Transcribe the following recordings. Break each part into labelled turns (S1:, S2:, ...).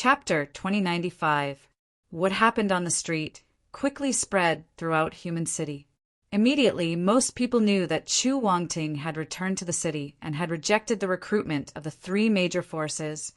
S1: Chapter 2095. What happened on the street quickly spread throughout human city. Immediately, most people knew that Chu Wangting had returned to the city and had rejected the recruitment of the three major forces,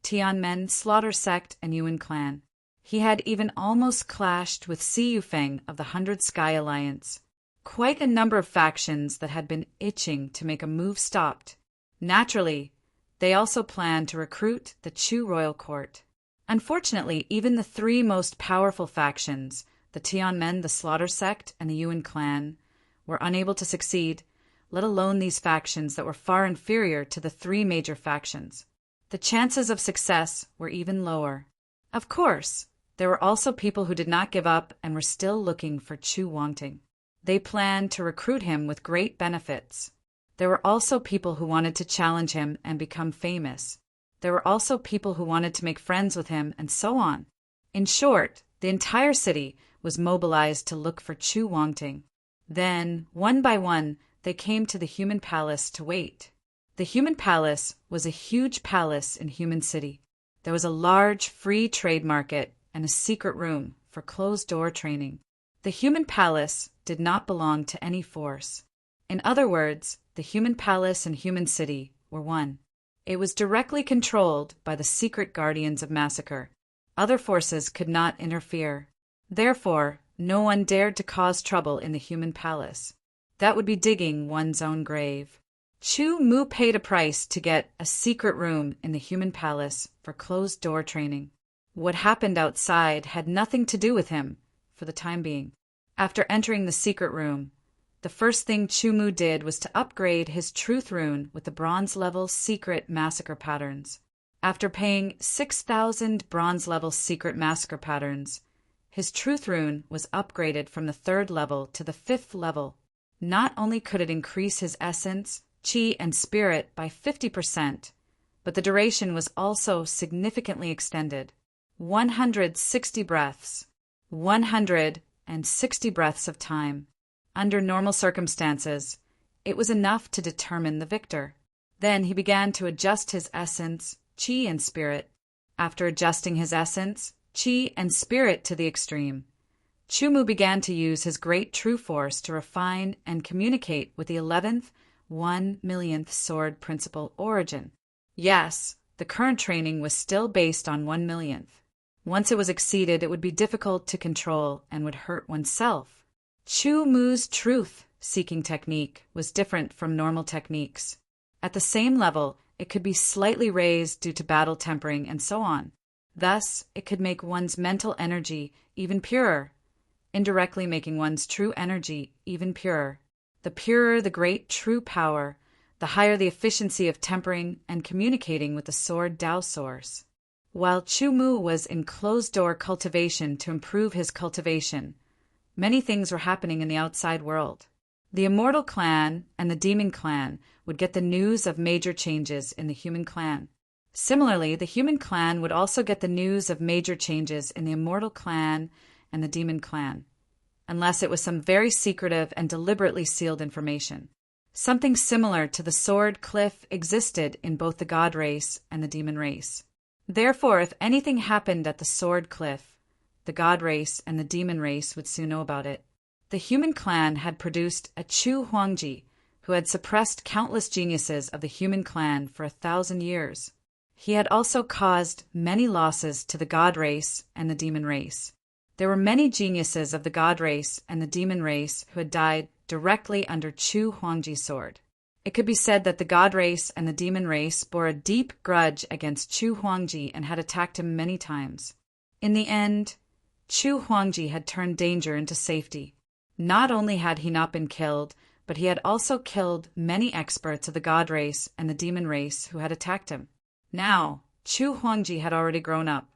S1: Tianmen, Slaughter Sect, and Yuan Clan. He had even almost clashed with Si Yufeng of the Hundred Sky Alliance. Quite a number of factions that had been itching to make a move stopped. Naturally, they also planned to recruit the Chu royal court. Unfortunately, even the three most powerful factions, the Tianmen, the Slaughter Sect, and the Yuan Clan, were unable to succeed, let alone these factions that were far inferior to the three major factions. The chances of success were even lower. Of course, there were also people who did not give up and were still looking for Chu Wangting. They planned to recruit him with great benefits. There were also people who wanted to challenge him and become famous. There were also people who wanted to make friends with him, and so on. In short, the entire city was mobilized to look for Chu Wangting. Then, one by one, they came to the human palace to wait. The human palace was a huge palace in human city. There was a large free trade market and a secret room for closed-door training. The human palace did not belong to any force. In other words, the human palace and human city were one. It was directly controlled by the secret guardians of massacre. Other forces could not interfere. Therefore, no one dared to cause trouble in the human palace. That would be digging one's own grave. Chu Mu paid a price to get a secret room in the human palace for closed-door training. What happened outside had nothing to do with him, for the time being. After entering the secret room, the first thing Chu Mu did was to upgrade his truth rune with the bronze-level secret massacre patterns. After paying 6,000 bronze-level secret massacre patterns, his truth rune was upgraded from the 3rd level to the 5th level. Not only could it increase his essence, chi, and spirit by 50%, but the duration was also significantly extended. 160 breaths. 160 breaths of time. Under normal circumstances, it was enough to determine the victor. Then he began to adjust his essence, chi, and spirit. After adjusting his essence, chi, and spirit to the extreme, Chu Mu began to use his great true force to refine and communicate with the 11th, 1,000,000th sword principle origin. Yes, the current training was still based on 1,000,000th. Once it was exceeded, it would be difficult to control and would hurt oneself. Chu Mu's truth-seeking technique was different from normal techniques. At the same level, it could be slightly raised due to battle tempering and so on. Thus, it could make one's mental energy even purer, indirectly making one's true energy even purer. The purer the great true power, the higher the efficiency of tempering and communicating with the sword Tao source. While Chu Mu was in closed-door cultivation to improve his cultivation, many things were happening in the outside world. The Immortal Clan and the Demon Clan would get the news of major changes in the Human Clan. Similarly, the Human Clan would also get the news of major changes in the Immortal Clan and the Demon Clan, unless it was some very secretive and deliberately sealed information. Something similar to the Sword Cliff existed in both the God race and the Demon race. Therefore, if anything happened at the Sword Cliff, the God race and the Demon race would soon know about it. The Human Clan had produced a Chu Huangji, who had suppressed countless geniuses of the Human Clan for 1,000 years. He had also caused many losses to the God race and the Demon race. There were many geniuses of the God race and the Demon race who had died directly under Chu Huangji's sword. It could be said that the God race and the Demon race bore a deep grudge against Chu Huangji and had attacked him many times. In the end, Chu Huangji had turned danger into safety. Not only had he not been killed, but he had also killed many experts of the God race and the Demon race who had attacked him. Now, Chu Huangji had already grown up.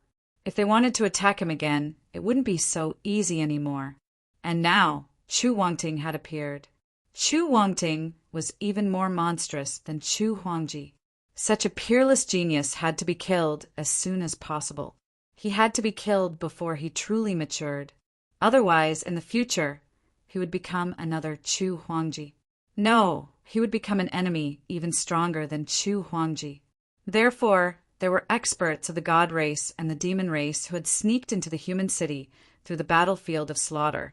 S1: If they wanted to attack him again, it wouldn't be so easy anymore. And now, Chu Wangting had appeared. Chu Wangting was even more monstrous than Chu Huangji. Such a peerless genius had to be killed as soon as possible. He had to be killed before he truly matured. Otherwise, in the future, he would become another Chu Huangji. No, he would become an enemy even stronger than Chu Huangji. Therefore, There were experts of the god race and the demon race who had sneaked into the human city through the battlefield of slaughter,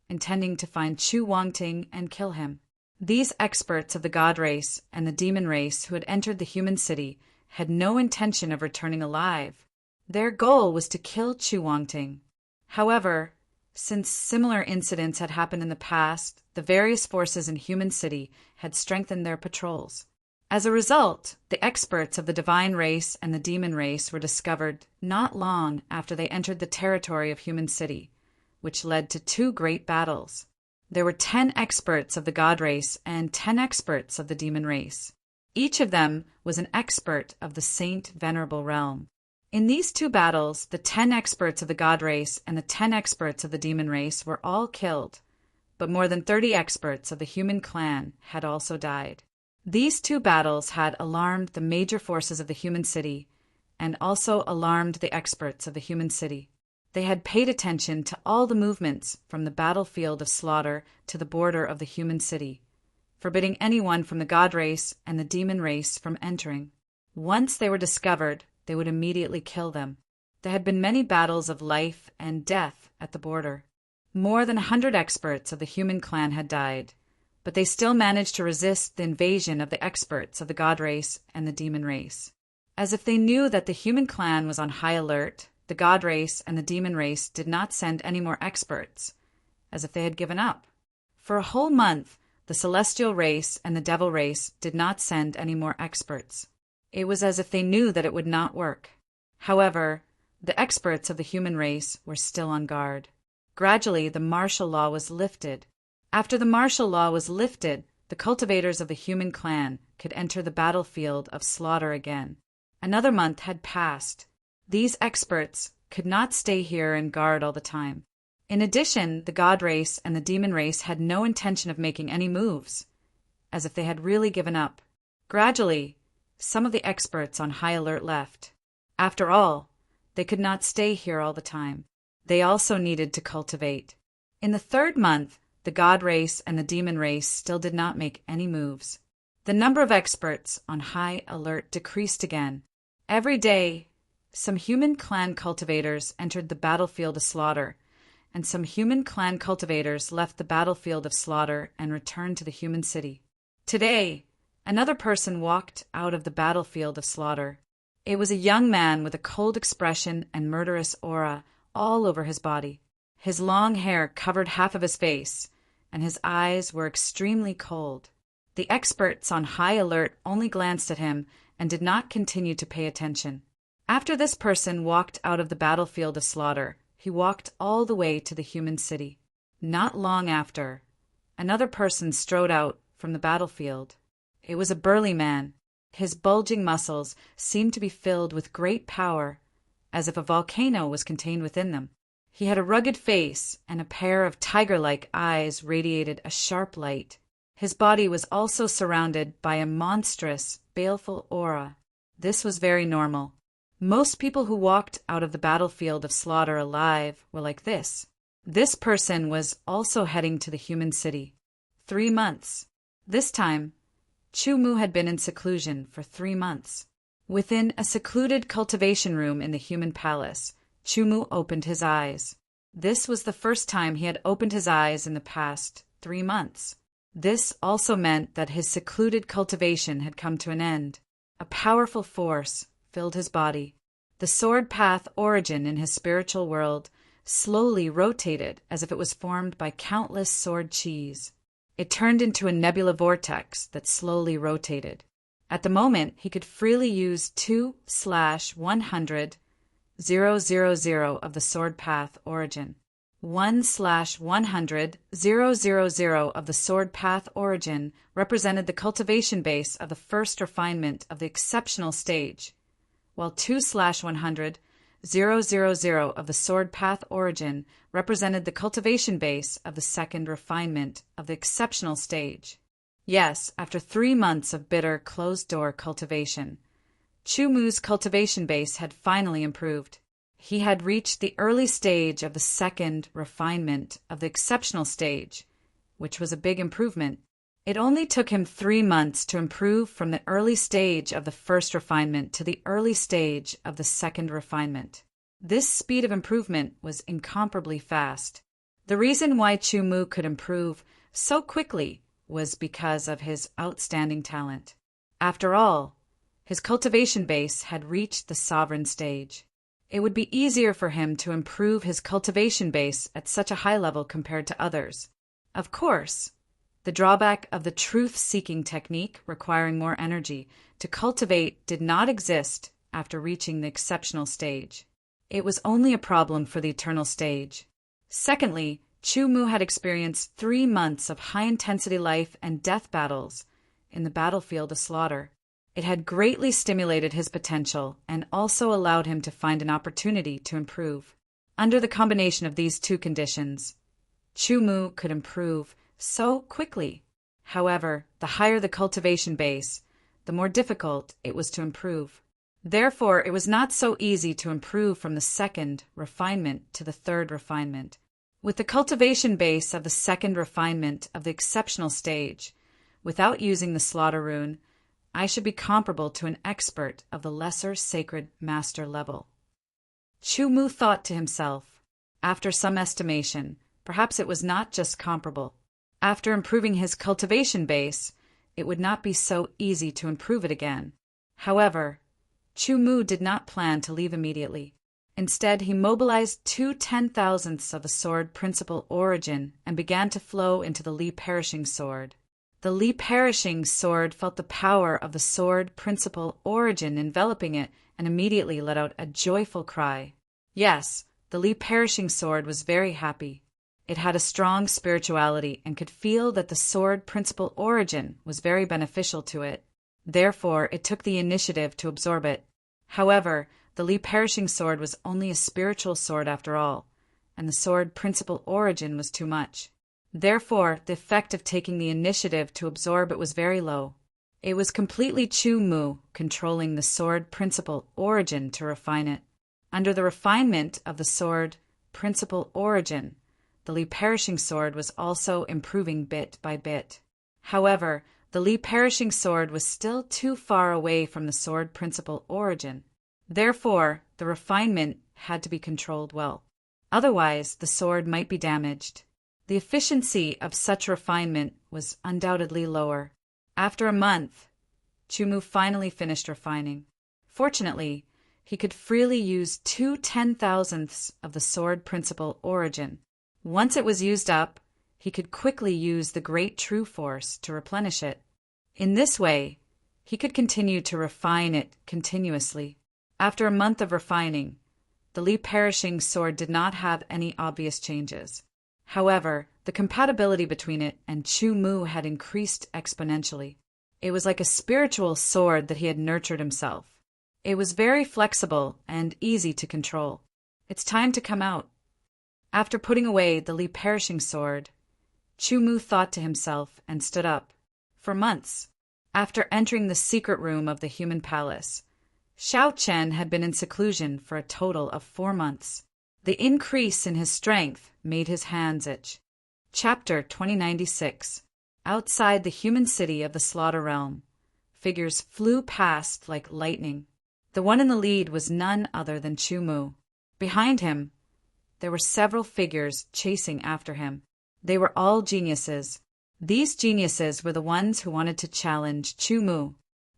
S1: intending to find Chu Wangting and kill him. These experts of the god race and the demon race who had entered the human city had no intention of returning alive. Their goal was to kill Chu Wangting. However, since similar incidents had happened in the past, the various forces in human city had strengthened their patrols. As a result, the experts of the divine race and the demon race were discovered not long after they entered the territory of human city, which led to 2 great battles. There were 10 experts of the god race and 10 experts of the demon race. Each of them was an expert of the Saint Venerable realm. In these 2 battles, the 10 experts of the god race and the 10 experts of the demon race were all killed, but more than 30 experts of the human clan had also died. These 2 battles had alarmed the major forces of the human city and also alarmed the experts of the human city. They had paid attention to all the movements from the battlefield of slaughter to the border of the human city, forbidding anyone from the god race and the demon race from entering. Once they were discovered, they would immediately kill them. There had been many battles of life and death at the border. More than 100 experts of the human clan had died, but they still managed to resist the invasion of the experts of the god race and the demon race. As if they knew that the human clan was on high alert, the god race and the demon race did not send any more experts, as if they had given up. For a whole month, the celestial race and the devil race did not send any more experts. It was as if they knew that it would not work. However, the experts of the human race were still on guard. Gradually, the martial law was lifted. After the martial law was lifted, the cultivators of the human clan could enter the battlefield of slaughter again. Another month had passed. These experts could not stay here and guard all the time. In addition, the god race and the demon race had no intention of making any moves, as if they had really given up. Gradually, some of the experts on high alert left. After all, they could not stay here all the time. They also needed to cultivate. In the 3rd month, the god race and the demon race still did not make any moves. The number of experts on high alert decreased again. Every day, some human clan cultivators entered the battlefield of slaughter, and some human clan cultivators left the battlefield of slaughter and returned to the human city. Today, another person walked out of the battlefield of slaughter. It was a young man with a cold expression and murderous aura all over his body. His long hair covered half of his face, and his eyes were extremely cold. The experts on high alert only glanced at him and did not continue to pay attention. After this person walked out of the battlefield of slaughter, he walked all the way to the human city. Not long after, another person strode out from the battlefield. It was a burly man. His bulging muscles seemed to be filled with great power, as if a volcano was contained within them. He had a rugged face, and a pair of tiger-like eyes radiated a sharp light. His body was also surrounded by a monstrous, baleful aura. This was very normal. Most people who walked out of the battlefield of slaughter alive were like this. This person was also heading to the human city. 3 months. This time, Chu Mu had been in seclusion for 3 months. Within a secluded cultivation room in the human palace, Chu Mu opened his eyes. This was the first time he had opened his eyes in the past 3 months. This also meant that his secluded cultivation had come to an end. A powerful force filled his body. The sword path origin in his spiritual world slowly rotated as if it was formed by countless sword chis. It turned into a nebula vortex that slowly rotated. At the moment, he could freely use 2/100,000 of the sword path origin. 1/100,000 of the sword path origin represented the cultivation base of the first refinement of the exceptional stage, while 2/100,000 of the sword path origin represented the cultivation base of the second refinement of the exceptional stage. Yes, after 3 months of bitter, closed-door cultivation, Chu Mu's cultivation base had finally improved. He had reached the early stage of the second refinement of the exceptional stage, which was a big improvement. It only took him 3 months to improve from the early stage of the first refinement to the early stage of the second refinement. This speed of improvement was incomparably fast. The reason why Chu Mu could improve so quickly was because of his outstanding talent. After all, his cultivation base had reached the sovereign stage. It would be easier for him to improve his cultivation base at such a high level compared to others. Of course, the drawback of the truth-seeking technique requiring more energy to cultivate did not exist after reaching the exceptional stage. It was only a problem for the eternal stage. Secondly, Chu Mu had experienced 3 months of high-intensity life and death battles in the battlefield of slaughter. It had greatly stimulated his potential and also allowed him to find an opportunity to improve. Under the combination of these two conditions, Chu Mu could improve so quickly. However, the higher the cultivation base, the more difficult it was to improve. Therefore, it was not so easy to improve from the second refinement to the third refinement. With the cultivation base of the second refinement of the exceptional stage, without using the slaughter rune, I should be comparable to an expert of the lesser sacred master level. Chu Mu thought to himself, after some estimation, perhaps it was not just comparable. After improving his cultivation base, it would not be so easy to improve it again. However, Chu Mu did not plan to leave immediately. Instead, he mobilized 2 10,000ths of the sword principal origin and began to flow into the Li Perishing Sword. The Li Perishing Sword felt the power of the sword principal origin enveloping it and immediately let out a joyful cry. Yes, the Li Perishing Sword was very happy. It had a strong spirituality and could feel that the sword principal origin was very beneficial to it. Therefore, it took the initiative to absorb it. However, the Li Perishing Sword was only a spiritual sword after all, and the sword principal origin was too much. Therefore, the effect of taking the initiative to absorb it was very low. It was completely Chu Mu controlling the sword principal origin to refine it. Under the refinement of the sword principal origin, the Li Perishing Sword was also improving bit by bit. However, the Li Perishing Sword was still too far away from the sword principal origin. Therefore, the refinement had to be controlled well. Otherwise, the sword might be damaged. The efficiency of such refinement was undoubtedly lower. After a month, Chu Mu finally finished refining. Fortunately, he could freely use 2 10,000ths of the sword principal origin. Once it was used up, he could quickly use the great true force to replenish it. In this way, he could continue to refine it continuously. After a month of refining, the Li Perishing Sword did not have any obvious changes. However, the compatibility between it and Chu Mu had increased exponentially. It was like a spiritual sword that he had nurtured himself. It was very flexible and easy to control. It's time to come out. After putting away the Li Perishing Sword, Chu Mu thought to himself and stood up. For months, after entering the secret room of the human palace, Xiao Chen had been in seclusion for a total of 4 months. The increase in his strength made his hands itch. Chapter 2096. Outside the human city of the Slaughter Realm, figures flew past like lightning. The one in the lead was none other than Chu Mu. Behind him, there were several figures chasing after him. They were all geniuses. These geniuses were the ones who wanted to challenge Chu Mu.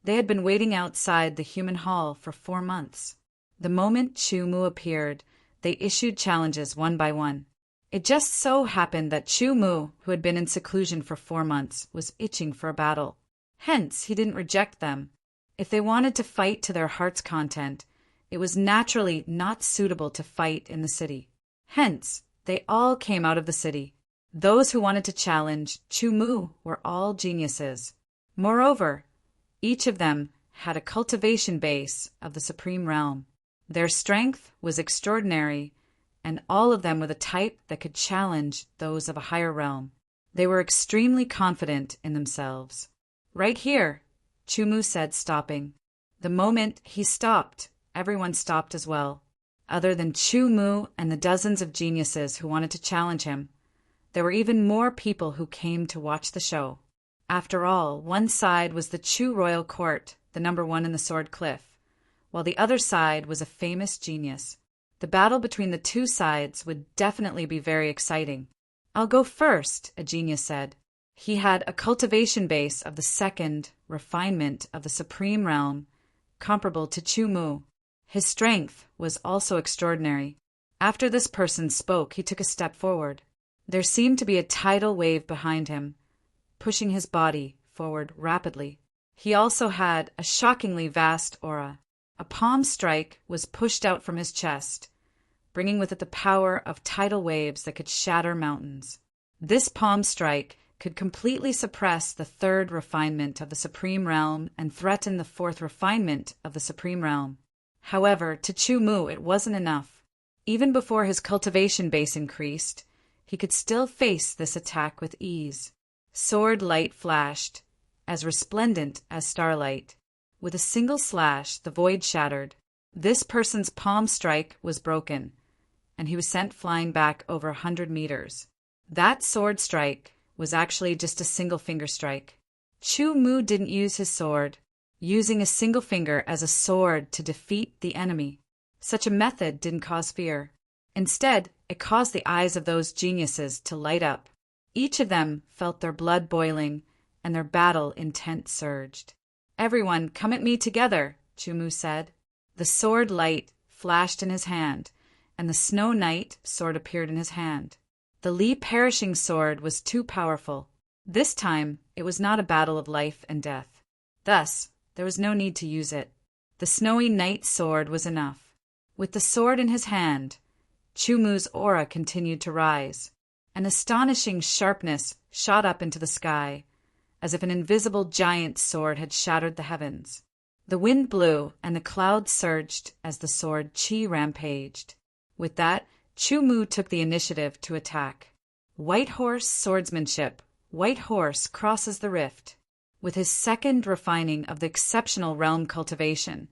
S1: They had been waiting outside the human hall for 4 months. The moment Chu Mu appeared, they issued challenges one by one. It just so happened that Chu Mu, who had been in seclusion for 4 months, was itching for a battle. Hence, he didn't reject them. If they wanted to fight to their heart's content, it was naturally not suitable to fight in the city. Hence, they all came out of the city. Those who wanted to challenge Chu Mu were all geniuses. Moreover, each of them had a cultivation base of the supreme realm. Their strength was extraordinary, and all of them were the type that could challenge those of a higher realm. They were extremely confident in themselves. Right here, Chu Mu said, stopping. The moment he stopped, everyone stopped as well. Other than Chu Mu and the dozens of geniuses who wanted to challenge him, there were even more people who came to watch the show. After all, one side was the Chu royal court, the number one in the sword cliff, while the other side was a famous genius. The battle between the two sides would definitely be very exciting. "I'll go first," a genius said. He had a cultivation base of the second refinement of the supreme realm, comparable to Chu Mu. His strength was also extraordinary. After this person spoke, he took a step forward. There seemed to be a tidal wave behind him, pushing his body forward rapidly. He also had a shockingly vast aura. A palm strike was pushed out from his chest, bringing with it the power of tidal waves that could shatter mountains. This palm strike could completely suppress the third refinement of the supreme realm and threaten the fourth refinement of the supreme realm. However, to Chu Mu it wasn't enough. Even before his cultivation base increased, he could still face this attack with ease. Sword light flashed, as resplendent as starlight. With a single slash, the void shattered. This person's palm strike was broken, and he was sent flying back over 100 meters. That sword strike was actually just a single finger strike. Chu Mu didn't use his sword, using a single finger as a sword to defeat the enemy. Such a method didn't cause fear. Instead, it caused the eyes of those geniuses to light up. Each of them felt their blood boiling, and their battle intent surged. "Everyone, come at me together," Chu Mu said. The sword light flashed in his hand, and the Snow Knight sword appeared in his hand. The Li perishing sword was too powerful. This time, it was not a battle of life and death. Thus, there was no need to use it. The Snowy Knight sword was enough. With the sword in his hand, Chu Mu's aura continued to rise. An astonishing sharpness shot up into the sky, as if an invisible giant sword had shattered the heavens. The wind blew, and the clouds surged as the sword Qi rampaged. With that, Chu Mu took the initiative to attack. White Horse swordsmanship. White Horse crosses the rift. With his second refining of the exceptional realm cultivation,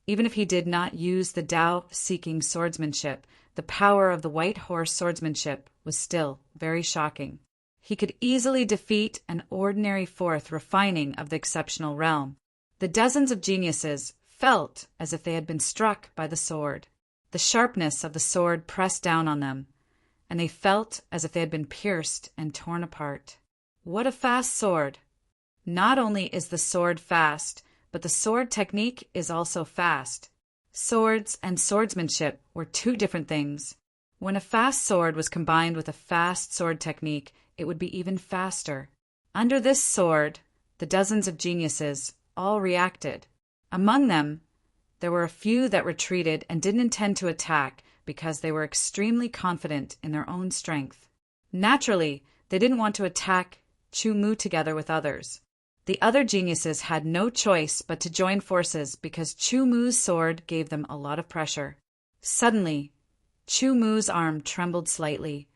S1: even if he did not use the Tao-seeking swordsmanship, the power of the White Horse swordsmanship was still very shocking. He could easily defeat an ordinary fourth refining of the exceptional realm. The dozens of geniuses felt as if they had been struck by the sword. The sharpness of the sword pressed down on them, and they felt as if they had been pierced and torn apart. What a fast sword! Not only is the sword fast, but the sword technique is also fast. Swords and swordsmanship were two different things. When a fast sword was combined with a fast sword technique, it would be even faster. Under this sword, the dozens of geniuses all reacted. Among them, there were a few that retreated and didn't intend to attack because they were extremely confident in their own strength. Naturally, they didn't want to attack Chu Mu together with others. The other geniuses had no choice but to join forces because Chu Mu's sword gave them a lot of pressure. Suddenly, Chu Mu's arm trembled slightly,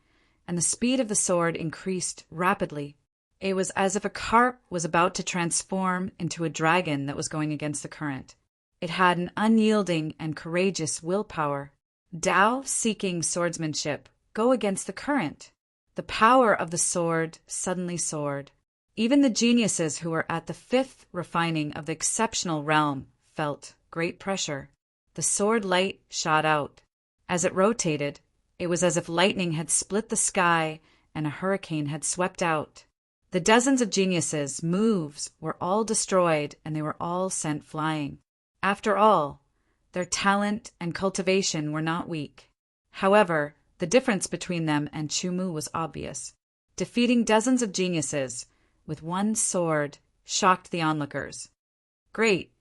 S1: and the speed of the sword increased rapidly. It was as if a carp was about to transform into a dragon that was going against the current. It had an unyielding and courageous willpower. Tao-seeking swordsmanship, go against the current. The power of the sword suddenly soared. Even the geniuses who were at the fifth refining of the exceptional realm felt great pressure. The sword light shot out. As it rotated, it was as if lightning had split the sky and a hurricane had swept out. The dozens of geniuses' moves were all destroyed and they were all sent flying. After all, their talent and cultivation were not weak. However, the difference between them and Chu Mu was obvious. Defeating dozens of geniuses with one sword shocked the onlookers. Great!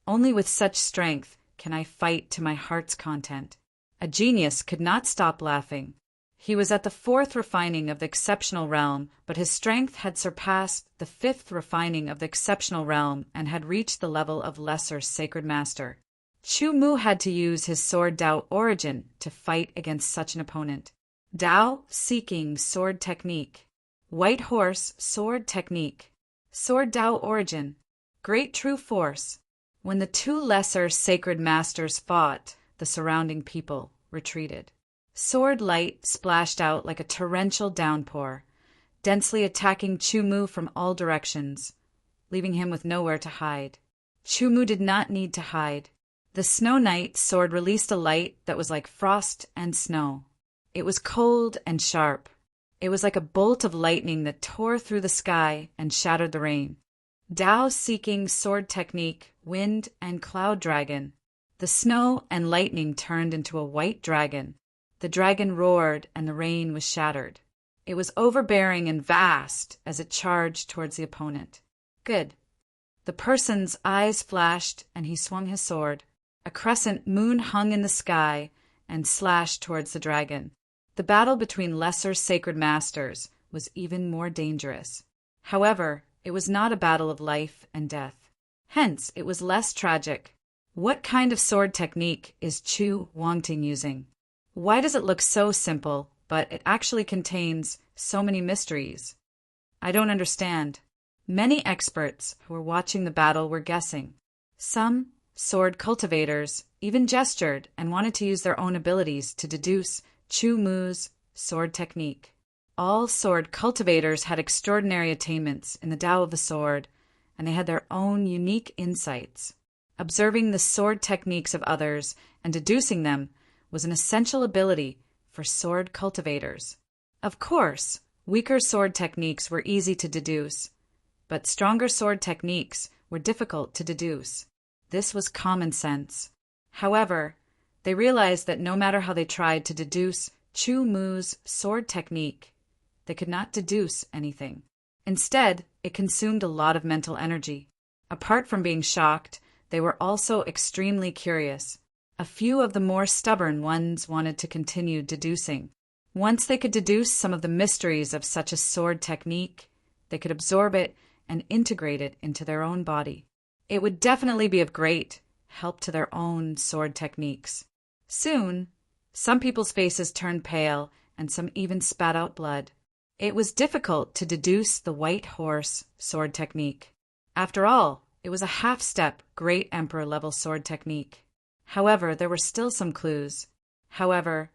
S1: Only with such strength can I fight to my heart's content. A genius could not stop laughing. He was at the fourth refining of the exceptional realm, but his strength had surpassed the fifth refining of the exceptional realm and had reached the level of lesser sacred master. Chu Mu had to use his sword Tao origin to fight against such an opponent. Tao-seeking sword technique. White Horse sword technique. Sword Tao origin. Great true force. When the two lesser sacred masters fought, the surrounding people retreated. Sword light splashed out like a torrential downpour. densely attacking Chu Mu from all directions, leaving him with nowhere to hide. Chu Mu did not need to hide. The Snow Knight's sword released a light that was like frost and snow. It was cold and sharp. It was like a bolt of lightning that tore through the sky and shattered the rain. Tao-seeking sword technique, wind and cloud dragon. The snow and lightning turned into a white dragon. The dragon roared and the rain was shattered. It was overbearing and vast as it charged towards the opponent. Good. The person's eyes flashed and he swung his sword. A crescent moon hung in the sky and slashed towards the dragon. The battle between lesser sacred masters was even more dangerous. However, it was not a battle of life and death. Hence, it was less tragic. What kind of sword technique is Chu Wangting using? Why does it look so simple, but it actually contains so many mysteries? I don't understand. Many experts who were watching the battle were guessing. Some sword cultivators even gestured and wanted to use their own abilities to deduce Chu Mu's sword technique. All sword cultivators had extraordinary attainments in the Tao of the sword, and they had their own unique insights. Observing the sword techniques of others and deducing them was an essential ability for sword cultivators. Of course, weaker sword techniques were easy to deduce, but stronger sword techniques were difficult to deduce. This was common sense. However, they realized that no matter how they tried to deduce Chu Mu's sword technique, they could not deduce anything. Instead, it consumed a lot of mental energy. Apart from being shocked, they were also extremely curious. A few of the more stubborn ones wanted to continue deducing. Once they could deduce some of the mysteries of such a sword technique, they could absorb it and integrate it into their own body. It would definitely be of great help to their own sword techniques. Soon, some people's faces turned pale and some even spat out blood. It was difficult to deduce the white horse sword technique. After all, it was a half-step Great Emperor level sword technique. However, there were still some clues. However,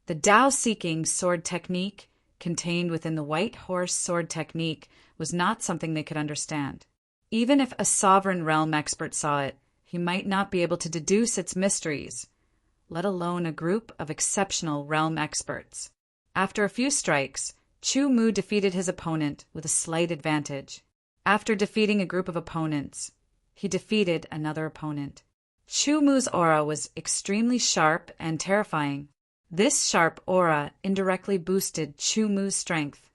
S1: the Tao-seeking sword technique contained within the white horse sword technique was not something they could understand. Even if a sovereign realm expert saw it, he might not be able to deduce its mysteries, let alone a group of exceptional realm experts. After a few strikes, Chu Mu defeated his opponent with a slight advantage. After defeating a group of opponents, he defeated another opponent. Chu Mu's aura was extremely sharp and terrifying. This sharp aura indirectly boosted Chu Mu's strength.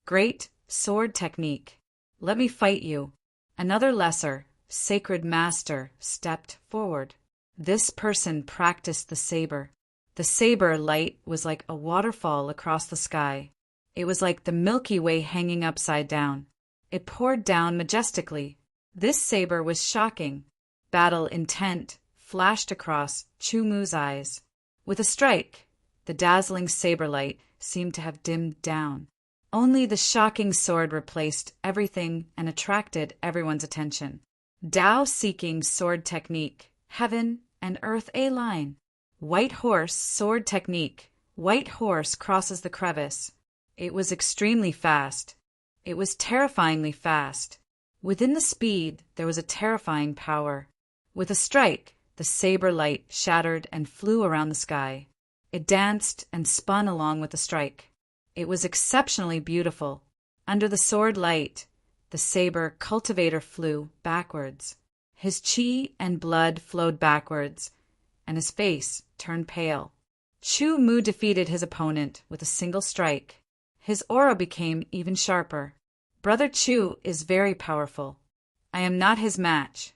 S1: Great sword technique. Let me fight you. Another lesser, sacred master stepped forward. This person practiced the saber. The saber light was like a waterfall across the sky. It was like the Milky Way hanging upside down. It poured down majestically. This saber was shocking. Battle intent flashed across Chu Mu's eyes. With a strike, the dazzling saber light seemed to have dimmed down. Only the shocking sword replaced everything and attracted everyone's attention. Tao-seeking sword technique, heaven and earth a line. White horse sword technique, white horse crosses the crevice. It was extremely fast. It was terrifyingly fast. Within the speed, there was a terrifying power. With a strike, the saber light shattered and flew around the sky. It danced and spun along with the strike. It was exceptionally beautiful. Under the sword light, the saber cultivator flew backwards. His chi and blood flowed backwards, and his face turned pale. Chu Mu defeated his opponent with a single strike. His aura became even sharper. Brother Chu is very powerful. I am not his match.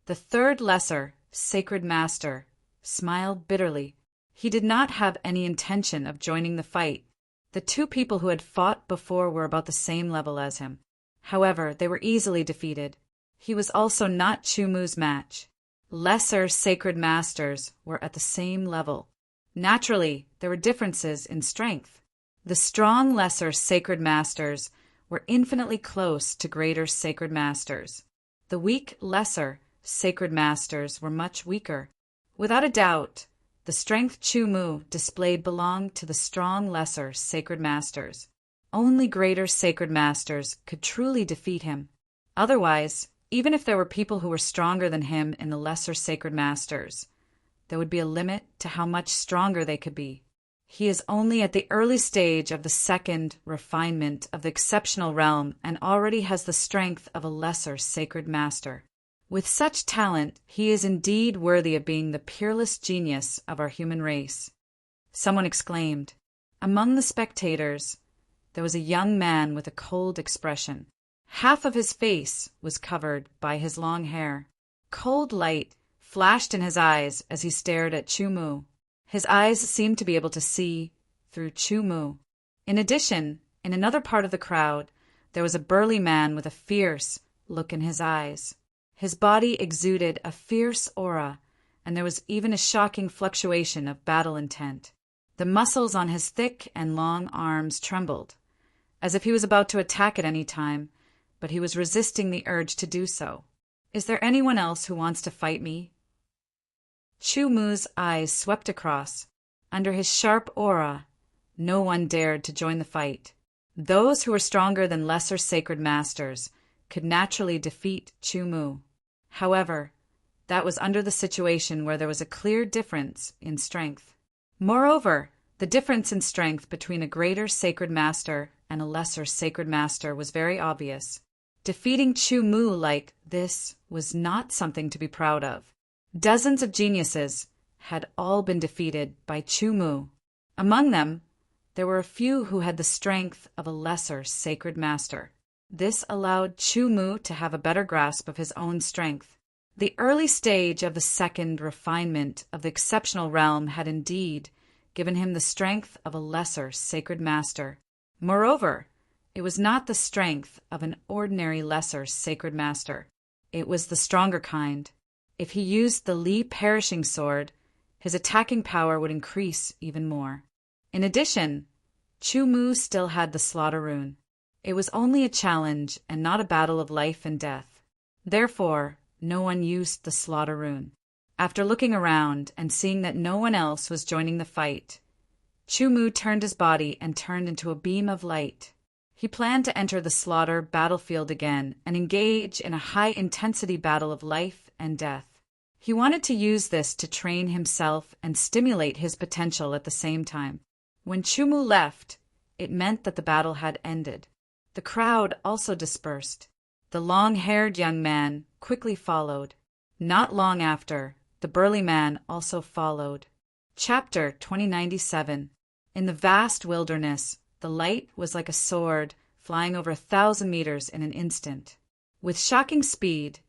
S1: The third lesser, sacred master, smiled bitterly. He did not have any intention of joining the fight. The two people who had fought before were about the same level as him. However, they were easily defeated. He was also not Chu Mu's match. Lesser sacred masters were at the same level. Naturally, there were differences in strength. The strong lesser sacred masters were infinitely close to greater sacred masters. The weak lesser sacred masters were much weaker. Without a doubt, the strength Chu Mu displayed belonged to the strong lesser sacred masters. only greater sacred masters could truly defeat him. Otherwise, even if there were people who were stronger than him in the lesser sacred masters, there would be a limit to how much stronger they could be. He is only at the early stage of the second refinement of the exceptional realm and already has the strength of a lesser sacred master. With such talent, he is indeed worthy of being the peerless genius of our human race. Someone exclaimed. Among the spectators, there was a young man with a cold expression. Half of his face was covered by his long hair. Cold light flashed in his eyes as he stared at Chu-Mu. His eyes seemed to be able to see through Chu-Mu. In addition, in another part of the crowd, there was a burly man with a fierce look in his eyes. His body exuded a fierce aura, and there was even a shocking fluctuation of battle intent. The muscles on his thick and long arms trembled, as if he was about to attack at any time, but he was resisting the urge to do so. Is there anyone else who wants to fight me? Chu-Mu's eyes swept across. Under his sharp aura, no one dared to join the fight. Those who were stronger than lesser sacred masters could naturally defeat Chu-Mu. However, that was under the situation where there was a clear difference in strength. Moreover, the difference in strength between a greater sacred master and a lesser sacred master was very obvious. Defeating Chu-Mu like this was not something to be proud of. Dozens of geniuses had all been defeated by Chu-Mu. Among them, there were a few who had the strength of a lesser sacred master. This allowed Chu-Mu to have a better grasp of his own strength. The early stage of the second refinement of the exceptional realm had indeed given him the strength of a lesser sacred master. Moreover, it was not the strength of an ordinary lesser sacred master. It was the stronger kind. If he used the Li Perishing Sword, his attacking power would increase even more. In addition, Chu-Mu still had the Slaughter Rune. It was only a challenge and not a battle of life and death. Therefore, no one used the Slaughter Rune. After looking around and seeing that no one else was joining the fight, Chu-Mu turned his body and turned into a beam of light. He planned to enter the slaughter battlefield again and engage in a high-intensity battle of life and death. He wanted to use this to train himself and stimulate his potential at the same time. When Chu-Mu left, it meant that the battle had ended. The crowd also dispersed. The long-haired young man quickly followed. Not long after, the burly man also followed. Chapter 2097. In the vast wilderness, the light was like a sword flying over 1,000 meters in an instant. With shocking speed,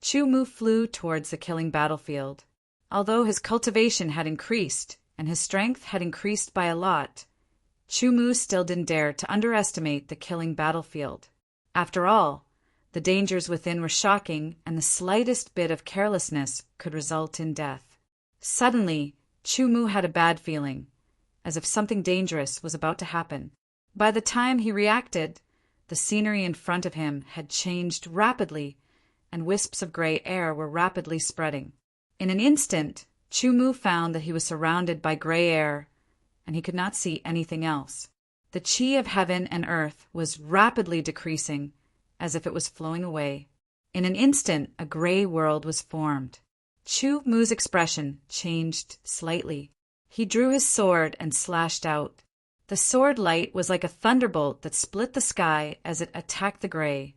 S1: Chu-Mu flew towards the killing battlefield. Although his cultivation had increased and his strength had increased by a lot, Chu-Mu still didn't dare to underestimate the killing battlefield. After all, the dangers within were shocking, and the slightest bit of carelessness could result in death. Suddenly, Chu-Mu had a bad feeling, as if something dangerous was about to happen. By the time he reacted, the scenery in front of him had changed rapidly, and wisps of gray air were rapidly spreading. In an instant, Chu-Mu found that he was surrounded by gray air, and he could not see anything else. The chi of heaven and earth was rapidly decreasing, as if it was flowing away. In an instant, a gray world was formed. Chu-Mu's expression changed slightly. He drew his sword and slashed out. The sword light was like a thunderbolt that split the sky as it attacked the gray,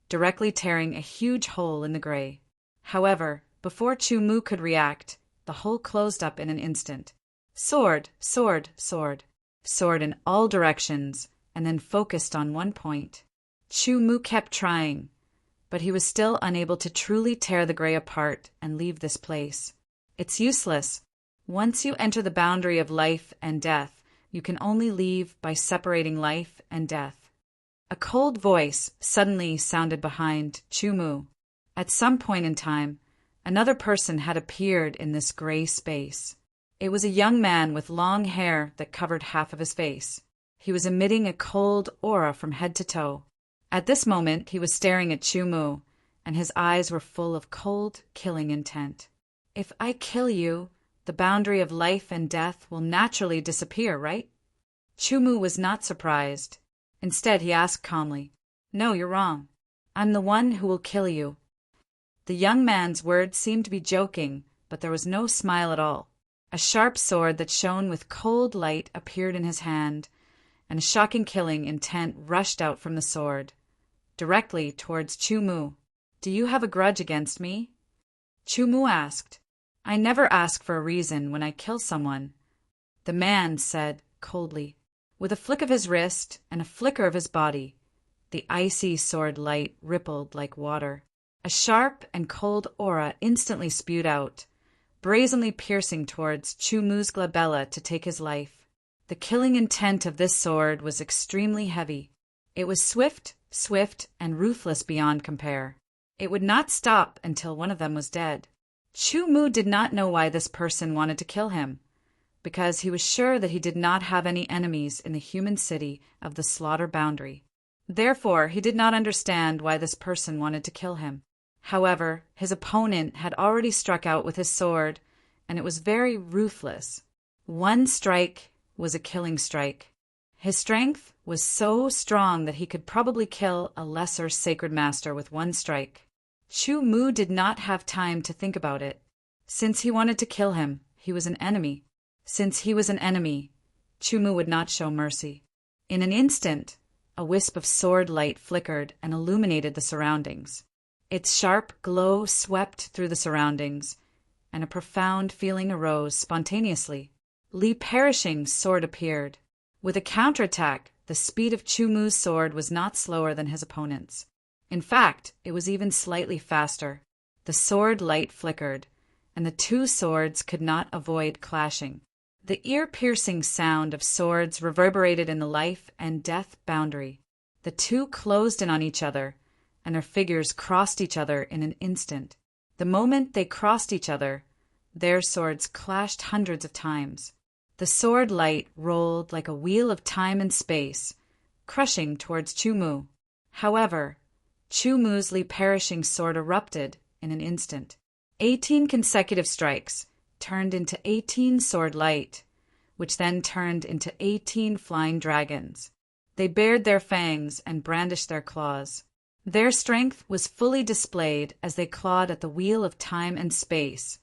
S1: directly tearing a huge hole in the gray. However, before Chu-Mu could react, the hole closed up in an instant. Sword, sword, sword. Sword in all directions, and then focused on one point. Chu-Mu kept trying, but he was still unable to truly tear the gray apart and leave this place. It's useless. Once you enter the boundary of life and death, you can only leave by separating life and death. A cold voice suddenly sounded behind Chu-Mu. At some point in time, another person had appeared in this gray space. It was a young man with long hair that covered half of his face. He was emitting a cold aura from head to toe. At this moment, he was staring at Chu-Mu, and his eyes were full of cold, killing intent. If I kill you, the boundary of life and death will naturally disappear, right? Chu-Mu was not surprised. Instead, he asked calmly, "No, you're wrong. I'm the one who will kill you." The young man's words seemed to be joking, but there was no smile at all. A sharp sword that shone with cold light appeared in his hand, and a shocking killing intent rushed out from the sword, directly towards Chu-Mu. "Do you have a grudge against me?" Chu-Mu asked. "I never ask for a reason when I kill someone," the man said coldly. With a flick of his wrist and a flicker of his body, the icy sword light rippled like water. A sharp and cold aura instantly spewed out, brazenly piercing towards Chu-Mu's glabella to take his life. The killing intent of this sword was extremely heavy. It was swift, and ruthless beyond compare. It would not stop until one of them was dead. Chu-Mu did not know why this person wanted to kill him, because he was sure that he did not have any enemies in the human city of the slaughter boundary. Therefore, he did not understand why this person wanted to kill him. However, his opponent had already struck out with his sword, and it was very ruthless. One strike was a killing strike. His strength was so strong that he could probably kill a lesser sacred master with one strike. Chu-Mu did not have time to think about it. Since he wanted to kill him, he was an enemy. Since he was an enemy, Chu-Mu would not show mercy. In an instant, a wisp of sword light flickered and illuminated the surroundings. Its sharp glow swept through the surroundings, and a profound feeling arose spontaneously. Li Perishing's sword appeared. With a counterattack, the speed of Chu-Mu's sword was not slower than his opponent's. In fact, it was even slightly faster. The sword light flickered, and the two swords could not avoid clashing. The ear-piercing sound of swords reverberated in the life and death boundary. The two closed in on each other, and their figures crossed each other in an instant. The moment they crossed each other, their swords clashed hundreds of times. The sword light rolled like a wheel of time and space, crushing towards Chu-Mu. However, Chu-Mu's Li Perishing sword erupted in an instant. 18 consecutive strikes turned into 18 sword light, which then turned into 18 flying dragons. They bared their fangs and brandished their claws. Their strength was fully displayed as they clawed at the wheel of time and space,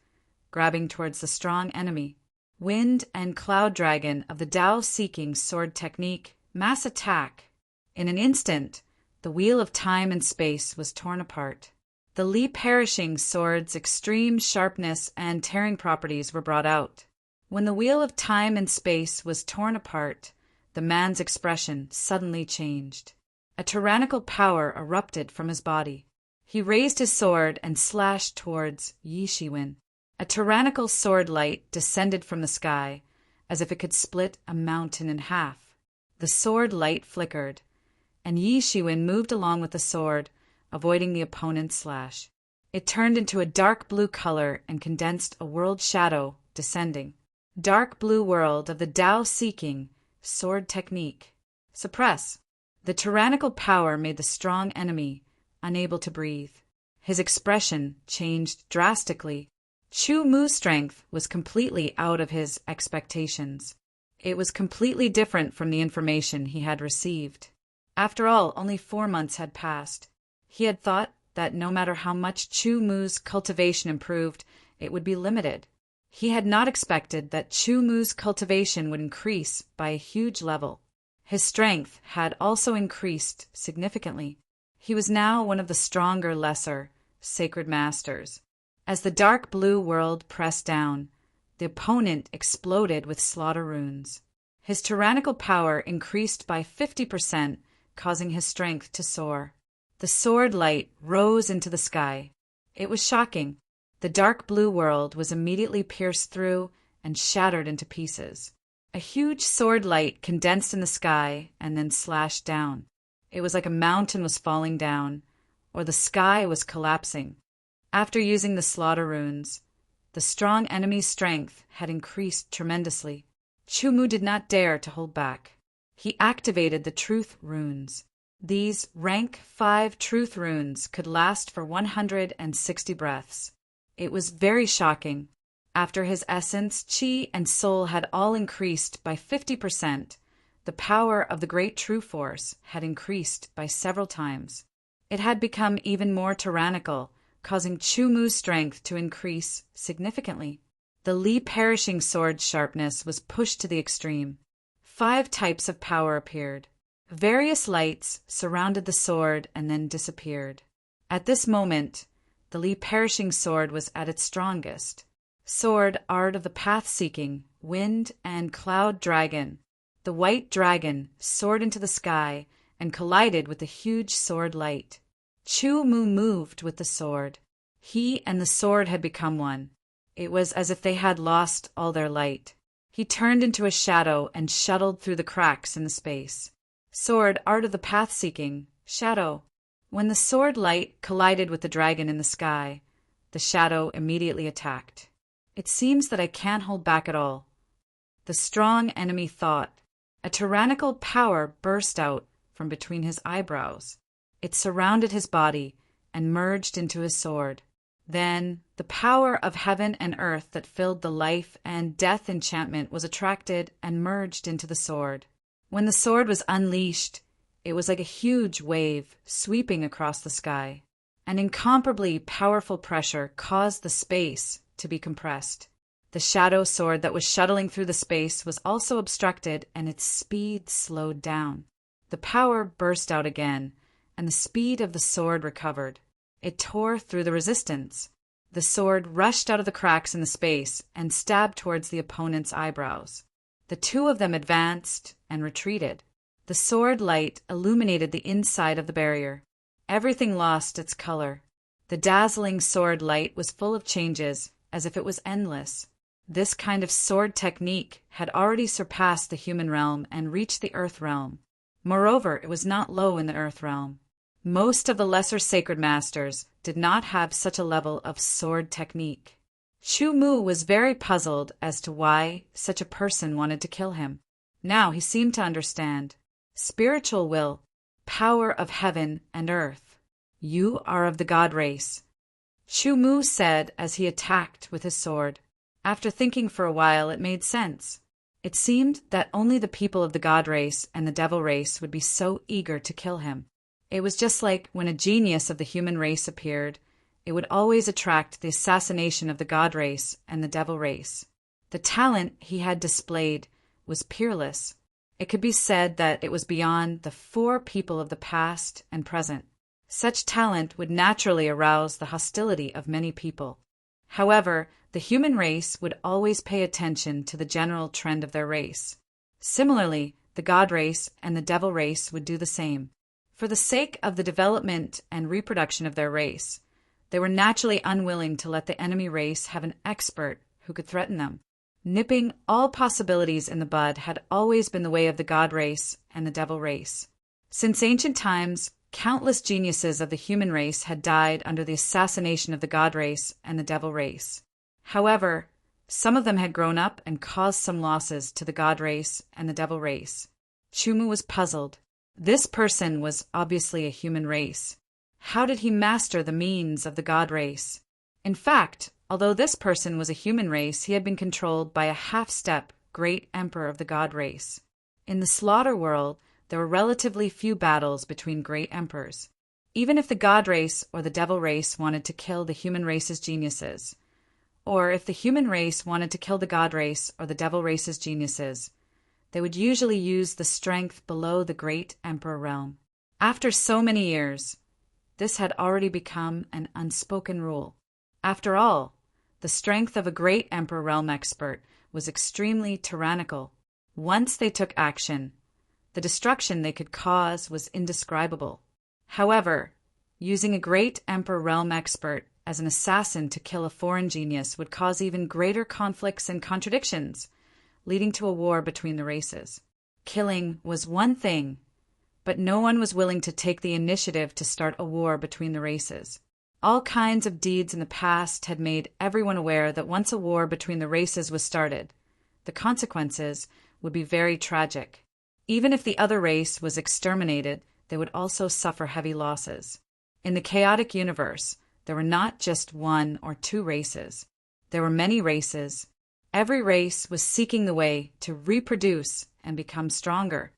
S1: grabbing towards the strong enemy. Wind and Cloud Dragon of the Tao-seeking sword technique, mass attack. In an instant, the wheel of time and space was torn apart. The Li Perishing sword's extreme sharpness and tearing properties were brought out. When the wheel of time and space was torn apart, the man's expression suddenly changed. A tyrannical power erupted from his body. He raised his sword and slashed towards Yi Shiwen. A tyrannical sword light descended from the sky, as if it could split a mountain in half. The sword light flickered, and Yi Shiwen moved along with the sword, avoiding the opponent's slash. It turned into a dark blue color and condensed a world shadow, descending. Dark blue world of the Tao-seeking sword technique. Suppress. The tyrannical power made the strong enemy unable to breathe. His expression changed drastically. Chu-Mu's strength was completely out of his expectations. It was completely different from the information he had received. After all, only 4 months had passed. He had thought that no matter how much Chu-Mu's cultivation improved, it would be limited. He had not expected that Chu-Mu's cultivation would increase by a huge level. His strength had also increased significantly. He was now one of the stronger, lesser, sacred masters. As the dark blue world pressed down, the opponent exploded with slaughter runes. His tyrannical power increased by 50%, causing his strength to soar. The sword light rose into the sky. It was shocking. The dark blue world was immediately pierced through and shattered into pieces. A huge sword light condensed in the sky and then slashed down. It was like a mountain was falling down, or the sky was collapsing. After using the slaughter runes, the strong enemy's strength had increased tremendously. Chu-Mu did not dare to hold back. He activated the truth runes. These rank 5 truth runes could last for 160 breaths. It was very shocking. After his essence, chi, and soul had all increased by 50%, The power of the great true force had increased by several times. It had become even more tyrannical, causing Chu Mu's strength to increase significantly. The Li perishing sword's sharpness was pushed to the extreme. 5 types of power appeared. Various lights surrounded the sword and then disappeared. At this moment, the Li perishing sword was at its strongest. Sword, art of the path-seeking, wind and cloud dragon. The white dragon soared into the sky and collided with the huge sword light. Chu Mu moved with the sword. He and the sword had become one. It was as if they had lost all their light. He turned into a shadow and shuttled through the cracks in the space. Sword, art of the path-seeking, shadow. When the sword light collided with the dragon in the sky, the shadow immediately attacked. It seems that I can't hold back at all. The strong enemy thought. A tyrannical power burst out from between his eyebrows. It surrounded his body and merged into his sword. Then the power of heaven and earth that filled the life and death enchantment was attracted and merged into the sword. When the sword was unleashed, it was like a huge wave sweeping across the sky. An incomparably powerful pressure caused the space to be compressed. The shadow sword that was shuttling through the space was also obstructed, and its speed slowed down. The power burst out again, and the speed of the sword recovered. It tore through the resistance. The sword rushed out of the cracks in the space and stabbed towards the opponent's eyebrows. The two of them advanced and retreated. The sword light illuminated the inside of the barrier. Everything lost its color. The dazzling sword light was full of changes, as if it was endless. This kind of sword technique had already surpassed the human realm and reached the earth realm. Moreover, it was not low in the earth realm. Most of the lesser sacred masters did not have such a level of sword technique. Chu Mu was very puzzled as to why such a person wanted to kill him. Now he seemed to understand. Spiritual will, power of heaven and earth. You are of the god race. Chu Mu said as he attacked with his sword. After thinking for a while, it made sense. It seemed that only the people of the god race and the devil race would be so eager to kill him. It was just like when a genius of the human race appeared, it would always attract the assassination of the god race and the devil race. The talent he had displayed was peerless. It could be said that it was beyond the 4 people of the past and present. Such talent would naturally arouse the hostility of many people. However, the human race would always pay attention to the general trend of their race. Similarly, the god race and the devil race would do the same. For the sake of the development and reproduction of their race, they were naturally unwilling to let the enemy race have an expert who could threaten them. Nipping all possibilities in the bud had always been the way of the god race and the devil race. Since ancient times, countless geniuses of the human race had died under the assassination of the god race and the devil race. However, some of them had grown up and caused some losses to the god race and the devil race. Chu Mu was puzzled. This person was obviously a human race. How did he master the means of the god race? In fact, although this person was a human race, he had been controlled by a half-step great emperor of the god race. In the slaughter world, there were relatively few battles between great emperors. Even if the god race or the devil race wanted to kill the human race's geniuses, or if the human race wanted to kill the god race or the devil race's geniuses, they would usually use the strength below the great emperor realm. After so many years, this had already become an unspoken rule. After all, the strength of a great emperor realm expert was extremely tyrannical. Once they took action, the destruction they could cause was indescribable. However, using a great emperor realm expert as an assassin to kill a foreign genius would cause even greater conflicts and contradictions, leading to a war between the races. Killing was one thing, but no one was willing to take the initiative to start a war between the races. All kinds of deeds in the past had made everyone aware that once a war between the races was started, the consequences would be very tragic. Even if the other race was exterminated, they would also suffer heavy losses. In the chaotic universe, there were not just 1 or 2 races. There were many races. Every race was seeking the way to reproduce and become stronger.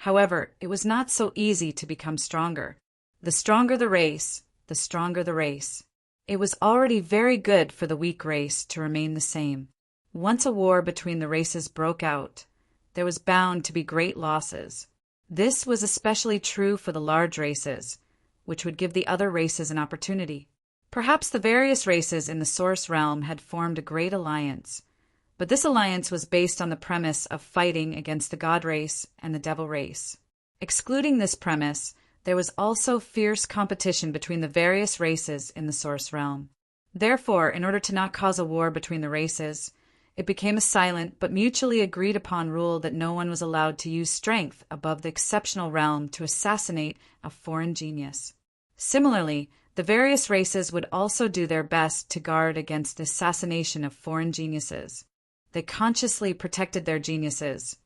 S1: However, it was not so easy to become stronger. The stronger the race, the stronger the race. It was already very good for the weak race to remain the same. Once a war between the races broke out, there was bound to be great losses. This was especially true for the large races, which would give the other races an opportunity. Perhaps the various races in the Source Realm had formed a great alliance, but this alliance was based on the premise of fighting against the God race and the Devil race. Excluding this premise, there was also fierce competition between the various races in the Source Realm. Therefore, in order to not cause a war between the races, it became a silent but mutually agreed upon rule that no one was allowed to use strength above the exceptional realm to assassinate a foreign genius. Similarly, the various races would also do their best to guard against the assassination of foreign geniuses. They consciously protected their geniuses,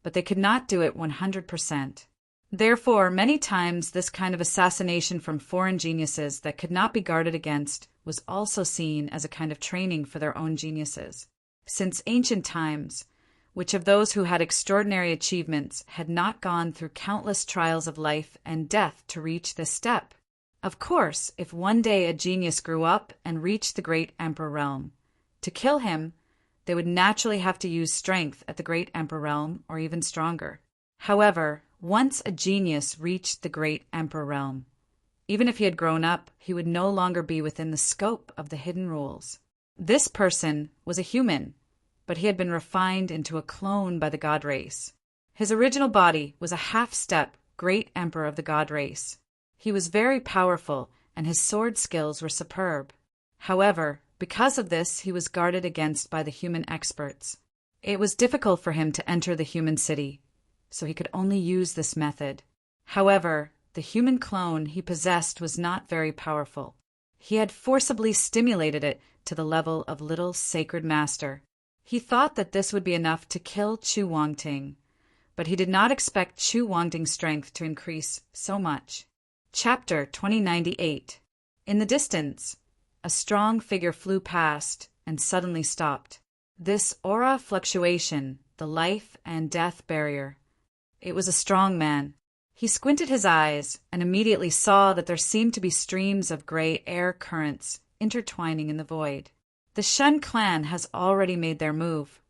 S1: but they could not do it 100%. Therefore, many times this kind of assassination from foreign geniuses that could not be guarded against was also seen as a kind of training for their own geniuses. Since ancient times, which of those who had extraordinary achievements had not gone through countless trials of life and death to reach this step? Of course, if one day a genius grew up and reached the great Emperor realm, to kill him, they would naturally have to use strength at the great Emperor realm or even stronger. However, once a genius reached the great Emperor realm, even if he had grown up, he would no longer be within the scope of the hidden rules. This person was a human, but he had been refined into a clone by the God race. His original body was a half-step great emperor of the God race. He was very powerful, and his sword skills were superb. However, because of this, he was guarded against by the human experts. It was difficult for him to enter the human city, so he could only use this method. However, the human clone he possessed was not very powerful. He had forcibly stimulated it to the level of little sacred master. He thought that this would be enough to kill Chu Wangting, but he did not expect Chu Wangting's strength to increase so much. Chapter 2098. In the distance, a strong figure flew past and suddenly stopped. This aura fluctuation, the life and death barrier. It was a strong man. He squinted his eyes and immediately saw that there seemed to be streams of gray air currents intertwining in the void. The Shen clan has already made their move,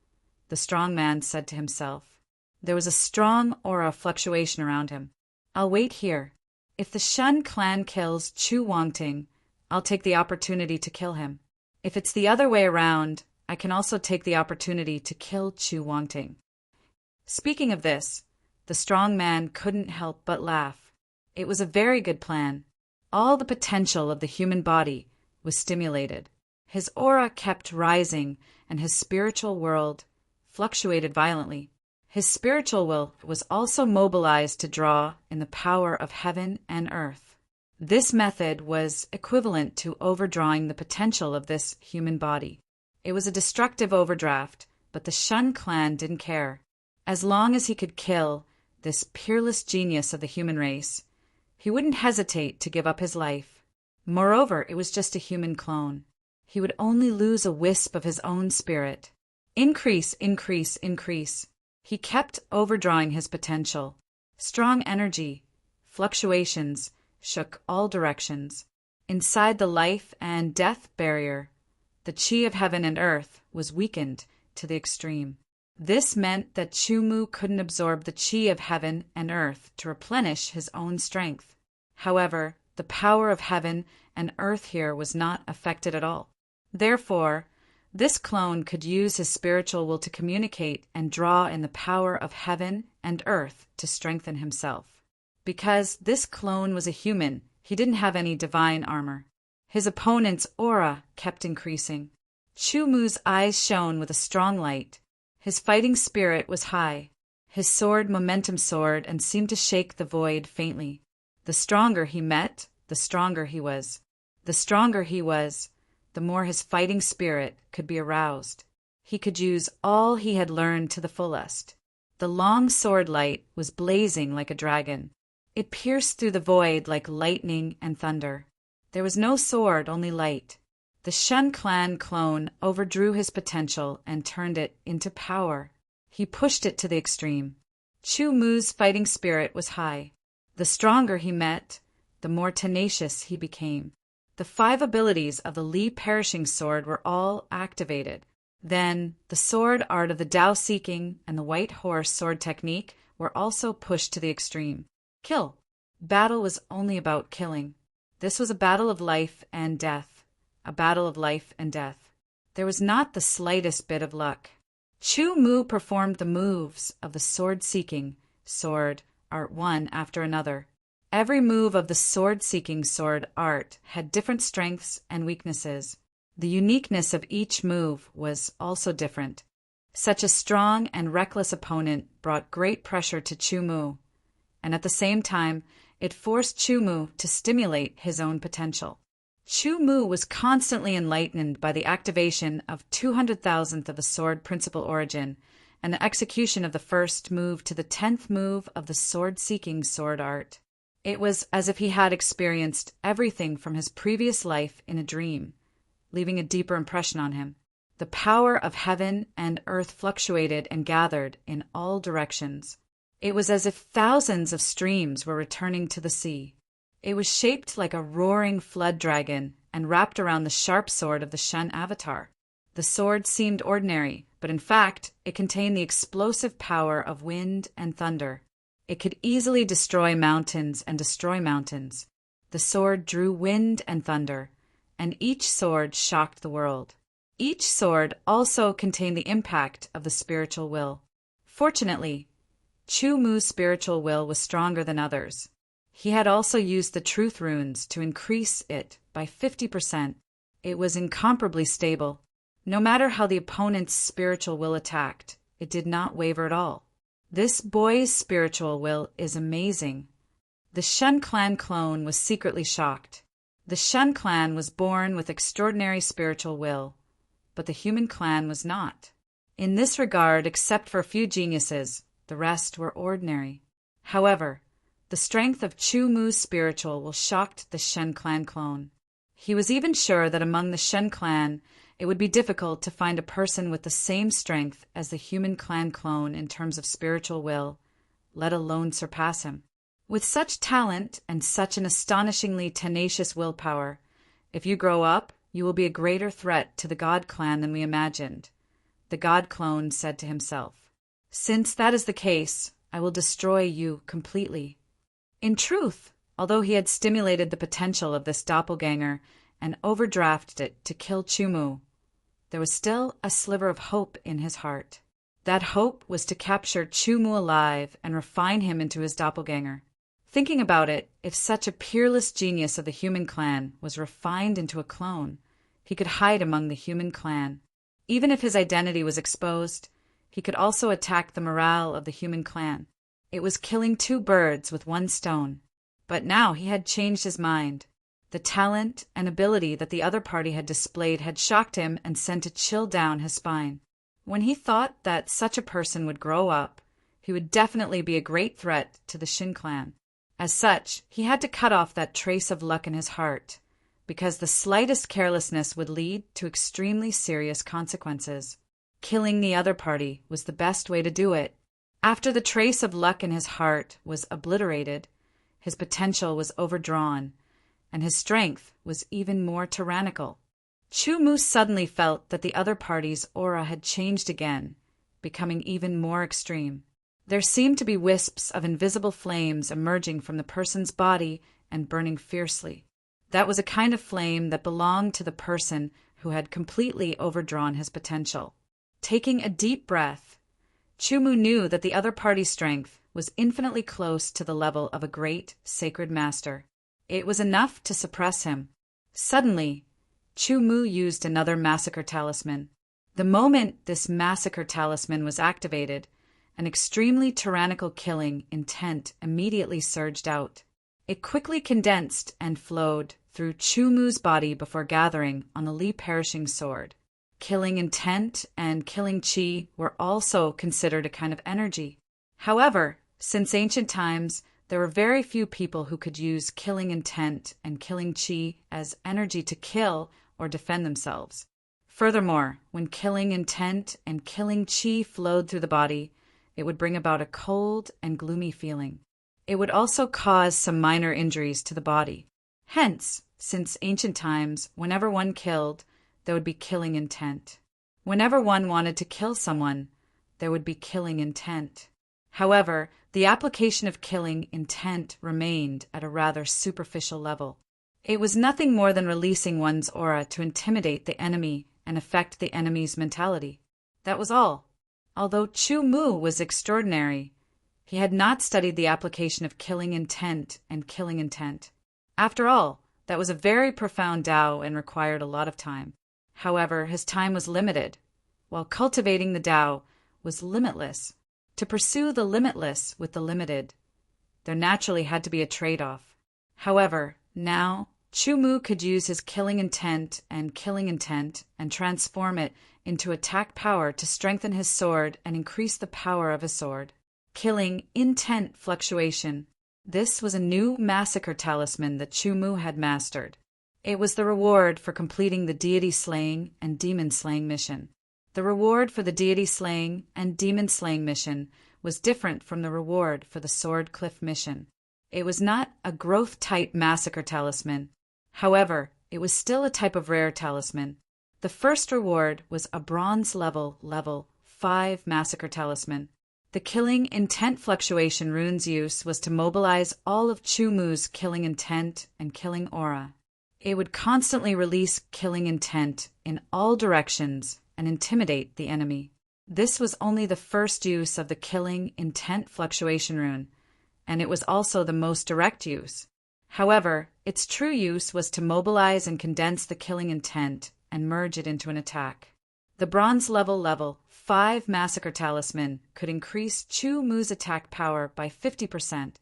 S1: the strong man said to himself. There was a strong aura fluctuation around him. I'll wait here. If the Shen clan kills Chu Wangting, I'll take the opportunity to kill him. If it's the other way around, I can also take the opportunity to kill Chu Wangting. Speaking of this, the strong man couldn't help but laugh. It was a very good plan. All the potential of the human body was stimulated. His aura kept rising, and his spiritual world fluctuated violently. His spiritual will was also mobilized to draw in the power of heaven and earth. This method was equivalent to overdrawing the potential of this human body. It was a destructive overdraft, but the Shun clan didn't care. As long as he could kill this peerless genius of the human race, he wouldn't hesitate to give up his life. Moreover, it was just a human clone. He would only lose a wisp of his own spirit. Increase, increase, increase. He kept overdrawing his potential. Strong energy, fluctuations, shook all directions. Inside the life and death barrier, the chi of heaven and earth was weakened to the extreme. This meant that Chumu couldn't absorb the chi of heaven and earth to replenish his own strength. However, the power of heaven and earth here was not affected at all. Therefore, this clone could use his spiritual will to communicate and draw in the power of heaven and earth to strengthen himself. Because this clone was a human, he didn't have any divine armor. His opponent's aura kept increasing. Chumu's eyes shone with a strong light. His fighting spirit was high. His sword momentum soared and seemed to shake the void faintly. The stronger he met, the stronger he was. The stronger he was, the more his fighting spirit could be aroused. He could use all he had learned to the fullest. The long sword light was blazing like a dragon. It pierced through the void like lightning and thunder. There was no sword, only light. The Shun clan clone overdrew his potential and turned it into power. He pushed it to the extreme. Chu Mu's fighting spirit was high. The stronger he met, the more tenacious he became. The 5 abilities of the Li Perishing Sword were all activated. Then, the sword art of the Tao Seeking and the White Horse sword technique were also pushed to the extreme. Kill. Battle was only about killing. This was a battle of life and death. A battle of life and death. There was not the slightest bit of luck. Chu Mu performed the moves of the sword-seeking sword art one after another. Every move of the sword-seeking sword art had different strengths and weaknesses. The uniqueness of each move was also different. Such a strong and reckless opponent brought great pressure to Chu Mu, and at the same time, it forced Chu Mu to stimulate his own potential. Chu Mu was constantly enlightened by the activation of 200,000th of the sword principal origin and the execution of the first move to the 10th move of the sword-seeking sword art. It was as if he had experienced everything from his previous life in a dream, leaving a deeper impression on him. The power of heaven and earth fluctuated and gathered in all directions. It was as if thousands of streams were returning to the sea. It was shaped like a roaring flood dragon and wrapped around the sharp sword of the Shun avatar. The sword seemed ordinary, but in fact, it contained the explosive power of wind and thunder. It could easily destroy mountains and destroy mountains. The sword drew wind and thunder, and each sword shocked the world. Each sword also contained the impact of the spiritual will. Fortunately, Chu Mu's spiritual will was stronger than others. He had also used the truth runes to increase it by 50%. It was incomparably stable. No matter how the opponent's spiritual will attacked, it did not waver at all. This boy's spiritual will is amazing. The Shun clan clone was secretly shocked. The Shun clan was born with extraordinary spiritual will, but the human clan was not. In this regard, except for a few geniuses, the rest were ordinary. However, the strength of Chu Mu's spiritual will shocked the Shun clan clone. He was even sure that among the Shun clan, it would be difficult to find a person with the same strength as the human clan clone in terms of spiritual will, let alone surpass him. With such talent and such an astonishingly tenacious willpower, if you grow up, you will be a greater threat to the God clan than we imagined, the God clone said to himself. Since that is the case, I will destroy you completely. In truth, although he had stimulated the potential of this doppelganger and overdrafted it to kill Chu Mu, there was still a sliver of hope in his heart. That hope was to capture Chu Mu alive and refine him into his doppelganger. Thinking about it, if such a peerless genius of the human clan was refined into a clone, he could hide among the human clan. Even if his identity was exposed, he could also attack the morale of the human clan. It was killing 2 birds with 1 stone. But now he had changed his mind. The talent and ability that the other party had displayed had shocked him and sent a chill down his spine. When he thought that such a person would grow up, he would definitely be a great threat to the Shin clan. As such, he had to cut off that trace of luck in his heart, because the slightest carelessness would lead to extremely serious consequences. Killing the other party was the best way to do it. After the trace of luck in his heart was obliterated, his potential was overdrawn, and his strength was even more tyrannical. Chu Mu suddenly felt that the other party's aura had changed again, becoming even more extreme. There seemed to be wisps of invisible flames emerging from the person's body and burning fiercely. That was a kind of flame that belonged to the person who had completely overdrawn his potential. Taking a deep breath, Chu Mu knew that the other party's strength was infinitely close to the level of a great sacred master. It was enough to suppress him. Suddenly, Chu Mu used another massacre talisman. The moment this massacre talisman was activated, an extremely tyrannical killing intent immediately surged out. It quickly condensed and flowed through Chu Mu's body before gathering on the Li Perishing Sword. Killing intent and killing chi were also considered a kind of energy. However, since ancient times, there were very few people who could use killing intent and killing chi as energy to kill or defend themselves. Furthermore, when killing intent and killing chi flowed through the body, it would bring about a cold and gloomy feeling. It would also cause some minor injuries to the body. Hence, since ancient times, whenever one killed, there would be killing intent. Whenever one wanted to kill someone, there would be killing intent. However, the application of killing intent remained at a rather superficial level. It was nothing more than releasing one's aura to intimidate the enemy and affect the enemy's mentality. That was all. Although Chu Mu was extraordinary, he had not studied the application of killing intent and killing intent. After all, that was a very profound Tao and required a lot of time. However, his time was limited, while cultivating the Tao was limitless. To pursue the limitless with the limited, there naturally had to be a trade-off. However, now, Chu Mu could use his killing intent and transform it into attack power to strengthen his sword and increase the power of his sword. Killing intent fluctuation. This was a new massacre talisman that Chu Mu had mastered. It was the reward for completing the deity slaying and demon slaying mission. The reward for the deity slaying and demon slaying mission was different from the reward for the sword cliff mission. It was not a growth type massacre talisman. However, it was still a type of rare talisman. The first reward was a bronze level 5 massacre talisman. The killing intent fluctuation rune's use was to mobilize all of Chu Mu's killing intent and killing aura. It would constantly release killing intent in all directions and intimidate the enemy. This was only the first use of the killing intent fluctuation rune, and it was also the most direct use. However, its true use was to mobilize and condense the killing intent and merge it into an attack. The bronze level 5 massacre talisman could increase Chu Mu's attack power by 50%.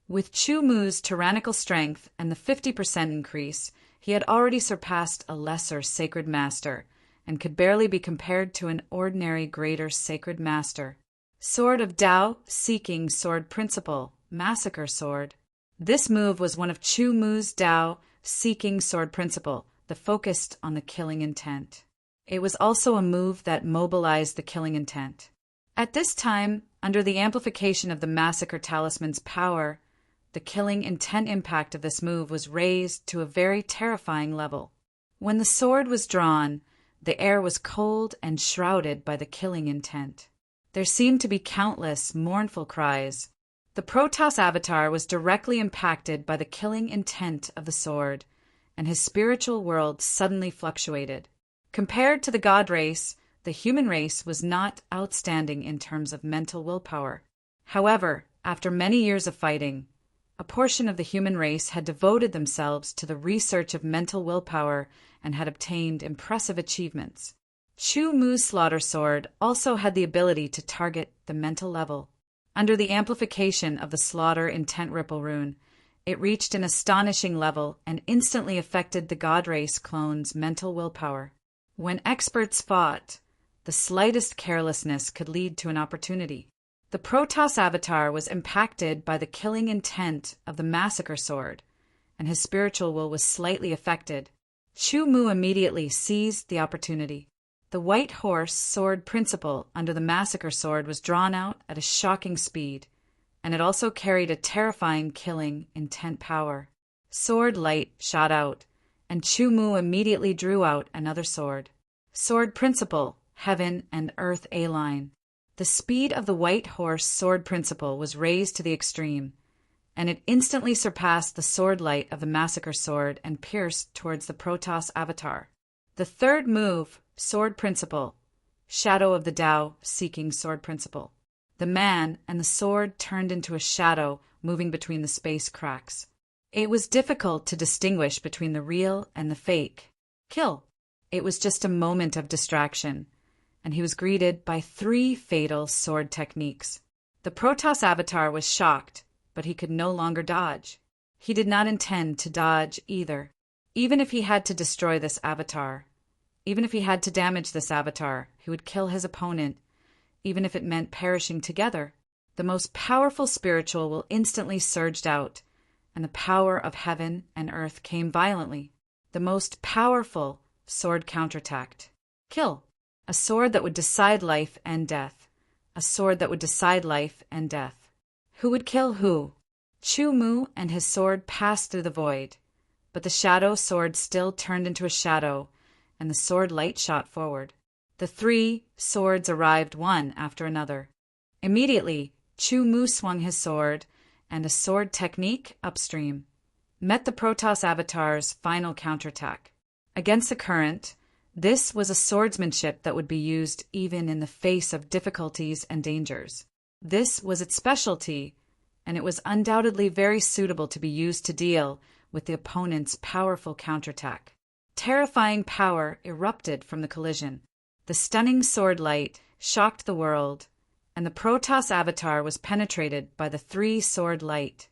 S1: With Chu Mu's tyrannical strength and the 50% increase, he had already surpassed a lesser sacred master and could barely be compared to an ordinary greater sacred master. Sword of Tao, seeking sword principle, massacre sword. This move was one of Chu Mu's Tao, seeking sword principle, that focused on the killing intent. It was also a move that mobilized the killing intent. At this time, under the amplification of the massacre talisman's power, the killing intent impact of this move was raised to a very terrifying level. When the sword was drawn, the air was cold and shrouded by the killing intent. There seemed to be countless mournful cries. The Protoss avatar was directly impacted by the killing intent of the sword, and his spiritual world suddenly fluctuated. Compared to the god race, the human race was not outstanding in terms of mental willpower. However, after many years of fighting, a portion of the human race had devoted themselves to the research of mental willpower and had obtained impressive achievements. Chu Mu's slaughter sword also had the ability to target the mental level. Under the amplification of the slaughter intent ripple rune, it reached an astonishing level and instantly affected the god race clone's mental willpower. When experts fought, the slightest carelessness could lead to an opportunity. The Protoss avatar was impacted by the killing intent of the massacre sword, and his spiritual will was slightly affected. Chu Mu immediately seized the opportunity. The white horse sword principle under the massacre sword was drawn out at a shocking speed, and it also carried a terrifying killing intent power. Sword light shot out, and Chu Mu immediately drew out another sword. Sword principle, heaven and earth A-line. The speed of the white horse sword principle was raised to the extreme, and it instantly surpassed the sword light of the massacre sword and pierced towards the Protoss avatar. The third move, sword principle, shadow of the Tao, seeking sword principle. The man and the sword turned into a shadow moving between the space cracks. It was difficult to distinguish between the real and the fake. Kill. It was just a moment of distraction, and he was greeted by 3 fatal sword techniques. The Protoss avatar was shocked, but he could no longer dodge. He did not intend to dodge either. Even if he had to destroy this avatar, even if he had to damage this avatar, he would kill his opponent, even if it meant perishing together. The most powerful spiritual will instantly surged out, and the power of heaven and earth came violently. The most powerful sword counterattacked. Kill. A sword that would decide life and death. A a sword that would decide life and death. Who would kill who? Chu Mu and his sword passed through the void, but the shadow sword still turned into a shadow, and the sword light shot forward. The three swords arrived one after another. Immediately, Chu Mu swung his sword, and a sword technique upstream met the Protoss Avatar's final counterattack. Against the current, this was a swordsmanship that would be used even in the face of difficulties and dangers. This was its specialty, and it was undoubtedly very suitable to be used to deal with the opponent's powerful counterattack. Terrifying power erupted from the collision. The stunning sword light shocked the world, and the Protoss Avatar was penetrated by the three-sword light.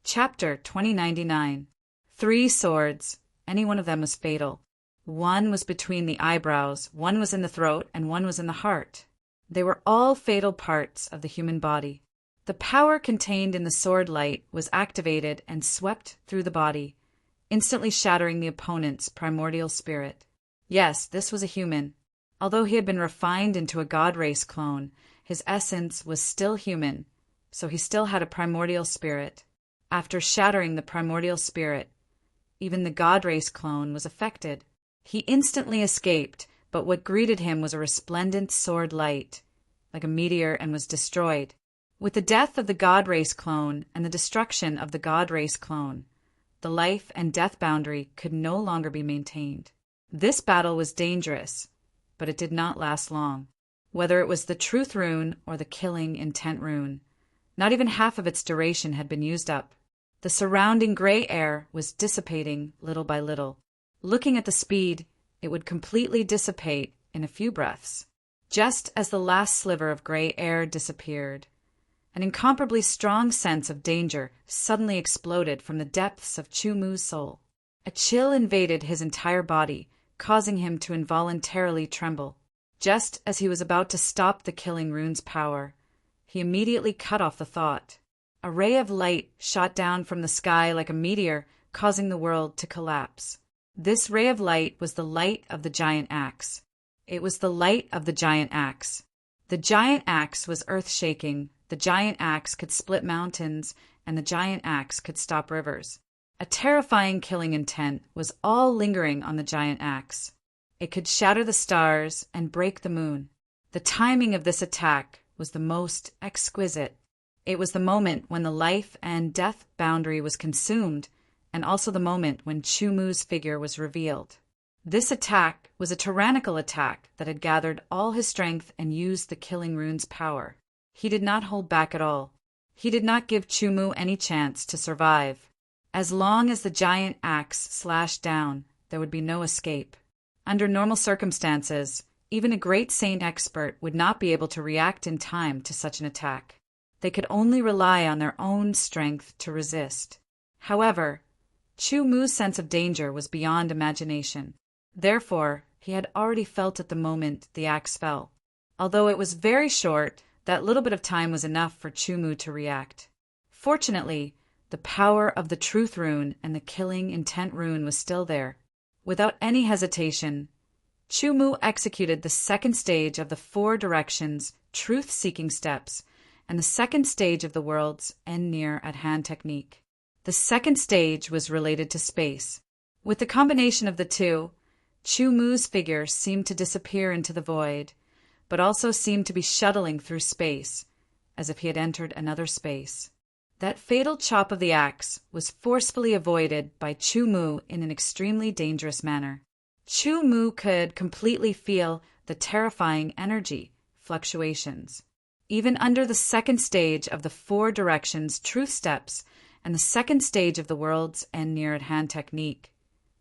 S1: Chapter 2099. Three swords. Any one of them was fatal. One was between the eyebrows, one was in the throat, and one was in the heart. They were all fatal parts of the human body. The power contained in the sword light was activated and swept through the body, instantly shattering the opponent's primordial spirit. Yes, this was a human. Although he had been refined into a god race clone, his essence was still human, so he still had a primordial spirit. After shattering the primordial spirit, even the god race clone was affected. He instantly escaped, but what greeted him was a resplendent sword light, like a meteor, and was destroyed. With the death of the god race clone and the destruction of the god race clone, the life and death boundary could no longer be maintained. This battle was dangerous, but it did not last long. Whether it was the truth rune or the killing intent rune, not even half of its duration had been used up. The surrounding gray air was dissipating little by little. Looking at the speed, it would completely dissipate in a few breaths. Just as the last sliver of gray air disappeared, an incomparably strong sense of danger suddenly exploded from the depths of Chu Mu's soul. A chill invaded his entire body, causing him to involuntarily tremble. Just as he was about to stop the killing rune's power, he immediately cut off the thought. A ray of light shot down from the sky like a meteor, causing the world to collapse. This ray of light was the light of the giant axe. It was the light of the giant axe. The giant axe was earth-shaking. The giant axe could split mountains, and the giant axe could stop rivers. A terrifying killing intent was all lingering on the giant axe. It could shatter the stars and break the moon. The timing of this attack was the most exquisite. It was the moment when the life and death boundary was consumed, and also the moment when Chu Mu's figure was revealed. This attack was a tyrannical attack that had gathered all his strength and used the killing rune's power. He did not hold back at all. He did not give Chu Mu any chance to survive. As long as the giant axe slashed down, there would be no escape. Under normal circumstances, even a great saint expert would not be able to react in time to such an attack. They could only rely on their own strength to resist. However, Chu Mu's sense of danger was beyond imagination. Therefore, he had already felt it the moment the axe fell. Although it was very short, that little bit of time was enough for Chu Mu to react. Fortunately, the power of the truth rune and the killing intent rune was still there. Without any hesitation, Chu Mu executed the second stage of the 4 directions truth-seeking steps and the second stage of the world's end near at hand technique. The second stage was related to space. With the combination of the two, Chu Mu's figure seemed to disappear into the void, but also seemed to be shuttling through space, as if he had entered another space. That fatal chop of the axe was forcefully avoided by Chu Mu in an extremely dangerous manner. Chu Mu could completely feel the terrifying energy fluctuations. Even under the second stage of the 4 directions truth steps and the second stage of the world's end near at hand technique,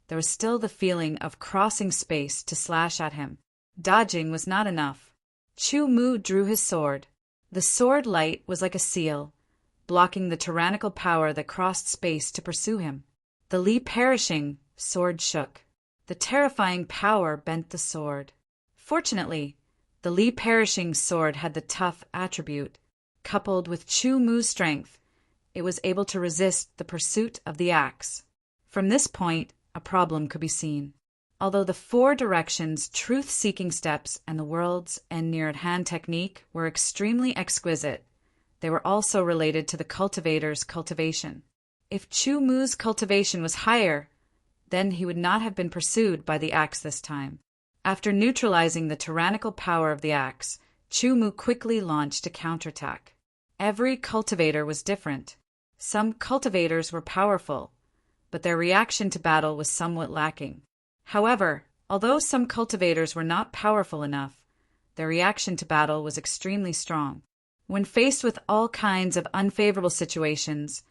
S1: there was still the feeling of crossing space to slash at him. Dodging was not enough. Chu Mu drew his sword. The sword light was like a seal, blocking the tyrannical power that crossed space to pursue him. The Li perishing sword shook. The terrifying power bent the sword. Fortunately, the Li perishing sword had the tough attribute. Coupled with Chu Mu's strength, it was able to resist the pursuit of the axe. From this point, a problem could be seen. Although the four directions, truth-seeking steps, and the world's end near-at-hand technique were extremely exquisite, they were also related to the cultivator's cultivation. If Chu Mu's cultivation was higher, then he would not have been pursued by the axe this time. After neutralizing the tyrannical power of the axe, Chu Mu quickly launched a counterattack. Every cultivator was different. Some cultivators were powerful, but their reaction to battle was somewhat lacking. However, although some cultivators were not powerful enough, their reaction to battle was extremely strong. When faced with all kinds of unfavorable situations,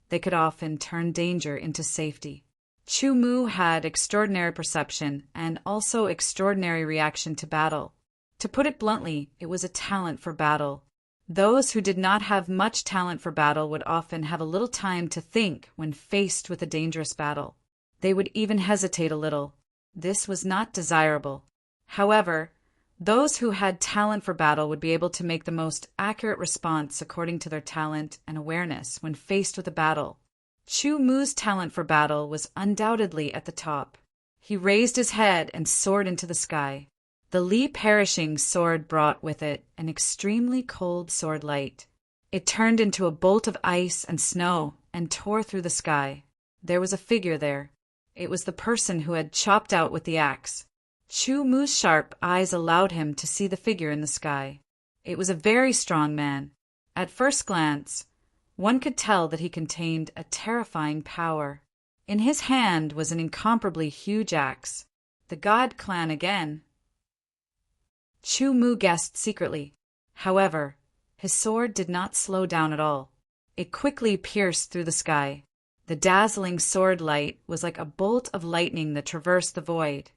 S1: they could often turn danger into safety. Chu Mu had extraordinary perception and also extraordinary reaction to battle. To put it bluntly, it was a talent for battle. Those who did not have much talent for battle would often have a little time to think when faced with a dangerous battle. They would even hesitate a little. This was not desirable. However, those who had talent for battle would be able to make the most accurate response according to their talent and awareness when faced with a battle. Chu Mu's talent for battle was undoubtedly at the top. He raised his head and soared into the sky. The Li-perishing sword brought with it an extremely cold sword light. It turned into a bolt of ice and snow and tore through the sky. There was a figure there. It was the person who had chopped out with the axe. Chu Mu's sharp eyes allowed him to see the figure in the sky. It was a very strong man. At first glance, one could tll that he contained a terrifying power. In his hand was an incomparably huge axe. The God clan again. Chu Mu guessed secretly. However, his sword did not slow down at all. It quickly pierced through the sky. The dazzling sword light was like a bolt of lightning that traversed the void.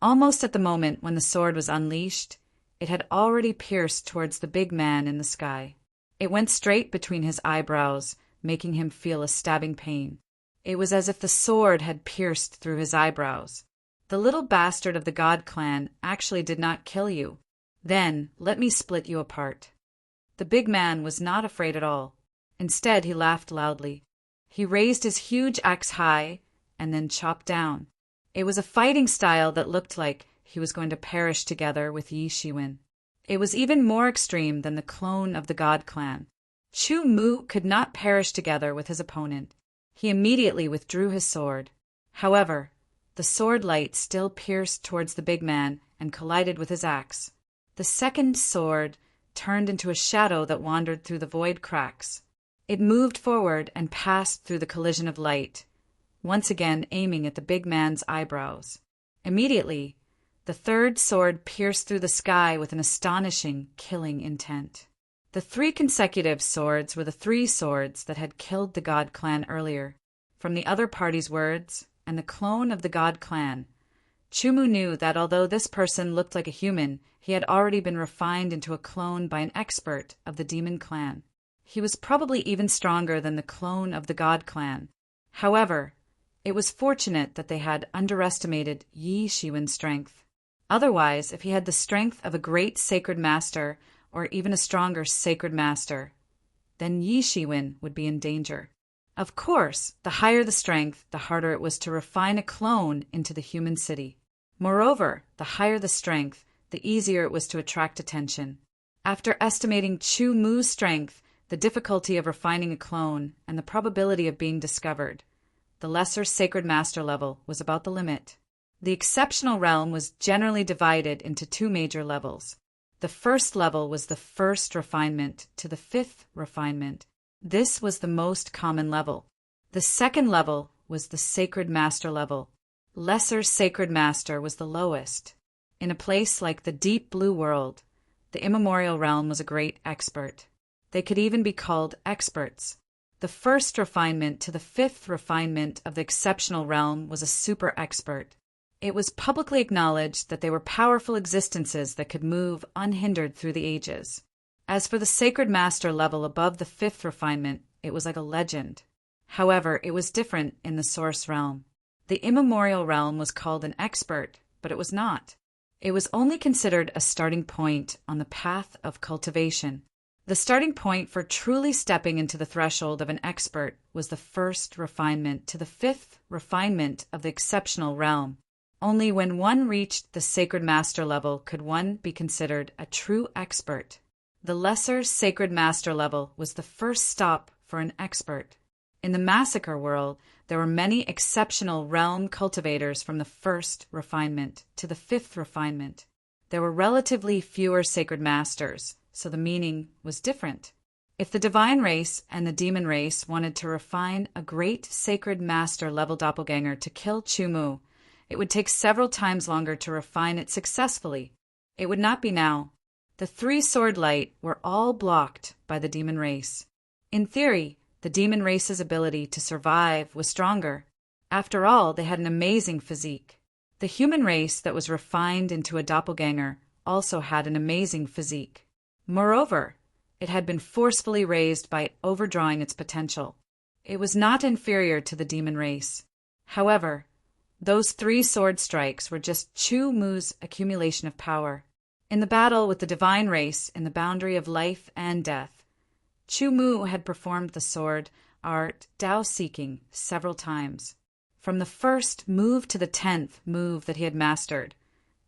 S1: Almost at the moment when the sword was unleashed, it had already pierced towards the big man in the sky. It went straight between his eyebrows, making him feel a stabbing pain. It was as if the sword had pierced through his eyebrows. The little bastard of the God clan actually did not kill you. Then let me split you apart. The big man was not afraid at all. Instead, he laughed loudly. He raised his huge axe high and then chopped down. It was a fighting style that looked like he was going to perish together with Yi Shiwen. It was even more extreme than the clone of the God clan. Chu Mu could not perish together with his opponent. He immediately withdrew his sword. However, the sword light still pierced towards the big man and collided with his axe. The second sword turned into a shadow that wandered through the void cracks. It moved forward and passed through the collision of light, once again aiming at the big man's eyebrows. Immediately, the third sword pierced through the sky with an astonishing, killing intent. The three consecutive swords were the three swords that had killed the God clan earlier. From the other party's words, and the clone of the God clan, Chu Mu knew that although this person looked like a human, he had already been refined into a clone by an expert of the demon clan. He was probably even stronger than the clone of the God clan. However, it was fortunate that they had underestimated Yi Shiwen's strength. Otherwise, if he had the strength of a great sacred master, or even a stronger sacred master, then Yi Shiwen would be in danger. Of course, the higher the strength, the harder it was to refine a clone into the human city. Moreover, the higher the strength, the easier it was to attract attention. After estimating Chu Mu's strength, the difficulty of refining a clone, and the probability of being discovered, the lesser sacred master level was about the limit. The exceptional realm was generally divided into two major levels. The first level was the first refinement to the fifth refinement. This was the most common level. The second level was the sacred master level. Lesser sacred master was the lowest. In a place like the deep blue world, the immemorial realm was a great expert. They could even be called experts. The first refinement to the fifth refinement of the exceptional realm was a super expert. It was publicly acknowledged that they were powerful existences that could move unhindered through the ages. As for the sacred master level above the fifth refinement, it was like a legend. However, it was different in the source realm. The immemorial realm was called an expert, but it was not. It was only considered a starting point on the path of cultivation. The starting point for truly stepping into the threshold of an expert was the first refinement to the fifth refinement of the exceptional realm. Only when one reached the sacred master level could one be considered a true expert. The lesser sacred master level was the first stop for an expert. In the massacre world, there were many exceptional realm cultivators from the first refinement to the fifth refinement. There were relatively fewer sacred masters, so the meaning was different. If the divine race and the demon race wanted to refine a great sacred master level doppelganger to kill Chumu, it would take several times longer to refine it successfully. It would not be now. The three-sword light were all blocked by the demon race. In theory, the demon race's ability to survive was stronger. After all, they had an amazing physique. The human race that was refined into a doppelganger also had an amazing physique. Moreover, it had been forcefully raised by overdrawing its potential. It was not inferior to the demon race. However, those three sword strikes were just Chumu's accumulation of power. In the battle with the divine race in the boundary of life and death, Chumu had performed the sword art Tao-seeking several times. From the first move to the 10th move that he had mastered,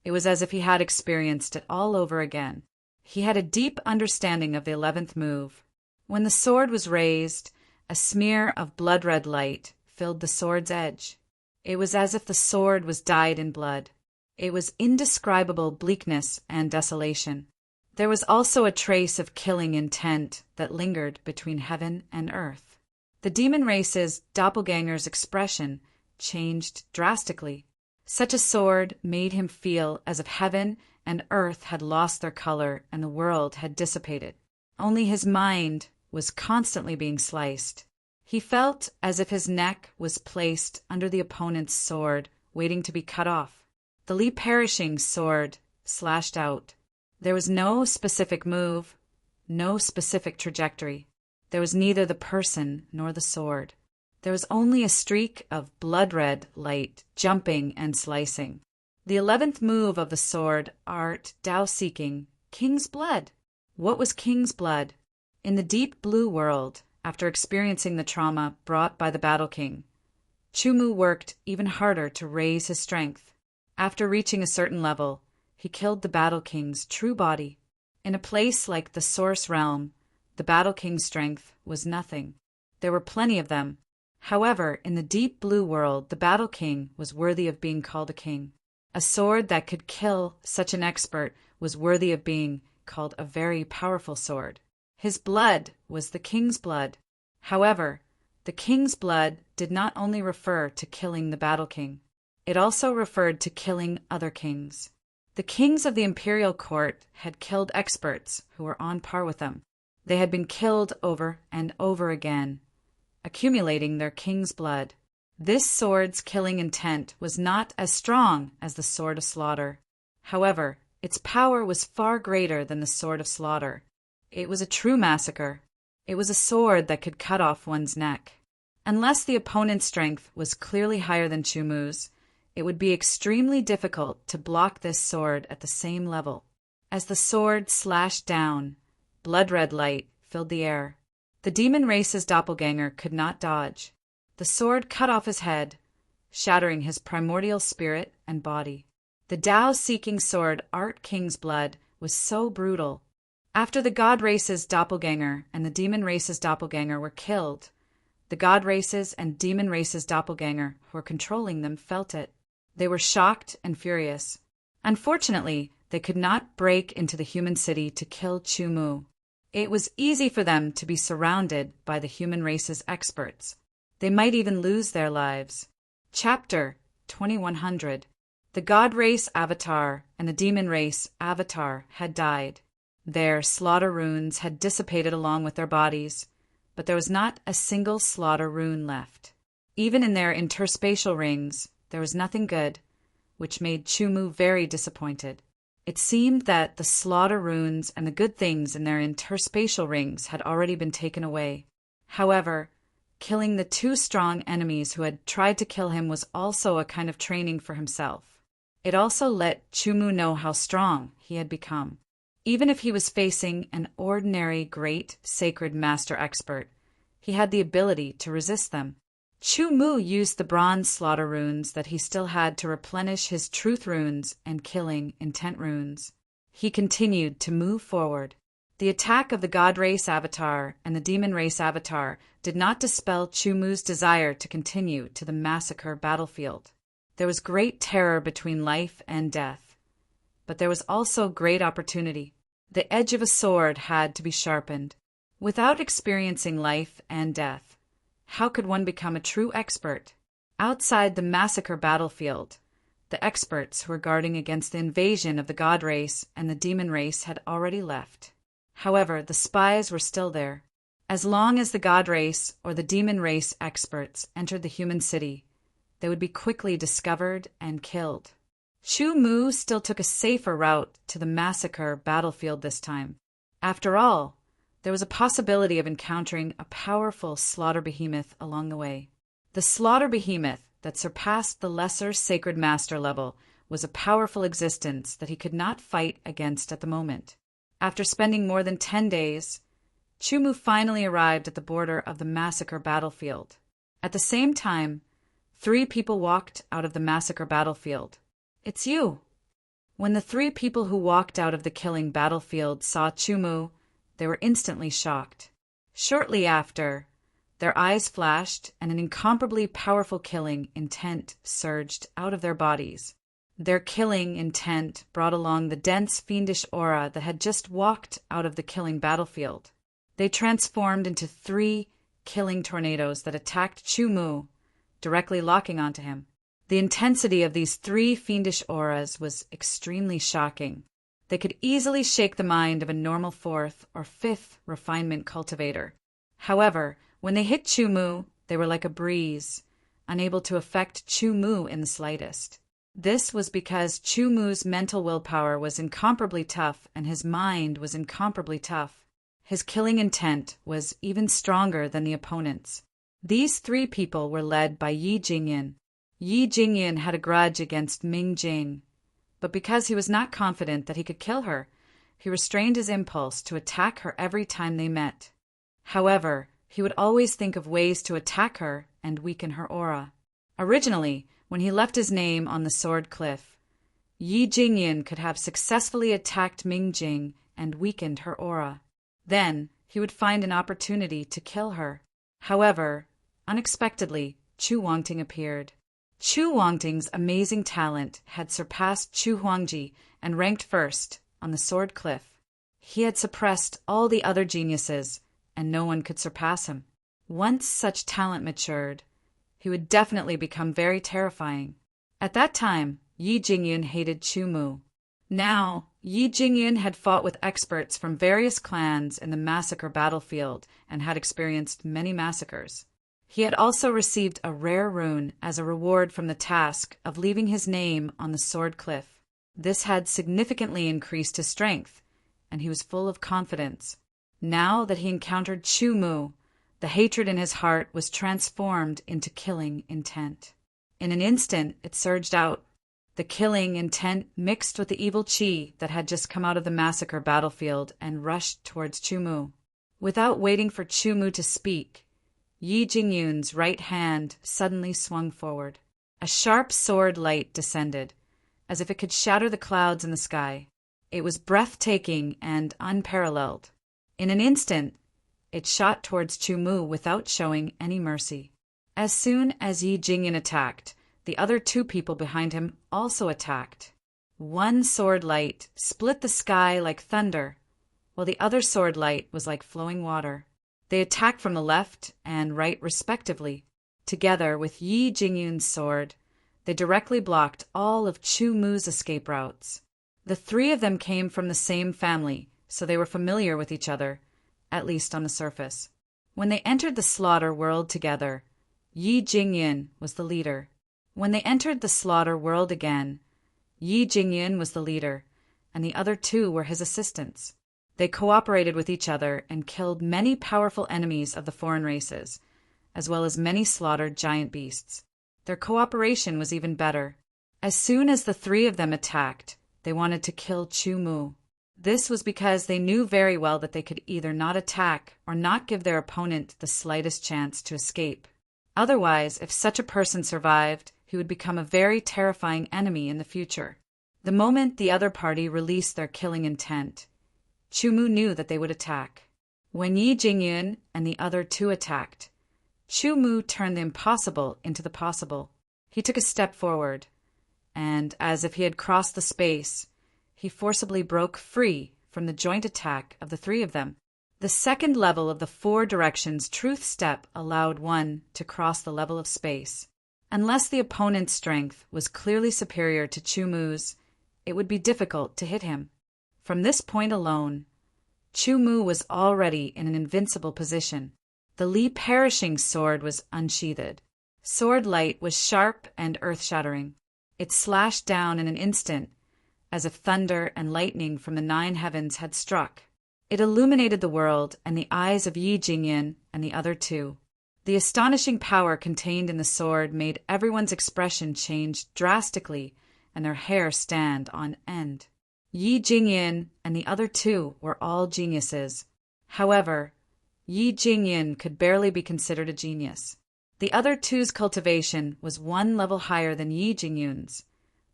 S1: it was as if he had experienced it all over again. He had a deep understanding of the 11th move. When the sword was raised, a smear of blood-red light filled the sword's edge. It was as if the sword was dyed in blood. It was indescribable bleakness and desolation. There was also a trace of killing intent that lingered between heaven and earth. The demon race's doppelganger's expression changed drastically. Such a sword made him feel as if heaven and earth had lost their color and the world had dissipated. Only his mind was constantly being sliced. He felt as if his neck was placed under the opponent's sword, waiting to be cut off. The Li Perishing sword slashed out. There was no specific move, no specific trajectory. There was neither the person nor the sword. There was only a streak of blood-red light, jumping and slicing. The 11th move of the sword art Tao-seeking, King's Blood. What was King's Blood? In the deep blue world, after experiencing the trauma brought by the Battle King, Chumu worked even harder to raise his strength. After reaching a certain level, he killed the Battle King's true body. In a place like the Source Realm, the Battle King's strength was nothing. There were plenty of them. However, in the deep blue world, the Battle King was worthy of being called a king. A sword that could kill such an expert was worthy of being called a very powerful sword. His blood was the king's blood. However, the king's blood did not only refer to killing the Battle King. It also referred to killing other kings. The kings of the imperial court had killed experts who were on par with them. They had been killed over and over again, accumulating their king's blood. This sword's killing intent was not as strong as the Sword of Slaughter. However, its power was far greater than the Sword of Slaughter. It was a true massacre. It was a sword that could cut off one's neck. Unless the opponent's strength was clearly higher than Chumu's, it would be extremely difficult to block this sword at the same level. As the sword slashed down, blood-red light filled the air. The demon race's doppelganger could not dodge. The sword cut off his head, shattering his primordial spirit and body. The Tao-seeking sword Art King's Blood was so brutal. After the god race's doppelganger and the demon race's doppelganger were killed, the god race's and demon race's doppelganger who were controlling them felt it. They were shocked and furious. Unfortunately, they could not break into the human city to kill Chumu. It was easy for them to be surrounded by the human race's experts. They might even lose their lives. Chapter 2100. The god race avatar and the demon race avatar had died. Their slaughter runes had dissipated along with their bodies, but there was not a single slaughter rune left. Even in their interspatial rings, there was nothing good, which made Chumu very disappointed. It seemed that the slaughter runes and the good things in their interspatial rings had already been taken away. However, killing the two strong enemies who had tried to kill him was also a kind of training for himself. It also let Chumu know how strong he had become. Even if he was facing an ordinary great sacred master expert, he had the ability to resist them. Chu Mu used the bronze slaughter runes that he still had to replenish his truth runes and killing intent runes. He continued to move forward. The attack of the God Race Avatar and the Demon Race Avatar did not dispel Chu Mu's desire to continue to the massacre battlefield. There was great terror between life and death, but there was also great opportunity. The edge of a sword had to be sharpened. Without experiencing life and death, how could one become a true expert? Outside the massacre battlefield, the experts who were guarding against the invasion of the God Race and the Demon Race had already left. However, the spies were still there. As long as the God Race or the Demon Race experts entered the human city, they would be quickly discovered and killed. Chu Mu still took a safer route to the massacre battlefield this time. After all, there was a possibility of encountering a powerful slaughter behemoth along the way. The slaughter behemoth that surpassed the lesser sacred master level was a powerful existence that he could not fight against at the moment. After spending more than 10 days, Chu Mu finally arrived at the border of the massacre battlefield. At the same time, 3 people walked out of the massacre battlefield. It's you! When the 3 people who walked out of the killing battlefield saw Chu Mu, they were instantly shocked. Shortly after, their eyes flashed and an incomparably powerful killing intent surged out of their bodies. Their killing intent brought along the dense fiendish aura that had just walked out of the killing battlefield. They transformed into 3 killing tornadoes that attacked Chu Mu, directly locking onto him. The intensity of these 3 fiendish auras was extremely shocking. They could easily shake the mind of a normal 4th or 5th refinement cultivator. However, when they hit Chu Mu, they were like a breeze, unable to affect Chu Mu in the slightest. This was because Chu Mu's mental willpower was incomparably tough and his mind was incomparably tough. His killing intent was even stronger than the opponent's. These 3 people were led by Yi Jingyan. Yi Jingyan had a grudge against Ming Jing, but because he was not confident that he could kill her, he restrained his impulse to attack her every time they met. However, he would always think of ways to attack her and weaken her aura. Originally, when he left his name on the sword cliff, Yi Jingyan could have successfully attacked Ming Jing and weakened her aura. Then, he would find an opportunity to kill her. However, unexpectedly, Chu Wangting appeared. Chu Wangting's amazing talent had surpassed Chu Huangji and ranked first on the sword cliff. He had suppressed all the other geniuses, and no one could surpass him. Once such talent matured, he would definitely become very terrifying. At that time, Yi Jingyun hated Chu Mu. Now, Yi Jingyun had fought with experts from various clans in the massacre battlefield and had experienced many massacres. He had also received a rare rune as a reward from the task of leaving his name on the sword cliff. This had significantly increased his strength, and he was full of confidence. Now that he encountered Chu Mu, the hatred in his heart was transformed into killing intent. In an instant, it surged out. The killing intent mixed with the evil qi that had just come out of the massacre battlefield and rushed towards Chu Mu. Without waiting for Chu Mu to speak, Yi Jingyun's right hand suddenly swung forward. A sharp sword light descended, as if it could shatter the clouds in the sky. It was breathtaking and unparalleled. In an instant, it shot towards Chu Mu without showing any mercy. As soon as Yi Jingyun attacked, the other 2 people behind him also attacked. One sword light split the sky like thunder, while the other sword light was like flowing water. They attacked from the left and right respectively. Together with Yi Jingyun's sword, they directly blocked all of Chu Mu's escape routes. The 3 of them came from the same family, so they were familiar with each other, at least on the surface. When they entered the slaughter world together, Yi Jingyun was the leader. When they entered the slaughter world again, Yi Jingyun was the leader, and the other 2 were his assistants. They cooperated with each other and killed many powerful enemies of the foreign races, as well as many slaughtered giant beasts. Their cooperation was even better. As soon as the 3 of them attacked, they wanted to kill Chu Mu. This was because they knew very well that they could either not attack or not give their opponent the slightest chance to escape. Otherwise, if such a person survived, he would become a very terrifying enemy in the future. The moment the other party released their killing intent, Chu-mu knew that they would attack. When Yi Jingyun and the other two attacked, Chu-mu turned the impossible into the possible. He took a step forward, and, as if he had crossed the space, he forcibly broke free from the joint attack of the three of them. The second level of the four directions truth step allowed one to cross the level of space. Unless the opponent's strength was clearly superior to Chu-mu's, it would be difficult to hit him. From this point alone, Chu-mu was already in an invincible position. The Li perishing sword was unsheathed. Sword light was sharp and earth-shattering. It slashed down in an instant, as if thunder and lightning from the 9 heavens had struck. It illuminated the world and the eyes of Yi Jingyun and the other two. The astonishing power contained in the sword made everyone's expression change drastically and their hair stand on end. Yi Jingyun and the other two were all geniuses. However, Yi Jingyun could barely be considered a genius. The other two's cultivation was one level higher than Yi Jingyun's,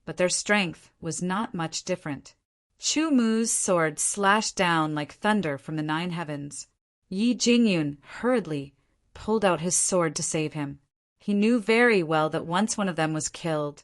S1: but their strength was not much different. Chu-mu's sword slashed down like thunder from the 9 heavens. Yi Jingyun hurriedly pulled out his sword to save him. He knew very well that once one of them was killed,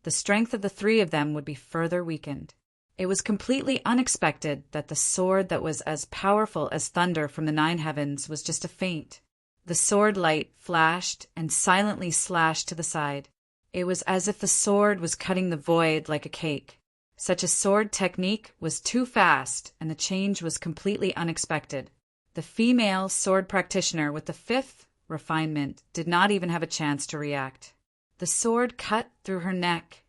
S1: the strength of the three of them would be further weakened. It was completely unexpected that the sword that was as powerful as thunder from the 9 heavens was just a feint. The sword light flashed and silently slashed to the side. It was as if the sword was cutting the void like a cake. Such a sword technique was too fast, and the change was completely unexpected. The female sword practitioner with the 5th refinement did not even have a chance to react. The sword cut through her neck,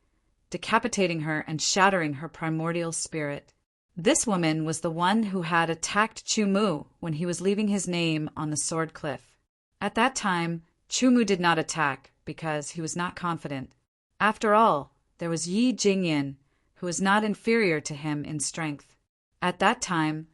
S1: decapitating her and shattering her primordial spirit. This woman was the one who had attacked Chu-mu when he was leaving his name on the sword cliff. At that time, Chu-mu did not attack because he was not confident. After all, there was Yi Jingyun, who was not inferior to him in strength. At that time,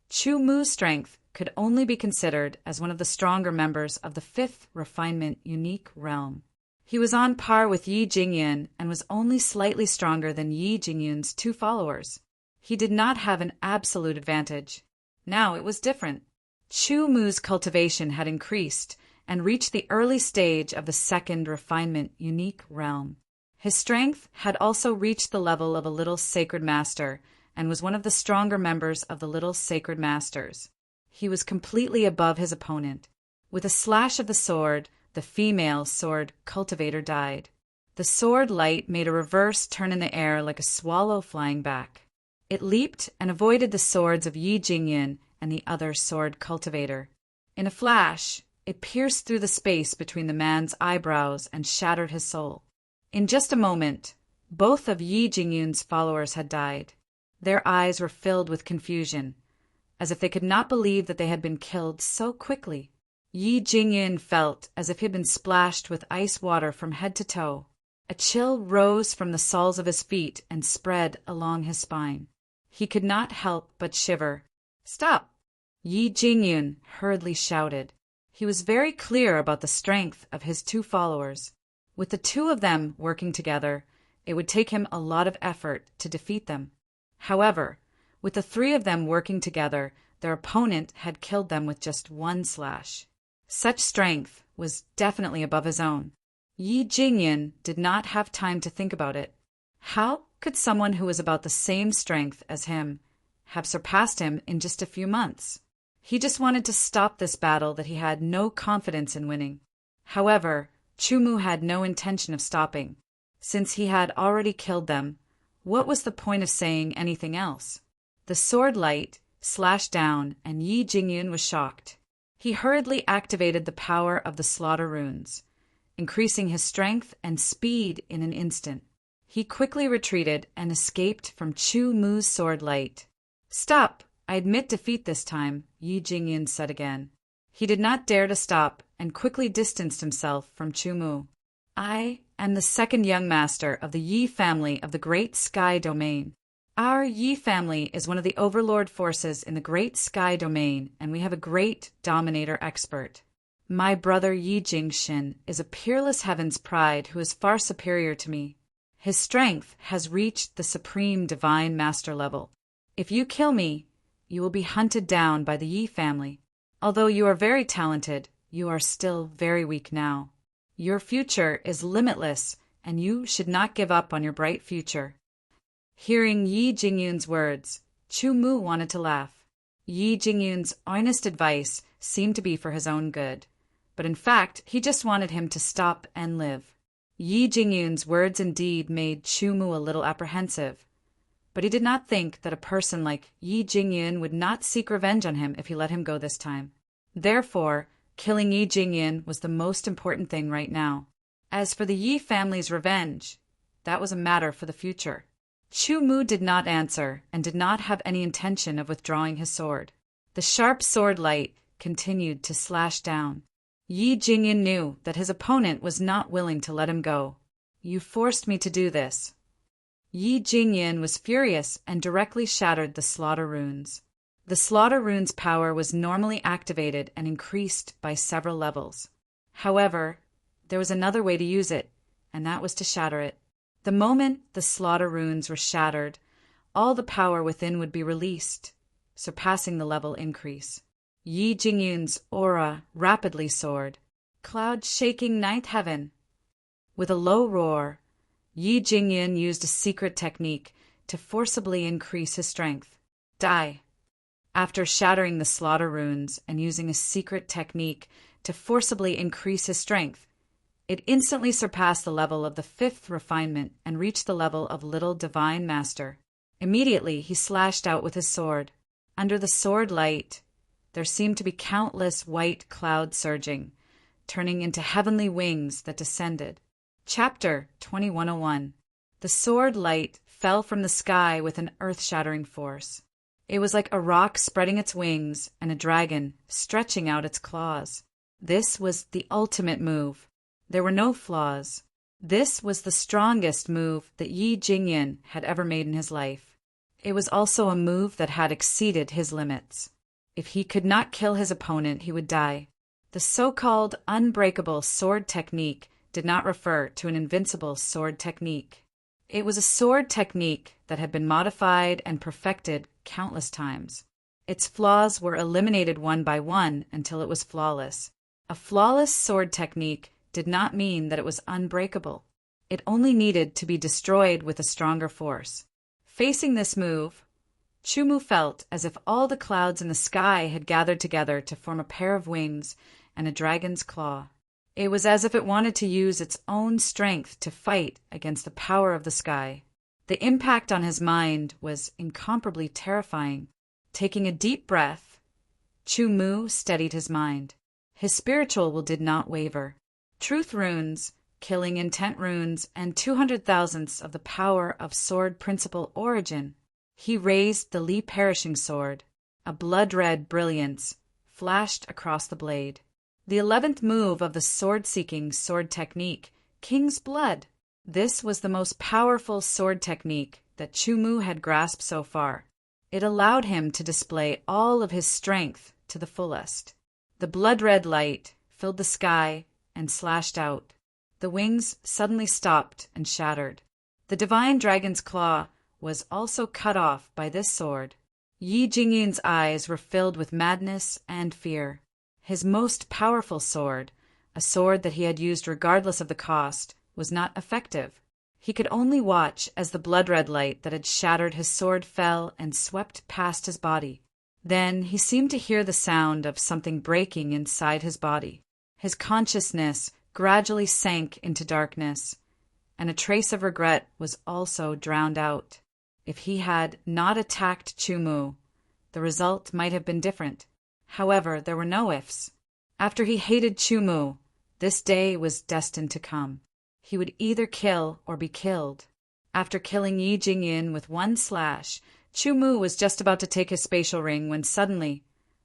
S1: Chu-mu's strength could only be considered as one of the stronger members of the 5th refinement unique realm. He was on par with Yi Jingyun and was only slightly stronger than Yi Jingyun's 2 followers. He did not have an absolute advantage. Now it was different. Chu-mu's cultivation had increased and reached the early stage of the 2nd refinement unique realm. His strength had also reached the level of a little sacred master and was one of the stronger members of the little sacred masters. He was completely above his opponent. With a slash of the sword, the female sword cultivator died. The sword light made a reverse turn in the air like a swallow flying back. It leaped and avoided the swords of Yi Jingyun and the other sword cultivator. In a flash, it pierced through the space between the man's eyebrows and shattered his soul. In just a moment, both of Yi Jingyun's followers had died. Their eyes were filled with confusion, as if they could not believe that they had been killed so quickly. Yi Jingyun felt as if he had been splashed with ice water from head to toe. A chill rose from the soles of his feet and spread along his spine. He could not help but shiver. "Stop!" Yi Jingyun hurriedly shouted. He was very clear about the strength of his 2 followers. With the 2 of them working together, it would take him a lot of effort to defeat them. However, with the 3 of them working together, their opponent had killed them with just 1 slash. Such strength was definitely above his own. Yi Jingyun did not have time to think about it. How could someone who was about the same strength as him have surpassed him in just a few months? He just wanted to stop this battle that he had no confidence in winning. However, Chu-mu had no intention of stopping. Since he had already killed them, what was the point of saying anything else? The sword light slashed down, and Yi Jingyun was shocked. He hurriedly activated the power of the slaughter runes, increasing his strength and speed in an instant. He quickly retreated and escaped from Chu-mu's sword light. "Stop! I admit defeat this time," Yi Jingyun said again. He did not dare to stop and quickly distanced himself from Chu-mu. "I am the 2nd young master of the Yi family of the Great Sky Domain. Our Yi family is one of the overlord forces in the Great Sky Domain, and we have a great dominator expert. My brother Yi Jingxin is a peerless heaven's pride who is far superior to me. His strength has reached the supreme divine master level. If you kill me, you will be hunted down by the Yi family. Although you are very talented, you are still very weak now. Your future is limitless, and you should not give up on your bright future." Hearing Yi Jingyun's words, Chu Mu wanted to laugh. Yi Jingyun's honest advice seemed to be for his own good, but in fact he just wanted him to stop and live. Yi Jingyun's words indeed made Chu Mu a little apprehensive, but he did not think that a person like Yi Jingyun would not seek revenge on him if he let him go this time. Therefore, killing Yi Jingyun was the most important thing right now. As for the Yi family's revenge, that was a matter for the future. Chu Mu did not answer and did not have any intention of withdrawing his sword. The sharp sword light continued to slash down. Yi Jingyun knew that his opponent was not willing to let him go. "You forced me to do this." Yi Jingyun was furious and directly shattered the slaughter runes. The slaughter rune's power was normally activated and increased by several levels. However, there was another way to use it, and that was to shatter it. The moment the slaughter runes were shattered, all the power within would be released, surpassing the level increase. Yi Jingyun's aura rapidly soared, clouds shaking ninth heaven. With a low roar, Yi Jingyun used a secret technique to forcibly increase his strength. Die! After shattering the slaughter runes and using a secret technique to forcibly increase his strength, it instantly surpassed the level of the 5th refinement and reached the level of Little Divine Master. Immediately he slashed out with his sword. Under the sword light, there seemed to be countless white clouds surging, turning into heavenly wings that descended. Chapter 2101. The sword light fell from the sky with an earth-shattering force. It was like a rock spreading its wings and a dragon stretching out its claws. This was the ultimate move. There were no flaws. This was the strongest move that Yi Jingyun had ever made in his life. It was also a move that had exceeded his limits. If he could not kill his opponent, he would die. The so-called unbreakable sword technique did not refer to an invincible sword technique. It was a sword technique that had been modified and perfected countless times. Its flaws were eliminated one by one until it was flawless. A flawless sword technique did not mean that it was unbreakable. It only needed to be destroyed with a stronger force. Facing this move, Chu Mu felt as if all the clouds in the sky had gathered together to form a pair of wings and a dragon's claw. It was as if it wanted to use its own strength to fight against the power of the sky. The impact on his mind was incomparably terrifying. Taking a deep breath, Chu Mu steadied his mind. His spiritual will did not waver. Truth runes, killing intent runes, and 200,000ths of the power of sword principle origin. He raised the Li Perishing Sword. A blood-red brilliance flashed across the blade. The 11th move of the sword-seeking sword technique, King's Blood. This was the most powerful sword technique that Chu Mu had grasped so far. It allowed him to display all of his strength to the fullest. The blood-red light filled the sky and slashed out. The wings suddenly stopped and shattered. The divine dragon's claw was also cut off by this sword. Yi Jingyun's eyes were filled with madness and fear. His most powerful sword, a sword that he had used regardless of the cost, was not effective. He could only watch as the blood-red light that had shattered his sword fell and swept past his body. Then he seemed to hear the sound of something breaking inside his body. His consciousness gradually sank into darkness, and a trace of regret was also drowned out. If he had not attacked Chu Mu, the result might have been different. However, there were no ifs. After he hated Chu Mu, this day was destined to come. He would either kill or be killed. After killing Yi Jingyun with one slash, Chu Mu was just about to take his spatial ring when suddenly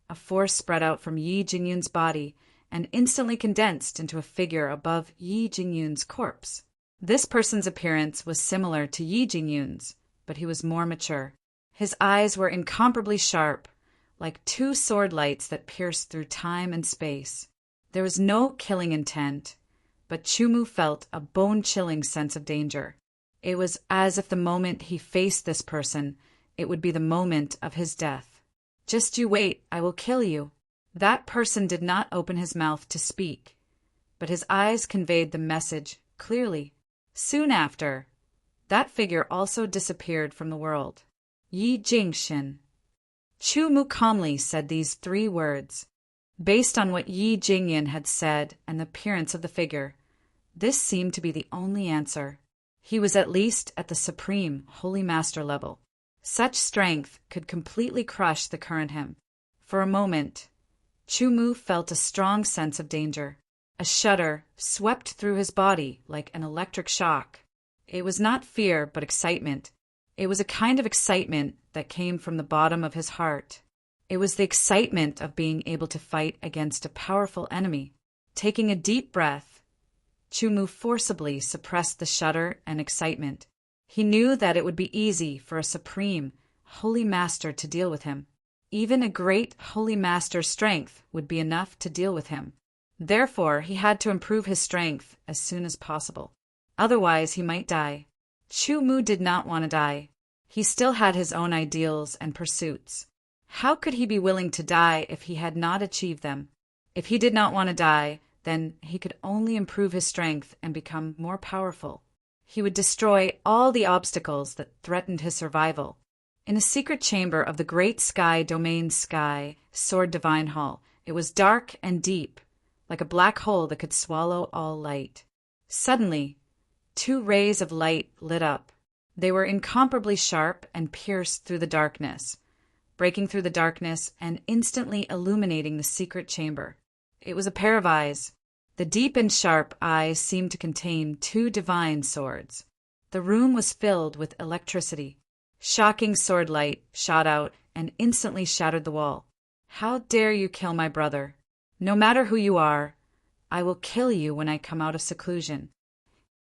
S1: a force spread out from Yi Jingyun's body and instantly condensed into a figure above Yi Jingyun's corpse. This person's appearance was similar to Yi Jingyun's, but he was more mature. His eyes were incomparably sharp, like two sword lights that pierced through time and space. There was no killing intent, but Chumu felt a bone-chilling sense of danger. It was as if the moment he faced this person, it would be the moment of his death. "Just you wait, I will kill you." That person did not open his mouth to speak, but his eyes conveyed the message clearly. Soon after, that figure also disappeared from the world. Yi Jingxin. Chumu calmly said these 3 words. Based on what Yi Jingyan had said and the appearance of the figure, this seemed to be the only answer. He was at least at the supreme Holy Master level. Such strength could completely crush the current him. For a moment, Chumu felt a strong sense of danger. A shudder swept through his body like an electric shock. It was not fear, but excitement. It was a kind of excitement that came from the bottom of his heart. It was the excitement of being able to fight against a powerful enemy. Taking a deep breath, Chumu forcibly suppressed the shudder and excitement. He knew that it would be easy for a supreme, holy master to deal with him. Even a great holy master's strength would be enough to deal with him. Therefore, he had to improve his strength as soon as possible. Otherwise, he might die. Chumu did not want to die. He still had his own ideals and pursuits. How could he be willing to die if he had not achieved them? If he did not want to die, then he could only improve his strength and become more powerful. He would destroy all the obstacles that threatened his survival. In a secret chamber of the great sky domain sky, Sword Divine Hall, it was dark and deep, like a black hole that could swallow all light. Suddenly, 2 rays of light lit up. They were incomparably sharp and pierced through the darkness, breaking through the darkness and instantly illuminating the secret chamber. It was a pair of eyes. The deep and sharp eyes seemed to contain 2 divine swords. The room was filled with electricity. Shocking sword light shot out and instantly shattered the wall. "How dare you kill my brother? No matter who you are, I will kill you when I come out of seclusion."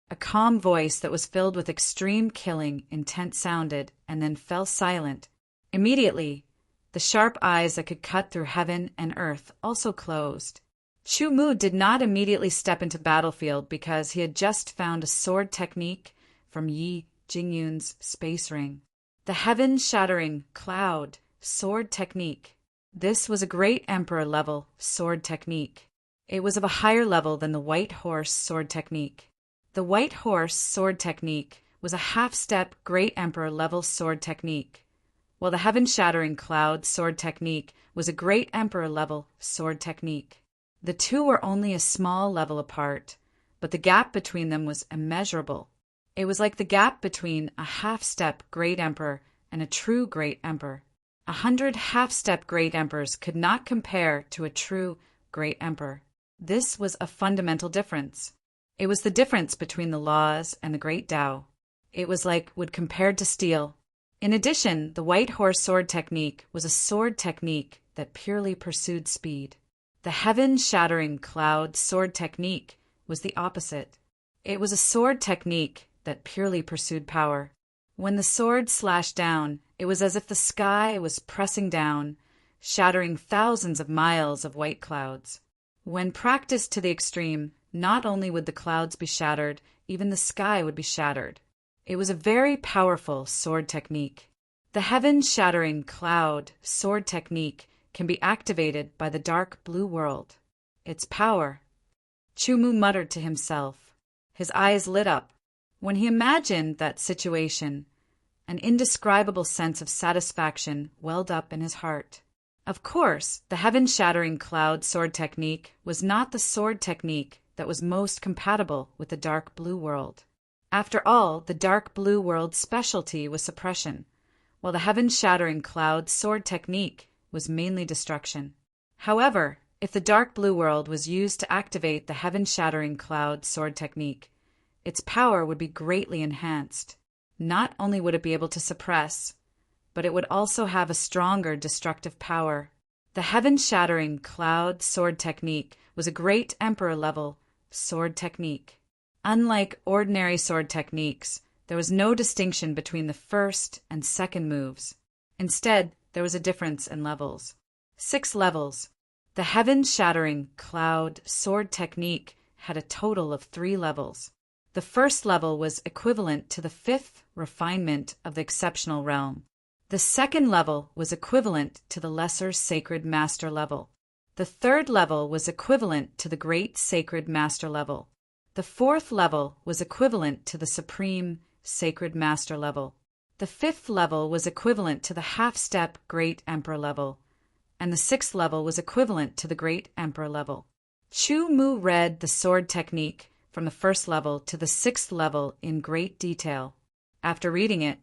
S1: A calm voice that was filled with extreme killing intent sounded and then fell silent. Immediately, the sharp eyes that could cut through heaven and earth also closed. Chumu did not immediately step into battlefield because he had just found a sword technique from Yi Jingyun's space ring. The heaven-shattering cloud sword technique. This was a great emperor level sword technique. It was of a higher level than the white horse sword technique. The white horse sword technique was a half-step great emperor level sword technique, while the heaven-shattering cloud sword technique was a great emperor level sword technique. The 2 were only a small level apart, but the gap between them was immeasurable. It was like the gap between a half-step great emperor and a true great emperor. 100 half-step great emperors could not compare to a true great emperor. This was a fundamental difference. It was the difference between the laws and the great Tao. It was like wood compared to steel. In addition, the white horse sword technique was a sword technique that purely pursued speed. The heaven-shattering cloud sword technique was the opposite. It was a sword technique that purely pursued power. When the sword slashed down, it was as if the sky was pressing down, shattering thousands of miles of white clouds. When practiced to the extreme, not only would the clouds be shattered, even the sky would be shattered. It was a very powerful sword technique. The heaven-shattering cloud sword technique can be activated by the dark blue world. Its power. Chumu muttered to himself. His eyes lit up. When he imagined that situation, an indescribable sense of satisfaction welled up in his heart. Of course, the heaven-shattering cloud sword technique was not the sword technique that was most compatible with the dark blue world. After all, the dark blue world's specialty was suppression, while the heaven-shattering cloud sword technique was mainly destruction. However, if the dark blue world was used to activate the heaven-shattering cloud sword technique, its power would be greatly enhanced. Not only would it be able to suppress, but it would also have a stronger destructive power. The heaven-shattering cloud sword technique was a great emperor-level sword technique. Unlike ordinary sword techniques, there was no distinction between the first and second moves. Instead, there was a difference in levels. 6 levels. The heaven-shattering cloud sword technique had a total of 3 levels. The first level was equivalent to the 5th refinement of the exceptional realm. The second level was equivalent to the lesser sacred master level. The third level was equivalent to the great sacred master level. The fourth level was equivalent to the supreme sacred master level. The fifth level was equivalent to the half-step great emperor level, and the sixth level was equivalent to the great emperor level. Chu Mu read the sword technique from the first level to the sixth level in great detail. After reading it,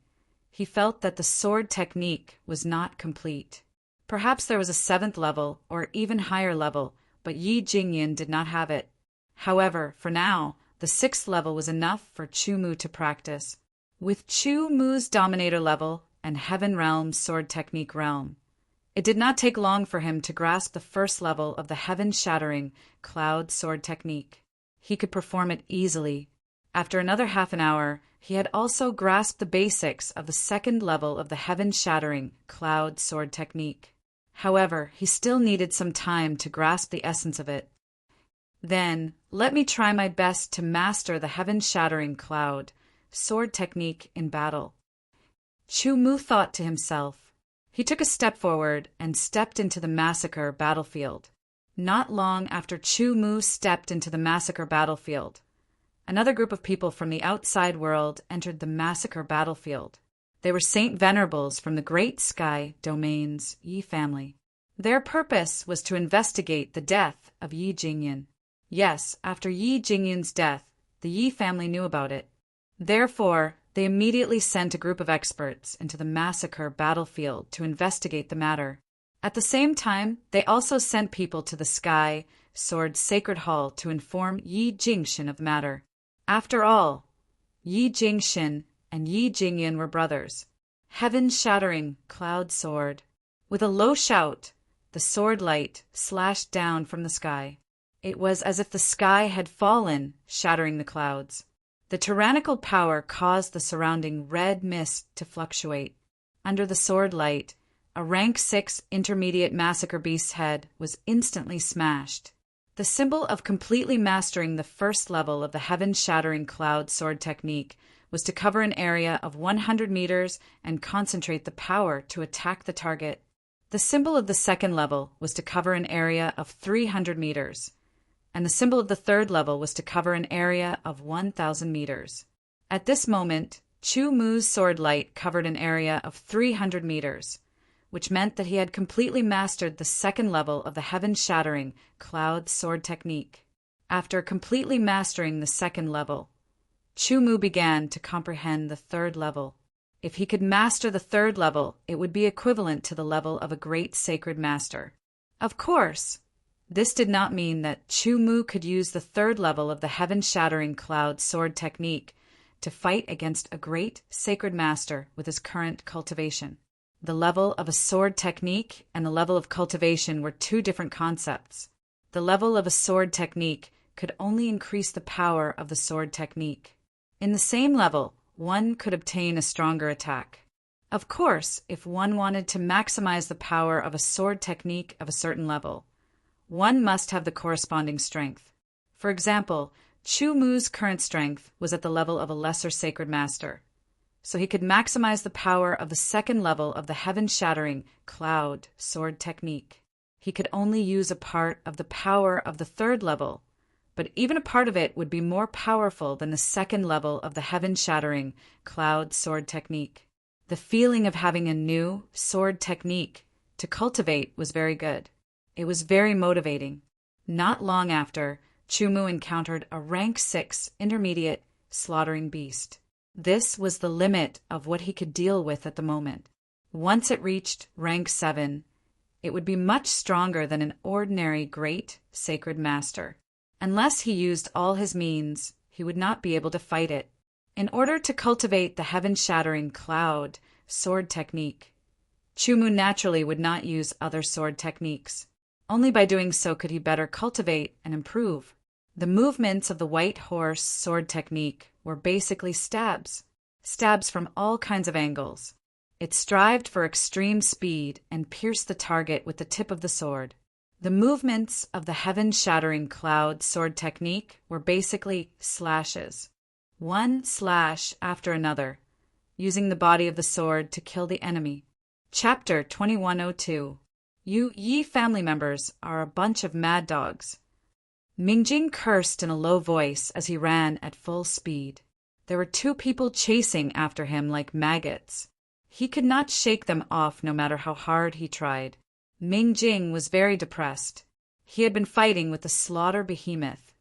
S1: he felt that the sword technique was not complete. Perhaps there was a 7th level or even higher level, but Yi Jingyan did not have it. However, for now, the 6th level was enough for Chu Mu to practice. With Chu Mu's Dominator level and Heaven Realm Sword Technique realm, it did not take long for him to grasp the first level of the heaven-shattering Cloud Sword Technique. He could perform it easily. After another half an hour, he had also grasped the basics of the second level of the heaven-shattering Cloud Sword Technique. However, he still needed some time to grasp the essence of it. Then, let me try my best to master the heaven-shattering Cloud Sword Technique in battle. Chu Mu thought to himself. He took a step forward and stepped into the massacre battlefield. Not long after Chu Mu stepped into the massacre battlefield, another group of people from the outside world entered the massacre battlefield. They were Saint Venerables from the Great Sky Domain's Yi family. Their purpose was to investigate the death of Yi Jingyan. Yes, after Yi Jingyan's death, the Yi family knew about it. Therefore, they immediately sent a group of experts into the massacre battlefield to investigate the matter. At the same time, they also sent people to the Sky Sword Sacred Hall to inform Yi Jingxin of the matter. After all, Yi Jingxin and Yi Jingyan were brothers. Heaven-shattering cloud sword. With a low shout, the sword light slashed down from the sky. It was as if the sky had fallen, shattering the clouds. The tyrannical power caused the surrounding red mist to fluctuate. Under the sword light, a rank 6 intermediate massacre beast's head was instantly smashed. The symbol of completely mastering the first level of the heaven-shattering cloud sword technique was to cover an area of 100 meters and concentrate the power to attack the target. The symbol of the second level was to cover an area of 300 meters, and the symbol of the third level was to cover an area of 1,000 meters. At this moment, Chu Mu's sword light covered an area of 300 meters, which meant that he had completely mastered the second level of the heaven-shattering cloud sword technique. After completely mastering the second level, Chu Mu began to comprehend the third level. If he could master the third level, it would be equivalent to the level of a great sacred master. Of course, this did not mean that Chu Mu could use the third level of the heaven-shattering cloud sword technique to fight against a great sacred master with his current cultivation. The level of a sword technique and the level of cultivation were two different concepts. The level of a sword technique could only increase the power of the sword technique. In the same level, one could obtain a stronger attack. Of course, if one wanted to maximize the power of a sword technique of a certain level, one must have the corresponding strength. For example, Chu Mu's current strength was at the level of a lesser sacred master, so he could maximize the power of the second level of the heaven-shattering cloud sword technique. He could only use a part of the power of the third level, but even a part of it would be more powerful than the second level of the heaven-shattering cloud sword technique. The feeling of having a new sword technique to cultivate was very good. It was very motivating. Not long after, Chu Mu encountered a rank 6 intermediate slaughtering beast. This was the limit of what he could deal with at the moment. Once it reached rank 7, it would be much stronger than an ordinary great sacred master. Unless he used all his means, he would not be able to fight it. In order to cultivate the heaven-shattering cloud sword technique, Chu Mu naturally would not use other sword techniques. Only by doing so could he better cultivate and improve. The movements of the white horse sword technique were basically stabs from all kinds of angles. It strived for extreme speed and pierced the target with the tip of the sword. The movements of the heaven-shattering cloud sword technique were basically slashes, one slash after another, using the body of the sword to kill the enemy. Chapter 2102. You Yi family members are a bunch of mad dogs. Mingjing cursed in a low voice as he ran at full speed. There were two people chasing after him like maggots. He could not shake them off no matter how hard he tried. Mingjing was very depressed. He had been fighting with the slaughter behemoth,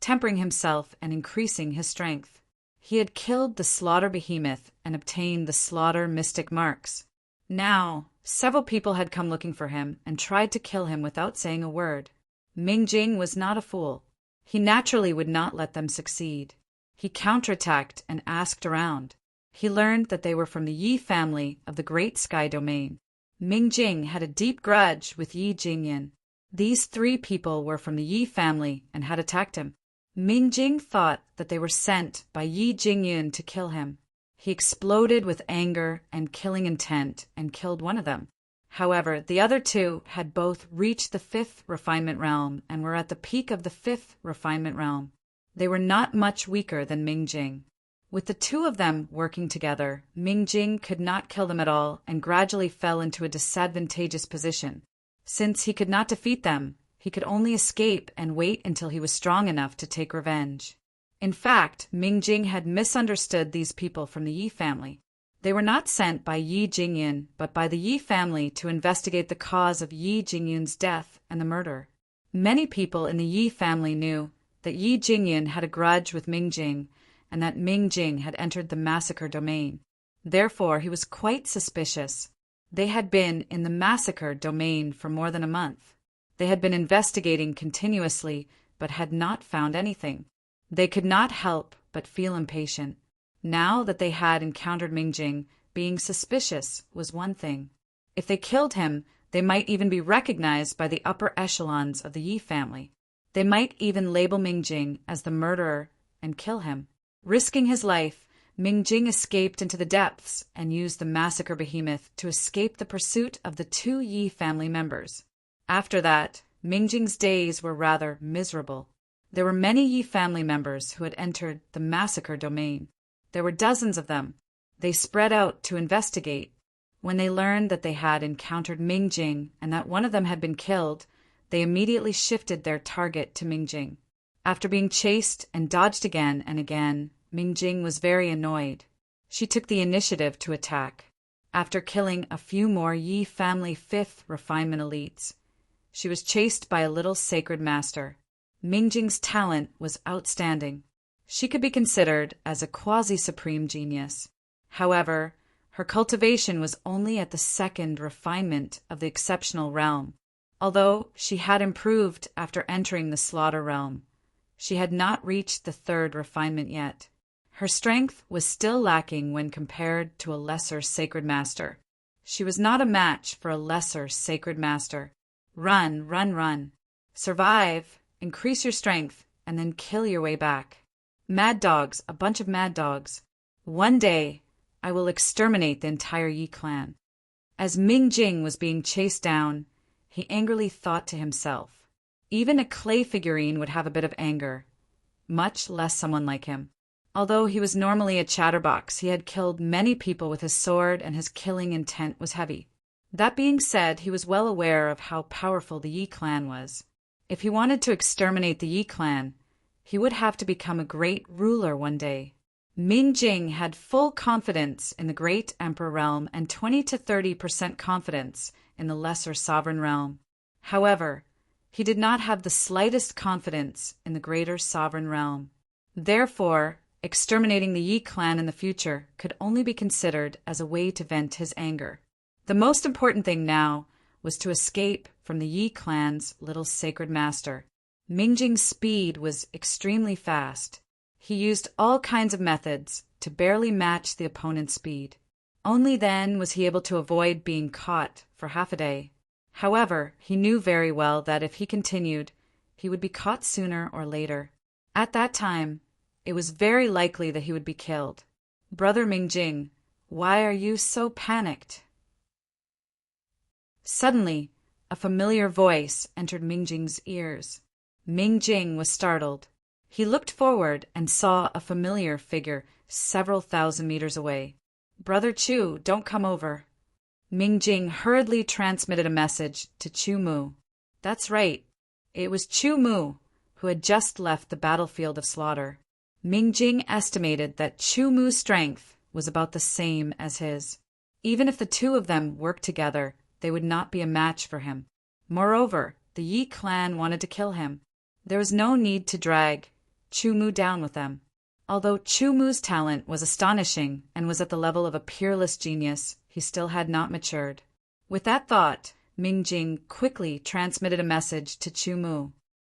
S1: tempering himself and increasing his strength. He had killed the slaughter behemoth and obtained the slaughter mystic marks. Now, several people had come looking for him and tried to kill him without saying a word. Mingjing was not a fool. He naturally would not let them succeed. He counterattacked and asked around. He learned that they were from the Yi family of the Great Sky Domain. Mingjing had a deep grudge with Yi Jingyan. These three people were from the Yi family and had attacked him. Mingjing thought that they were sent by Yi Jingyan to kill him. He exploded with anger and killing intent and killed one of them. However, the other two had both reached the 5th refinement realm and were at the peak of the 5th refinement realm. They were not much weaker than Mingjing. With the two of them working together, Mingjing could not kill them at all and gradually fell into a disadvantageous position. Since he could not defeat them, he could only escape and wait until he was strong enough to take revenge. In fact, Mingjing had misunderstood these people from the Yi family. They were not sent by Yi Jingyan, but by the Yi family to investigate the cause of Yi Jingyan's death and the murder. Many people in the Yi family knew that Yi Jingyan had a grudge with Mingjing, and that Mingjing had entered the massacre domain. Therefore, he was quite suspicious. They had been in the massacre domain for more than a month. They had been investigating continuously, but had not found anything. They could not help but feel impatient. Now that they had encountered Mingjing, being suspicious was one thing. If they killed him, they might even be recognized by the upper echelons of the Yi family. They might even label Mingjing as the murderer and kill him. Risking his life, Mingjing escaped into the depths and used the massacre behemoth to escape the pursuit of the two Yi family members. After that, Mingjing's days were rather miserable. There were many Yi family members who had entered the massacre domain. There were dozens of them. They spread out to investigate. When they learned that they had encountered Mingjing and that one of them had been killed, they immediately shifted their target to Mingjing. After being chased and dodged again and again, Mingjing was very annoyed. She took the initiative to attack. After killing a few more Yi family 5th refinement elites, she was chased by a little sacred master. Mingjing's talent was outstanding. She could be considered as a quasi-supreme genius. However, her cultivation was only at the 2nd refinement of the exceptional realm. Although she had improved after entering the slaughter realm, she had not reached the 3rd refinement yet. Her strength was still lacking when compared to a lesser sacred master. She was not a match for a lesser sacred master. Run, run, run. Survive, increase your strength, and then kill your way back. Mad dogs, a bunch of mad dogs. One day, I will exterminate the entire Yi clan. As Mingjing was being chased down, he angrily thought to himself, even a clay figurine would have a bit of anger, much less someone like him. Although he was normally a chatterbox, he had killed many people with his sword and his killing intent was heavy. That being said, he was well aware of how powerful the Yi clan was. If he wanted to exterminate the Yi clan, he would have to become a great ruler one day. Mingjing had full confidence in the great emperor realm and 20 to 30% confidence in the lesser sovereign realm. However, he did not have the slightest confidence in the greater sovereign realm. Therefore, exterminating the Yi clan in the future could only be considered as a way to vent his anger. The most important thing now was to escape from the Yi clan's little sacred master. Mingjing's speed was extremely fast. He used all kinds of methods to barely match the opponent's speed. Only then was he able to avoid being caught for half a day. However, he knew very well that if he continued, he would be caught sooner or later. At that time, it was very likely that he would be killed. Brother Mingjing, why are you so panicked? Suddenly, a familiar voice entered Mingjing's ears. Mingjing was startled. He looked forward and saw a familiar figure several thousand meters away. "Brother Chu, don't come over." Mingjing hurriedly transmitted a message to Chu Mu. That's right. It was Chu Mu, who had just left the battlefield of slaughter. Mingjing estimated that Chu Mu's strength was about the same as his. Even if the two of them worked together, they would not be a match for him. Moreover, the Yi clan wanted to kill him. There was no need to drag Chu Mu down with them. Although Chu Mu's talent was astonishing and was at the level of a peerless genius, he still had not matured. With that thought, Mingjing quickly transmitted a message to Chu Mu.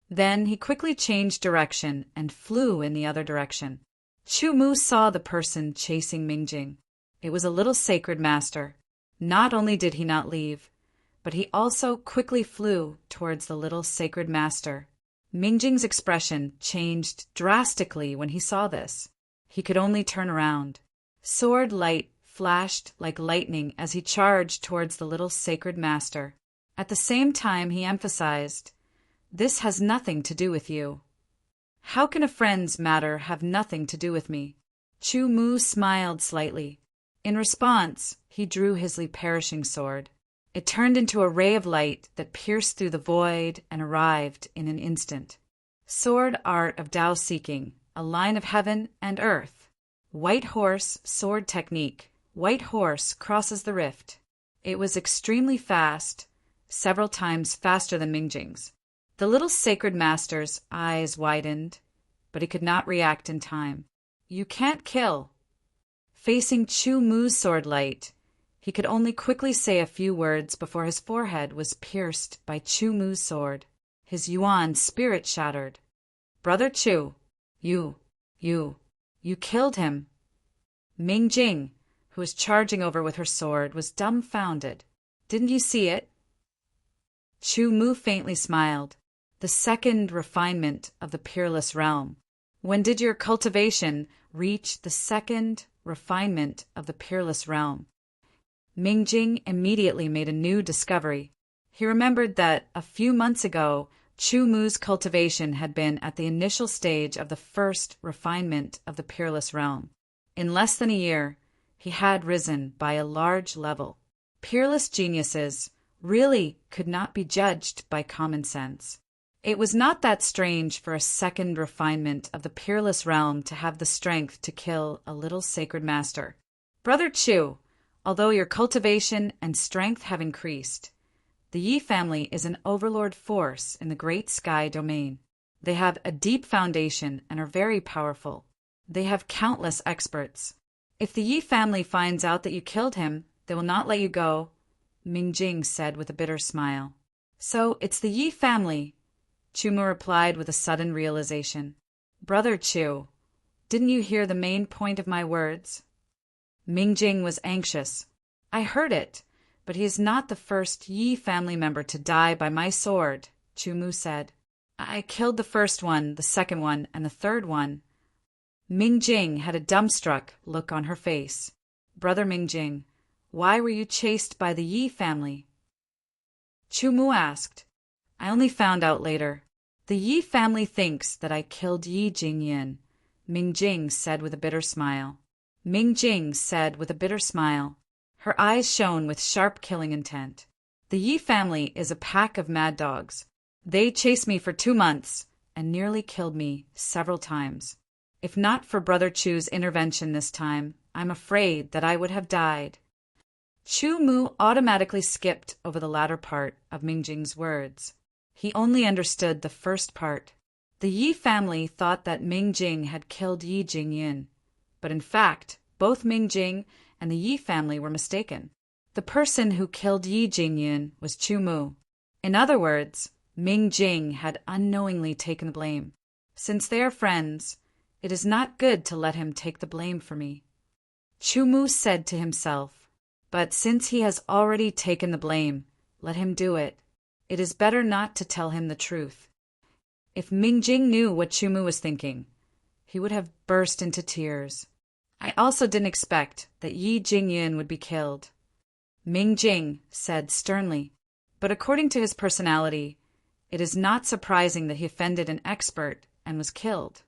S1: Then he quickly changed direction and flew in the other direction. Chu Mu saw the person chasing Mingjing. It was a little sacred master. Not only did he not leave, but he also quickly flew towards the little sacred master. Mingjing's expression changed drastically when he saw this. He could only turn around. Sword light flashed like lightning as he charged towards the little sacred master. At the same time, he emphasized, "This has nothing to do with you." "How can a friend's matter have nothing to do with me?" Chu Mu smiled slightly. In response, he drew his perishing sword. It turned into a ray of light that pierced through the void and arrived in an instant. Sword art of Tao seeking, a line of heaven and earth. White horse, sword technique. White horse crosses the rift. It was extremely fast, several times faster than Mingjing's. The little sacred master's eyes widened, but he could not react in time. "You can't kill." Facing Chu Mu's sword light, he could only quickly say a few words before his forehead was pierced by Chu Mu's sword. His Yuan spirit shattered. "Brother Chu, you killed him." Mingjing, who was charging over with her sword, was dumbfounded. "Didn't you see it?" Chu Mu faintly smiled. "The second refinement of the peerless realm. When did your cultivation reach the second refinement of the peerless realm?" Mingjing immediately made a new discovery. He remembered that a few months ago, Chu Mu's cultivation had been at the initial stage of the first refinement of the peerless realm. In less than a year, he had risen by a large level. Peerless geniuses really could not be judged by common sense. It was not that strange for a second refinement of the peerless realm to have the strength to kill a little sacred master. "Brother Chu, although your cultivation and strength have increased, the Yi family is an overlord force in the great sky domain. They have a deep foundation and are very powerful. They have countless experts. If the Yi family finds out that you killed him, they will not let you go," Mingjing said with a bitter smile. "So it's the Yi family," Chu Mu replied with a sudden realization. "Brother Chu, didn't you hear the main point of my words?" Mingjing was anxious. "I heard it, but he is not the first Yi family member to die by my sword," Chu Mu said. "I killed the first one, the second one, and the third one." Mingjing had a dumbstruck look on her face. "Brother Mingjing, why were you chased by the Yi family?" Chu Mu asked. "I only found out later. The Yi family thinks that I killed Yi Jingyin," Mingjing said with a bitter smile. Her eyes shone with sharp killing intent. "The Yi family is a pack of mad dogs. They chased me for 2 months and nearly killed me several times. If not for Brother Chu's intervention this time, I'm afraid that I would have died." Chu Mu automatically skipped over the latter part of Mingjing's words. He only understood the first part. The Yi family thought that Mingjing had killed Yi Jingyin, but in fact, both Mingjing and the Yi family were mistaken. The person who killed Yi Jingyin was Chu Mu. In other words, Mingjing had unknowingly taken the blame. Since they are friends, it is not good to let him take the blame for me. Chu Mu said to himself, "But since he has already taken the blame, let him do it. It is better not to tell him the truth." If Mingjing knew what Chu Mu was thinking, he would have burst into tears. "I also didn't expect that Yi Jingyin would be killed," Mingjing said sternly. But according to his personality, it is not surprising that he offended an expert and was killed.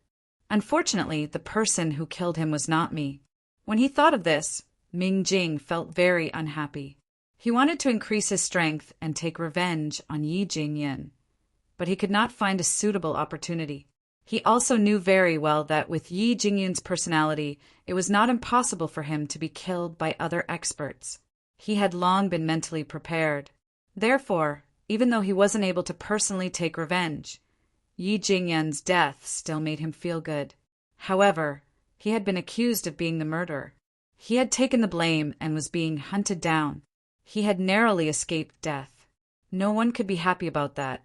S1: Unfortunately, the person who killed him was not me. When he thought of this, Ming Jing felt very unhappy. He wanted to increase his strength and take revenge on Yi Jingyan, but he could not find a suitable opportunity. He also knew very well that with Yi Jingyan's personality, it was not impossible for him to be killed by other experts. He had long been mentally prepared. Therefore, even though he wasn't able to personally take revenge, Yi Jingyan's death still made him feel good. However, he had been accused of being the murderer. He had taken the blame and was being hunted down. He had narrowly escaped death. No one could be happy about that.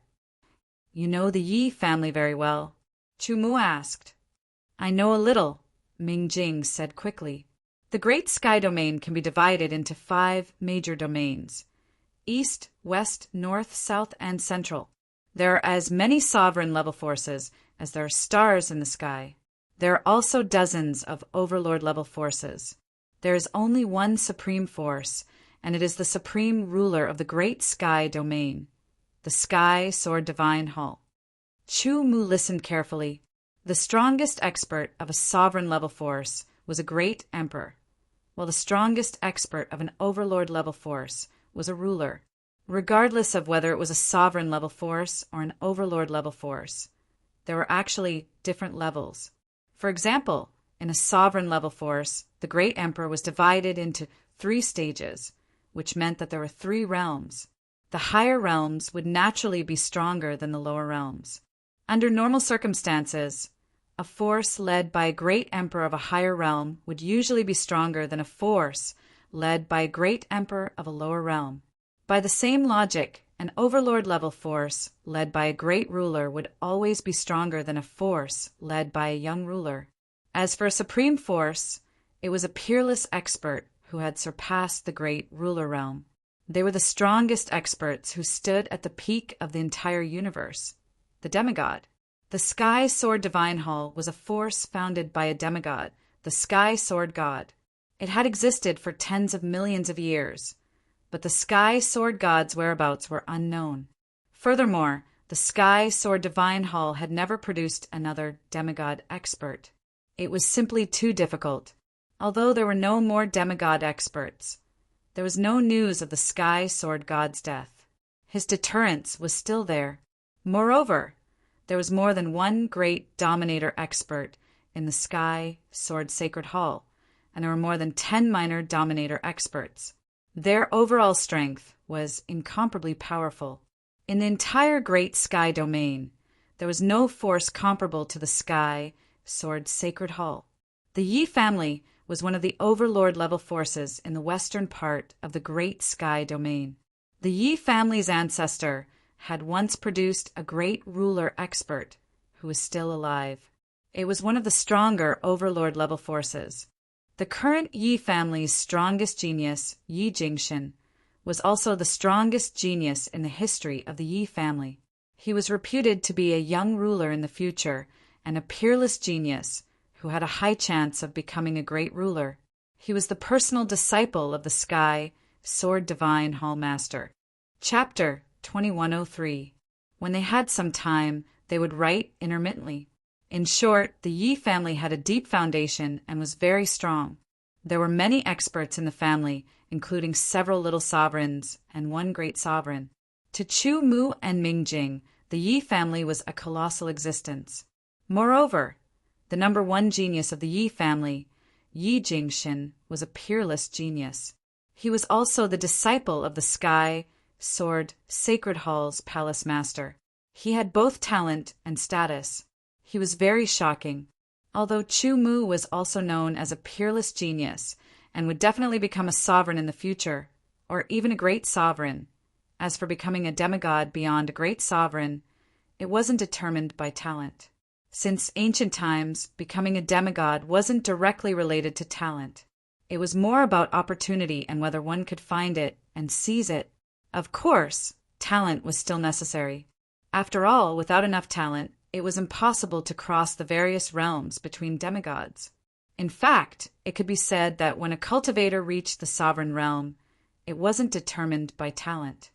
S1: "You know the Yi family very well?" Chu Mu asked. "I know a little," Ming Jing said quickly. The Great Sky Domain can be divided into 5 major domains: East, West, North, South, and Central. There are as many sovereign level forces as there are stars in the sky. There are also dozens of overlord level forces. There is only one supreme force, and it is the supreme ruler of the Great Sky Domain, the Sky Sword Divine Hall. Chu Mu listened carefully. The strongest expert of a sovereign level force was a great emperor, while the strongest expert of an overlord level force was a ruler. Regardless of whether it was a sovereign level force or an overlord level force, there were actually different levels. For example, in a sovereign level force, the great emperor was divided into 3 stages, which meant that there were 3 realms. The higher realms would naturally be stronger than the lower realms. Under normal circumstances, a force led by a great emperor of a higher realm would usually be stronger than a force led by a great emperor of a lower realm. By the same logic, an overlord level force led by a great ruler would always be stronger than a force led by a young ruler. As for a supreme force, it was a peerless expert who had surpassed the great ruler realm. They were the strongest experts who stood at the peak of the entire universe, the demigod. The Sky Sword Divine Hall was a force founded by a demigod, the Sky Sword God. It had existed for tens of millions of years, but the Sky Sword God's whereabouts were unknown. Furthermore, the Sky Sword Divine Hall had never produced another demigod expert. It was simply too difficult. Although there were no more demigod experts, there was no news of the Sky Sword God's death. His deterrence was still there. Moreover, there was more than one great dominator expert in the Sky Sword Sacred Hall, and there were more than 10 minor dominator experts. Their overall strength was incomparably powerful. In the entire Great Sky Domain, there was no force comparable to the Sky Sword Sacred Hall. The Yi family was one of the overlord level forces in the western part of the Great Sky Domain. The Yi family's ancestor had once produced a great ruler expert who is still alive. It was one of the stronger overlord level forces. The current Yi family's strongest genius, Yi Jingshan, was also the strongest genius in the history of the Yi family. He was reputed to be a young ruler in the future and a peerless genius who had a high chance of becoming a great ruler. He was the personal disciple of the Sky Sword Divine Hall Master. Chapter 2103. When they had some time, they would write intermittently. In short, the Yi family had a deep foundation and was very strong. There were many experts in the family, including several little sovereigns and one great sovereign. To Chu Mu and Ming Jing, the Yi family was a colossal existence. Moreover, the number 1 genius of the Yi family, Yi Jingshan, was a peerless genius. He was also the disciple of the Sky Sword Sacred Hall's palace master. He had both talent and status. He was very shocking. Although Chu Mu was also known as a peerless genius and would definitely become a sovereign in the future, or even a great sovereign. As for becoming a demigod beyond a great sovereign, it wasn't determined by talent. Since ancient times, becoming a demigod wasn't directly related to talent. It was more about opportunity and whether one could find it and seize it. Of course, talent was still necessary. After all, without enough talent, it was impossible to cross the various realms between demigods. In fact, it could be said that when a cultivator reached the sovereign realm, it wasn't determined by talent.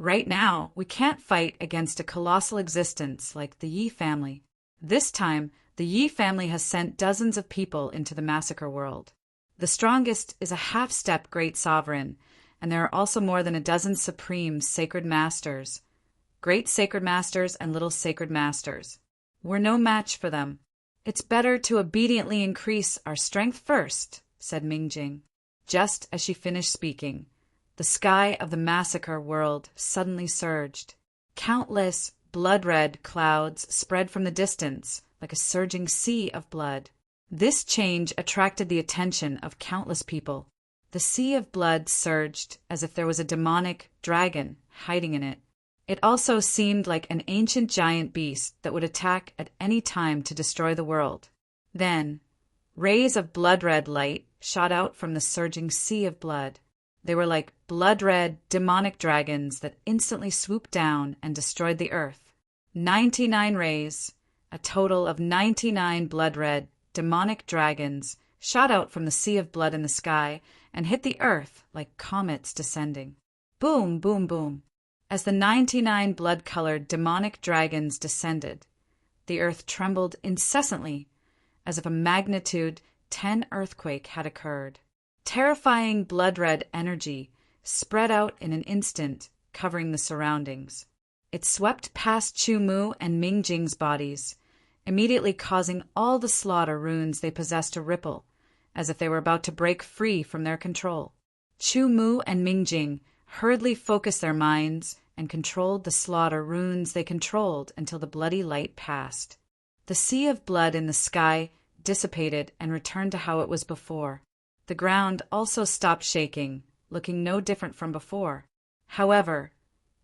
S1: Right now, we can't fight against a colossal existence like the Yi family. This time, the Yi family has sent dozens of people into the massacre world. The strongest is a half-step great sovereign, and there are also more than a dozen supreme sacred masters, great sacred masters and little sacred masters. We're no match for them. It's better to obediently increase our strength first, said Mingjing. Just as she finished speaking, the sky of the massacre world suddenly surged. Countless blood-red clouds spread from the distance like a surging sea of blood. This change attracted the attention of countless people. The sea of blood surged as if there was a demonic dragon hiding in it. It also seemed like an ancient giant beast that would attack at any time to destroy the world. Then, rays of blood-red light shot out from the surging sea of blood. They were like blood-red, demonic dragons that instantly swooped down and destroyed the earth. 99 rays, a total of 99 blood-red, demonic dragons, shot out from the sea of blood in the sky and hit the earth like comets descending. Boom, boom, boom. As the 99 blood-colored demonic dragons descended, the earth trembled incessantly, as if a magnitude 10 earthquake had occurred. Terrifying blood-red energy spread out in an instant, covering the surroundings. It swept past Chu Mu and Mingjing's bodies, immediately causing all the slaughter runes they possessed to ripple, as if they were about to break free from their control. Chu Mu and Mingjing hurriedly focused their minds and controlled the slaughter runes they controlled until the bloody light passed. The sea of blood in the sky dissipated and returned to how it was before. The ground also stopped shaking, looking no different from before. However,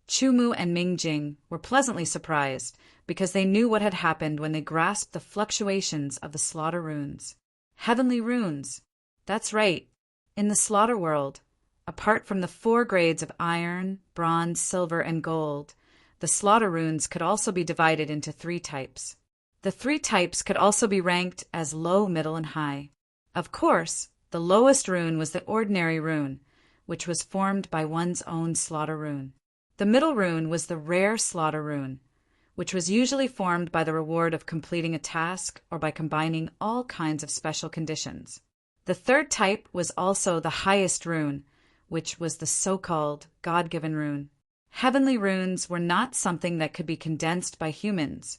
S1: Chu Mu and Mingjing were pleasantly surprised because they knew what had happened when they grasped the fluctuations of the slaughter runes. Heavenly runes. That's right. In the slaughter world, apart from the 4 grades of iron, bronze, silver, and gold, the slaughter runes could also be divided into 3 types. The 3 types could also be ranked as low, middle, and high. Of course, the lowest rune was the ordinary rune, which was formed by one's own slaughter rune. The middle rune was the rare slaughter rune, which was usually formed by the reward of completing a task or by combining all kinds of special conditions. The 3rd type was also the highest rune, which was the so-called God-given rune. Heavenly runes were not something that could be condensed by humans,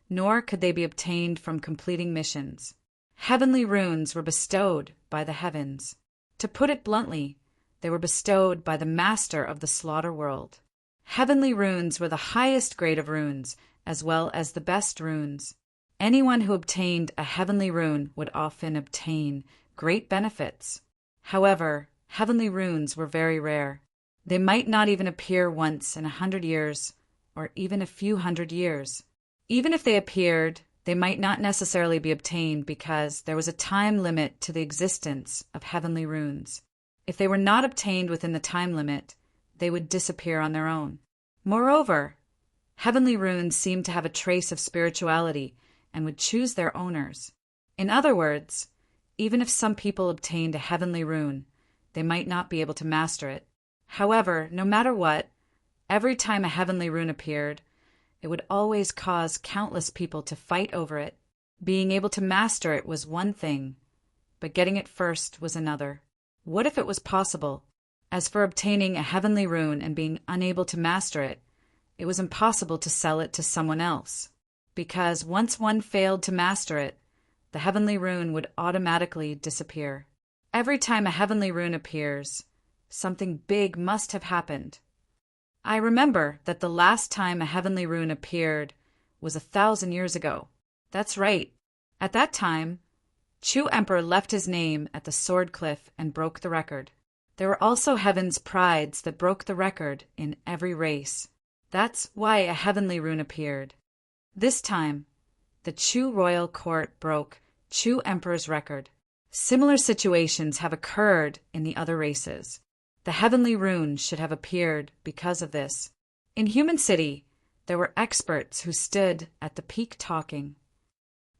S1: nor could they be obtained from completing missions. Heavenly runes were bestowed by the heavens. To put it bluntly, they were bestowed by the master of the slaughter world. Heavenly runes were the highest grade of runes, as well as the best runes. Anyone who obtained a heavenly rune would often obtain great benefits. However, heavenly runes were very rare. They might not even appear once in 100 years, or even a few hundred years. Even if they appeared, they might not necessarily be obtained because there was a time limit to the existence of heavenly runes. If they were not obtained within the time limit, they would disappear on their own. Moreover, heavenly runes seemed to have a trace of spirituality and would choose their owners. In other words, even if some people obtained a heavenly rune, they might not be able to master it. However, no matter what, every time a heavenly rune appeared, it would always cause countless people to fight over it. Being able to master it was one thing, but getting it first was another. What if it was possible? As for obtaining a heavenly rune and being unable to master it, it was impossible to sell it to someone else, because once one failed to master it, the heavenly rune would automatically disappear. Every time a heavenly rune appears, something big must have happened. I remember that the last time a heavenly rune appeared was 1,000 years ago. That's right. At that time, Chu Emperor left his name at the Sword Cliff and broke the record. There were also heaven's prides that broke the record in every race. That's why a heavenly rune appeared. This time, the Chu royal court broke Chu Emperor's record. Similar situations have occurred in the other races. The heavenly rune should have appeared because of this. In Human City, there were experts who stood at the peak talking.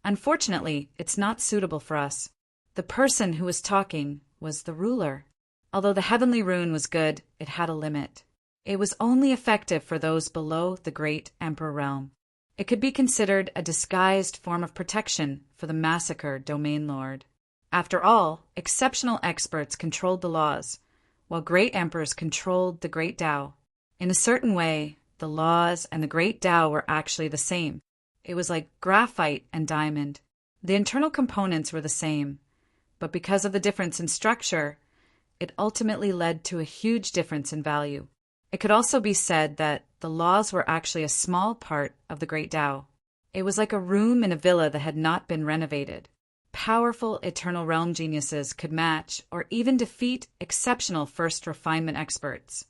S1: Unfortunately, it's not suitable for us. The person who was talking was the ruler. Although the heavenly rune was good, it had a limit. It was only effective for those below the Great Emperor realm. It could be considered a disguised form of protection for the massacred domain lord. After all, exceptional experts controlled the laws, while great emperors controlled the great Tao. In a certain way, the laws and the great Tao were actually the same. It was like graphite and diamond. The internal components were the same, but because of the difference in structure, it ultimately led to a huge difference in value. It could also be said that the laws were actually a small part of the great Tao. It was like a room in a villa that had not been renovated. Powerful Eternal Realm geniuses could match or even defeat exceptional first refinement experts.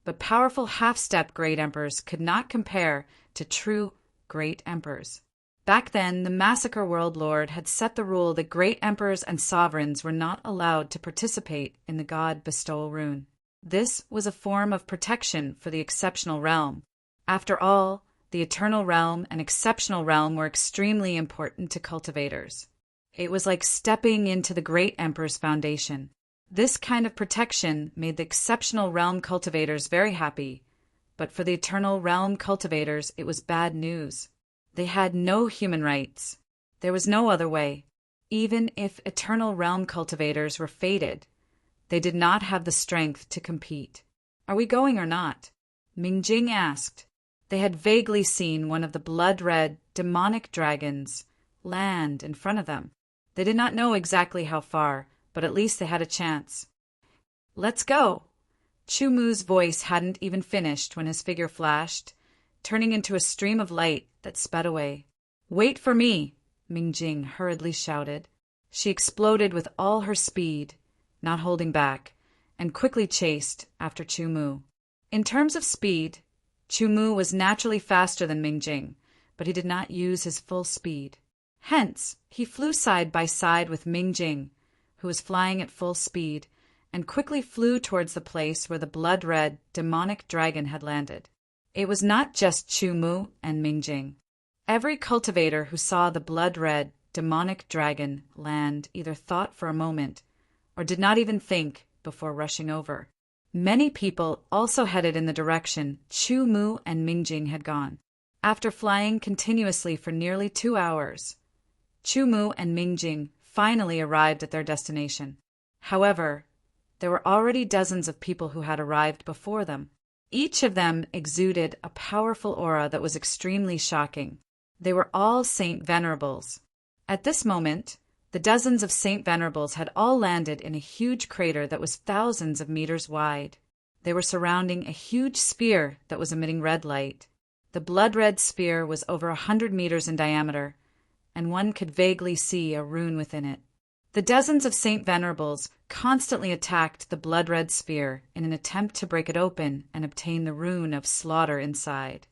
S1: But powerful half-step great emperors could not compare to true great emperors. Back then, the Massacre World Lord had set the rule that great emperors and sovereigns were not allowed to participate in the God Bestowal Rune. This was a form of protection for the Exceptional Realm. After all, the Eternal Realm and Exceptional Realm were extremely important to cultivators. It was like stepping into the Great Emperor's foundation. This kind of protection made the Exceptional Realm cultivators very happy, but for the Eternal Realm cultivators it was bad news. They had no human rights. There was no other way. Even if Eternal Realm cultivators were fated, they did not have the strength to compete. "Are we going or not?" Mingjing asked. They had vaguely seen one of the blood-red, demonic dragons land in front of them. They did not know exactly how far, but at least they had a chance. "Let's go!" Chu Mu's voice hadn't even finished when his figure flashed, turning into a stream of light that sped away. "Wait for me!" Mingjing hurriedly shouted. She exploded with all her speed, not holding back, and quickly chased after Chu Mu. In terms of speed, Chu Mu was naturally faster than Mingjing, but he did not use his full speed. Hence, he flew side by side with Mingjing, who was flying at full speed, and quickly flew towards the place where the blood-red, demonic dragon had landed. It was not just Chu Mu and Mingjing. Every cultivator who saw the blood-red, demonic dragon land either thought for a moment or did not even think before rushing over. Many people also headed in the direction Chu Mu and Mingjing had gone. After flying continuously for nearly 2 hours, Chu Mu and Mingjing finally arrived at their destination. However, there were already dozens of people who had arrived before them. Each of them exuded a powerful aura that was extremely shocking. They were all Saint Venerables. At this moment, the dozens of Saint Venerables had all landed in a huge crater that was thousands of meters wide. They were surrounding a huge sphere that was emitting red light. The blood-red sphere was over 100 meters in diameter, and one could vaguely see a rune within it. The dozens of Saint Venerables constantly attacked the blood-red sphere in an attempt to break it open and obtain the rune of slaughter inside.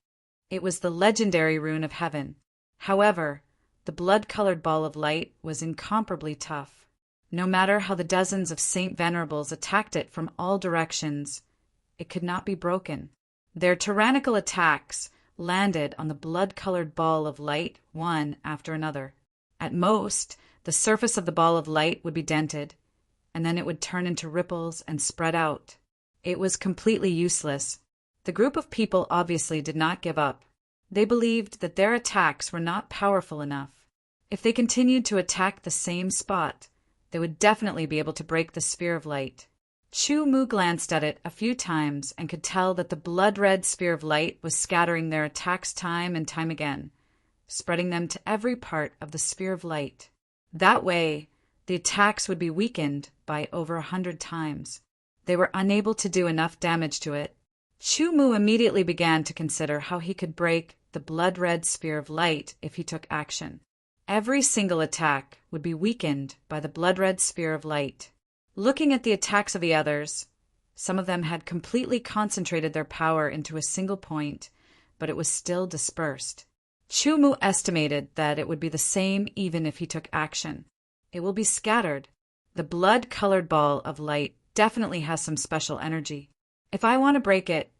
S1: It was the legendary rune of heaven. However, the blood-colored ball of light was incomparably tough. No matter how the dozens of Saint Venerables attacked it from all directions, it could not be broken. Their tyrannical attacks landed on the blood-colored ball of light one after another. At most, the surface of the ball of light would be dented, and then it would turn into ripples and spread out. It was completely useless. The group of people obviously did not give up. They believed that their attacks were not powerful enough. If they continued to attack the same spot, they would definitely be able to break the sphere of light. Chu Mu glanced at it a few times and could tell that the blood-red sphere of light was scattering their attacks time and time again, spreading them to every part of the sphere of light. That way, the attacks would be weakened by over 100 times. They were unable to do enough damage to it. Chu Mu immediately began to consider how he could break the blood-red sphere of light if he took action. Every single attack would be weakened by the blood-red sphere of light. Looking at the attacks of the others, some of them had completely concentrated their power into a single point, but it was still dispersed. Chu Mu estimated that it would be the same even if he took action. It will be scattered. The blood-colored ball of light definitely has some special energy. If I want to break it,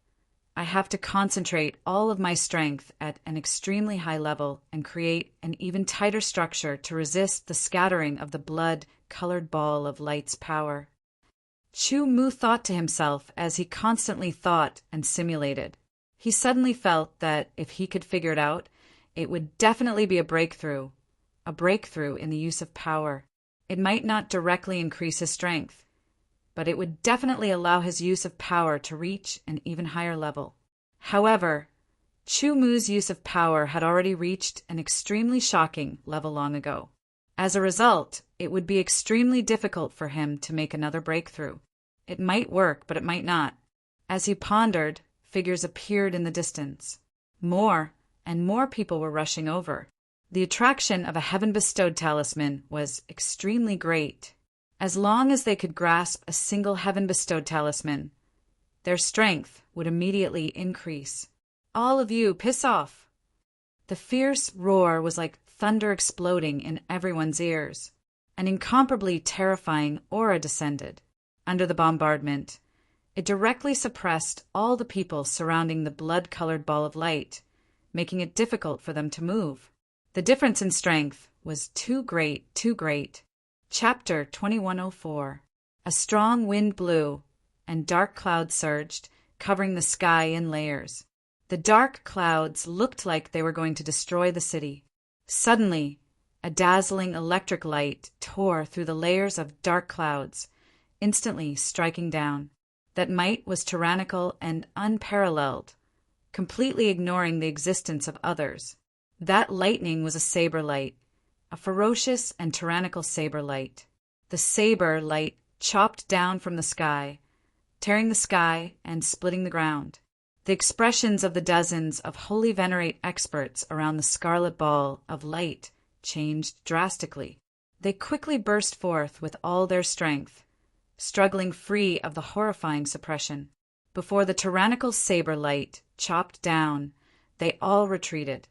S1: I have to concentrate all of my strength at an extremely high level and create an even tighter structure to resist the scattering of the blood-colored ball of light's power. Chu Mu thought to himself as he constantly thought and simulated. He suddenly felt that if he could figure it out, it would definitely be a breakthrough in the use of power. It might not directly increase his strength, but it would definitely allow his use of power to reach an even higher level. However, Chu Mu's use of power had already reached an extremely shocking level long ago. As a result, it would be extremely difficult for him to make another breakthrough. It might work, but it might not. As he pondered, figures appeared in the distance. More and more people were rushing over. The attraction of a heaven-bestowed talisman was extremely great. As long as they could grasp a single heaven-bestowed talisman, their strength would immediately increase. "All of you, piss off!" The fierce roar was like thunder exploding in everyone's ears. An incomparably terrifying aura descended. Under the bombardment, it directly suppressed all the people surrounding the blood-colored ball of light, making it difficult for them to move. The difference in strength was too great, too great. Chapter 2104. A strong wind blew, and dark clouds surged, covering the sky in layers. The dark clouds looked like they were going to destroy the city. Suddenly, a dazzling electric light tore through the layers of dark clouds, instantly striking down. That might was tyrannical and unparalleled, completely ignoring the existence of others. That lightning was a saber light, a ferocious and tyrannical saber light. The saber light chopped down from the sky, tearing the sky and splitting the ground. The expressions of the dozens of holy venerate experts around the scarlet ball of light changed drastically. They quickly burst forth with all their strength, struggling free of the horrifying suppression. Before the tyrannical saber light chopped down, they all retreated,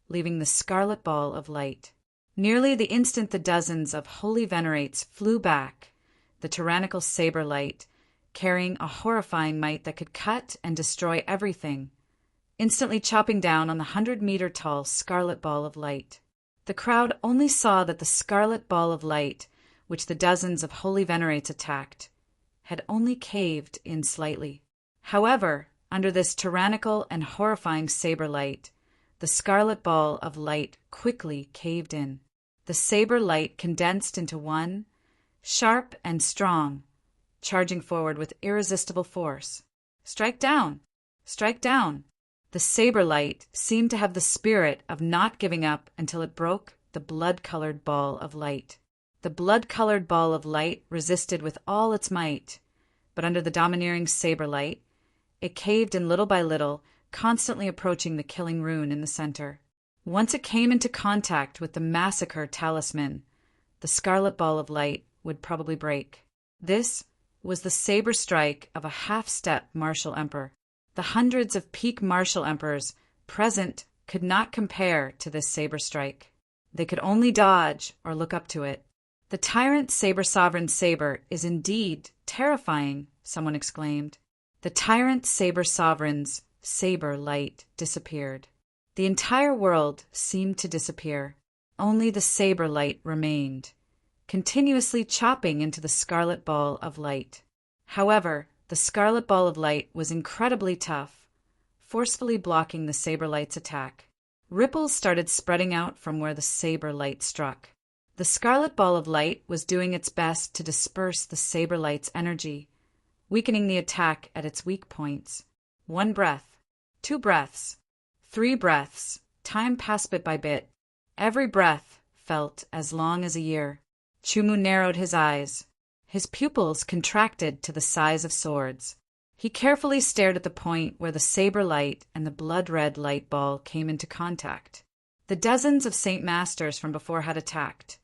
S1: leaving the scarlet ball of light. Nearly the instant the dozens of holy venerates flew back, the tyrannical saber light, carrying a horrifying might that could cut and destroy everything, instantly chopping down on the 100-meter-tall scarlet ball of light. The crowd only saw that the scarlet ball of light, which the dozens of holy venerates attacked, had only caved in slightly. However, under this tyrannical and horrifying saber light, the scarlet ball of light quickly caved in. The saber light condensed into one, sharp and strong, charging forward with irresistible force. "Strike down! Strike down!" The saber light seemed to have the spirit of not giving up until it broke the blood-colored ball of light. The blood-colored ball of light resisted with all its might, but under the domineering saber light, it caved in little by little, constantly approaching the killing rune in the center. Once it came into contact with the massacre talisman, the scarlet ball of light would probably break. This was the saber strike of a half-step martial emperor. The hundreds of peak martial emperors present could not compare to this saber strike. They could only dodge or look up to it. "The tyrant saber sovereign's saber is indeed terrifying," someone exclaimed. The tyrant saber sovereign's saber light disappeared. The entire world seemed to disappear. Only the saber light remained, continuously chopping into the scarlet ball of light. However, the scarlet ball of light was incredibly tough, forcefully blocking the saber light's attack. Ripples started spreading out from where the saber light struck. The scarlet ball of light was doing its best to disperse the saber light's energy, weakening the attack at its weak points. 1 breath, 2 breaths, 3 breaths. Time passed bit by bit. Every breath felt as long as a year. Chu Mu narrowed his eyes. His pupils contracted to the size of swords. He carefully stared at the point where the saber light and the blood-red light ball came into contact. The dozens of Saint Masters from before had attacked,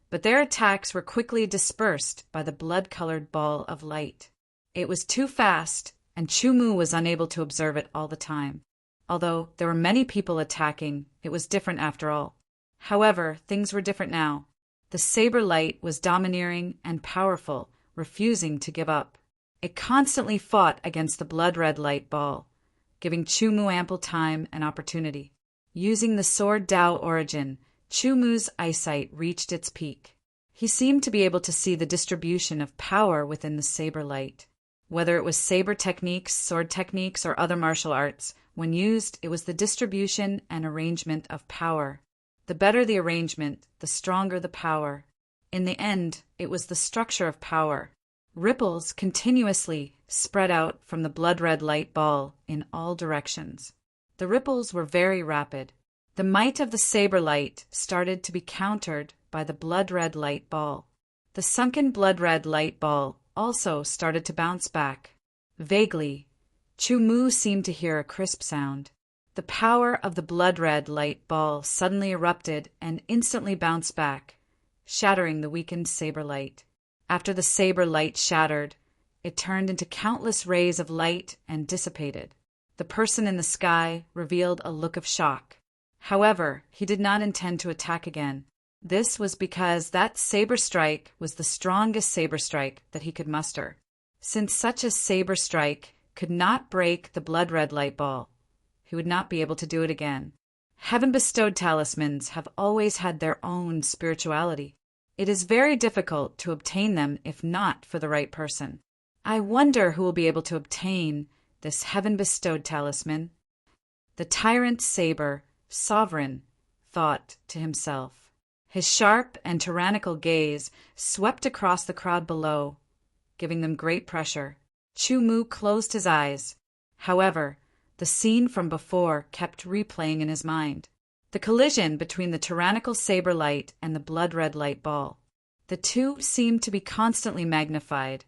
S1: but their attacks were quickly dispersed by the blood-colored ball of light. It was too fast, and Chu Mu was unable to observe it all the time. Although there were many people attacking, it was different after all. However, things were different now. The saber light was domineering and powerful, refusing to give up. It constantly fought against the blood-red light ball, giving Chu Mu ample time and opportunity. Using the sword Dao origin, Chu Mu's eyesight reached its peak. He seemed to be able to see the distribution of power within the saber light. Whether it was saber techniques, sword techniques, or other martial arts, when used, it was the distribution and arrangement of power. The better the arrangement, the stronger the power. In the end, it was the structure of power. Ripples continuously spread out from the blood-red light ball in all directions. The ripples were very rapid. The might of the saber light started to be countered by the blood-red light ball. The sunken blood-red light ball also started to bounce back. Vaguely, Chu Mu seemed to hear a crisp sound. The power of the blood-red light ball suddenly erupted and instantly bounced back, shattering the weakened saber light. After the saber light shattered, it turned into countless rays of light and dissipated. The person in the sky revealed a look of shock. However, he did not intend to attack again. This was because that saber strike was the strongest saber strike that he could muster. Since such a saber strike could not break the blood-red light ball, he would not be able to do it again. Heaven-bestowed talismans have always had their own spirituality. It is very difficult to obtain them if not for the right person. I wonder who will be able to obtain this heaven-bestowed talisman. The tyrant saber sovereign thought to himself. His sharp and tyrannical gaze swept across the crowd below, giving them great pressure. Chu Mu closed his eyes. However, the scene from before kept replaying in his mind. The collision between the tyrannical saber light and the blood-red light ball. The two seemed to be constantly magnified,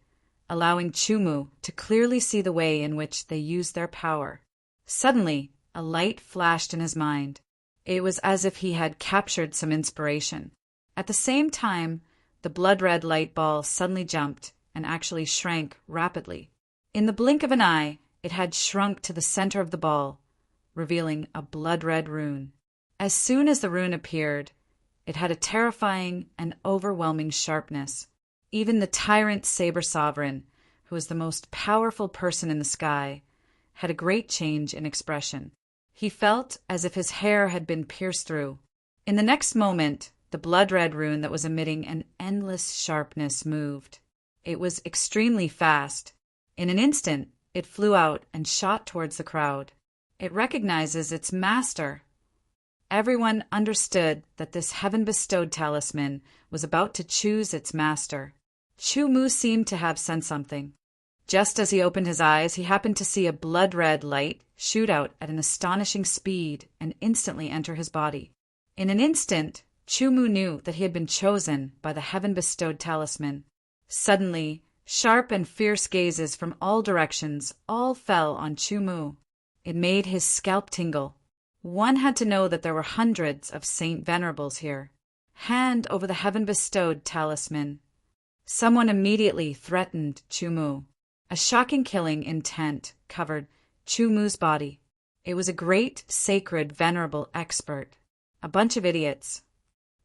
S1: allowing Chu Mu to clearly see the way in which they used their power. Suddenly, a light flashed in his mind. It was as if he had captured some inspiration. At the same time, the blood-red light ball suddenly jumped and actually shrank rapidly. In the blink of an eye, it had shrunk to the center of the ball, revealing a blood-red rune. As soon as the rune appeared, it had a terrifying and overwhelming sharpness. Even the tyrant saber sovereign, who was the most powerful person in the sky, had a great change in expression. He felt as if his hair had been pierced through. In the next moment, the blood-red rune that was emitting an endless sharpness moved. It was extremely fast. In an instant, it flew out and shot towards the crowd. It recognizes its master. Everyone understood that this heaven-bestowed talisman was about to choose its master. Chu Mu seemed to have sensed something. Just as he opened his eyes, he happened to see a blood-red light shoot out at an astonishing speed and instantly enter his body. In an instant, Chu Mu knew that he had been chosen by the heaven-bestowed talisman. Suddenly, sharp and fierce gazes from all directions all fell on Chu Mu. It made his scalp tingle. One had to know that there were hundreds of Saint Venerables here. Hand over the heaven-bestowed talisman. Someone immediately threatened Chu Mu. A shocking killing intent covered Chu Mu's body. It was a great, sacred, venerable expert. A bunch of idiots.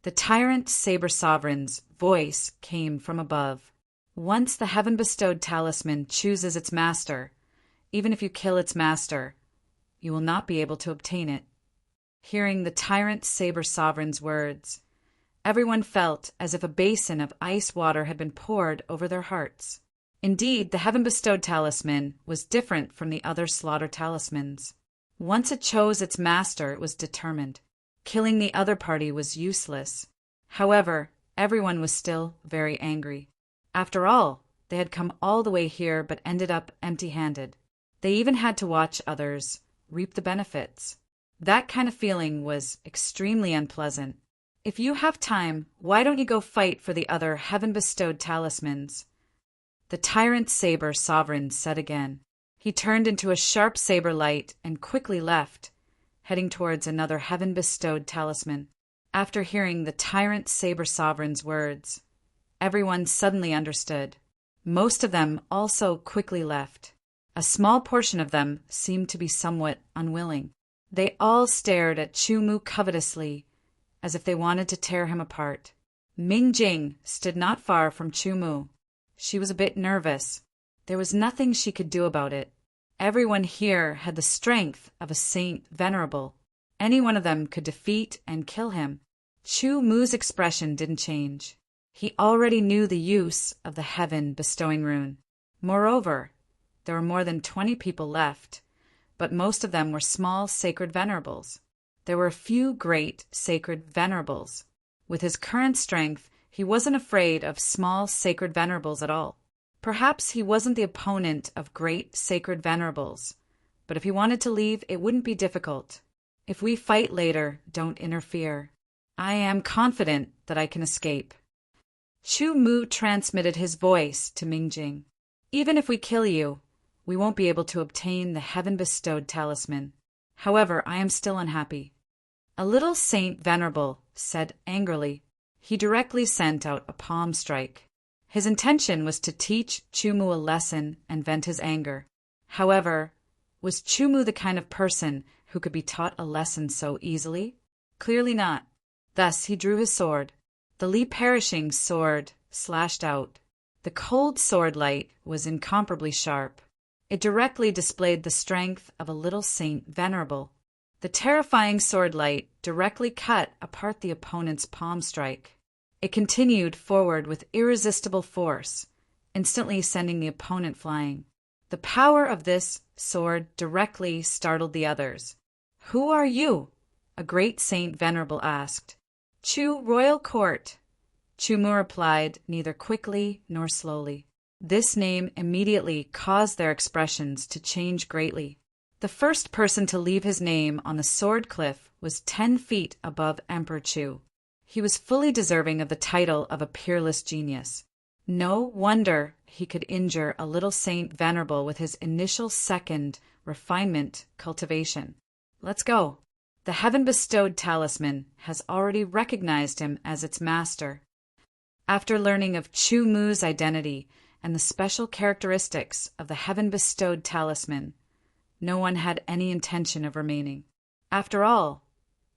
S1: The tyrant saber sovereign's voice came from above. Once the heaven-bestowed talisman chooses its master, even if you kill its master, you will not be able to obtain it. Hearing the tyrant saber sovereign's words, everyone felt as if a basin of ice water had been poured over their hearts. Indeed, the heaven-bestowed talisman was different from the other slaughter talismans. Once it chose its master, it was determined. Killing the other party was useless. However, everyone was still very angry. After all, they had come all the way here but ended up empty-handed. They even had to watch others reap the benefits. That kind of feeling was extremely unpleasant. If you have time, why don't you go fight for the other heaven-bestowed talismans? The tyrant saber sovereign said again. He turned into a sharp saber light and quickly left, heading towards another heaven-bestowed talisman. After hearing the tyrant saber sovereign's words, everyone suddenly understood. Most of them also quickly left. A small portion of them seemed to be somewhat unwilling. They all stared at Chu Mu covetously, as if they wanted to tear him apart. Ming Jing stood not far from Chu Mu. She was a bit nervous. There was nothing she could do about it. Everyone here had the strength of a Saint Venerable. Any one of them could defeat and kill him. Chu Mu's expression didn't change. He already knew the use of the heaven-bestowing rune. Moreover, there were more than 20 people left, but most of them were small sacred venerables. There were a few great sacred venerables. With his current strength, he wasn't afraid of small sacred venerables at all. Perhaps he wasn't the opponent of great sacred venerables, but if he wanted to leave, it wouldn't be difficult. If we fight later, don't interfere. I am confident that I can escape. Chu Mu transmitted his voice to Mingjing. Even if we kill you, we won't be able to obtain the heaven-bestowed talisman. However, I am still unhappy. A little Saint Venerable said angrily. He directly sent out a palm strike. His intention was to teach Chu Mu a lesson and vent his anger. However, was Chu Mu the kind of person who could be taught a lesson so easily? Clearly not. Thus he drew his sword. The Li Perishing sword slashed out. The cold sword light was incomparably sharp. It directly displayed the strength of a little Saint Venerable. The terrifying sword light directly cut apart the opponent's palm strike. It continued forward with irresistible force, instantly sending the opponent flying. The power of this sword directly startled the others. "Who are you?" a great Saint Venerable asked. "Chu Royal Court." Chu Mu replied, neither quickly nor slowly. This name immediately caused their expressions to change greatly. The first person to leave his name on the sword cliff was 10 feet above Emperor Chu. He was fully deserving of the title of a peerless genius. No wonder he could injure a little Saint Venerable with his initial second refinement cultivation. Let's go. The heaven-bestowed talisman has already recognized him as its master. After learning of Chu Mu's identity and the special characteristics of the heaven-bestowed talisman, no one had any intention of remaining. After all,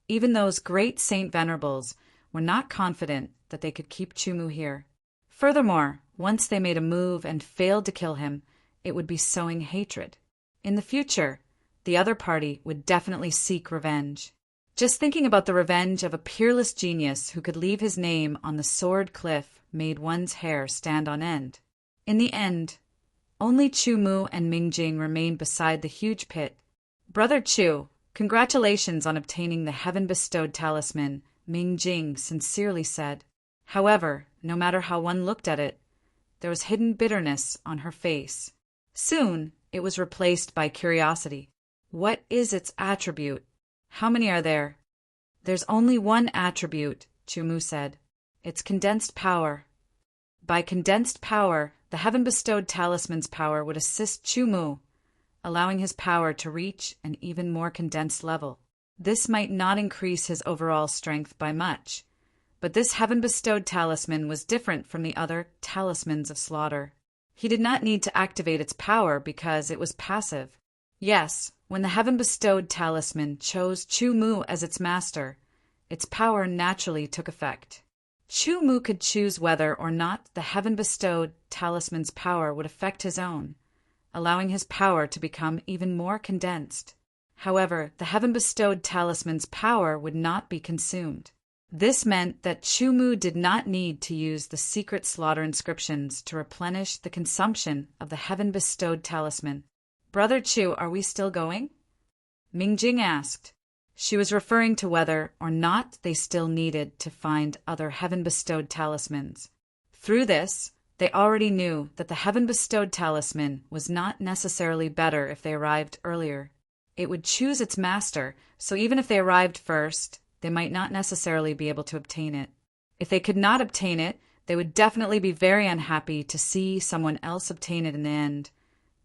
S1: even those great Saint Venerables were not confident that they could keep Chu Mu here. Furthermore, once they made a move and failed to kill him, it would be sowing hatred. In the future, the other party would definitely seek revenge. Just thinking about the revenge of a peerless genius who could leave his name on the sword cliff made one's hair stand on end. In the end, only Chu Mu and Mingjing remained beside the huge pit. "Brother Chu, congratulations on obtaining the heaven-bestowed talisman," Mingjing sincerely said. However, no matter how one looked at it, there was hidden bitterness on her face. Soon, it was replaced by curiosity. What is its attribute? How many are there? There's only one attribute, Chu Mu said. It's condensed power. By condensed power, the heaven-bestowed talisman's power would assist Chu Mu, allowing his power to reach an even more condensed level. This might not increase his overall strength by much, but this heaven-bestowed talisman was different from the other talismans of slaughter. He did not need to activate its power because it was passive. Yes, when the heaven-bestowed talisman chose Chu Mu as its master, its power naturally took effect. Chu Mu could choose whether or not the heaven-bestowed talisman's power would affect his own, allowing his power to become even more condensed. However, the heaven-bestowed talisman's power would not be consumed. This meant that Chu Mu did not need to use the secret slaughter inscriptions to replenish the consumption of the heaven-bestowed talisman. "Brother Chu, are we still going?" Mingjing asked. She was referring to whether or not they still needed to find other heaven-bestowed talismans. Through this, they already knew that the heaven-bestowed talisman was not necessarily better if they arrived earlier. It would choose its master, so even if they arrived first, they might not necessarily be able to obtain it. If they could not obtain it, they would definitely be very unhappy to see someone else obtain it in the end,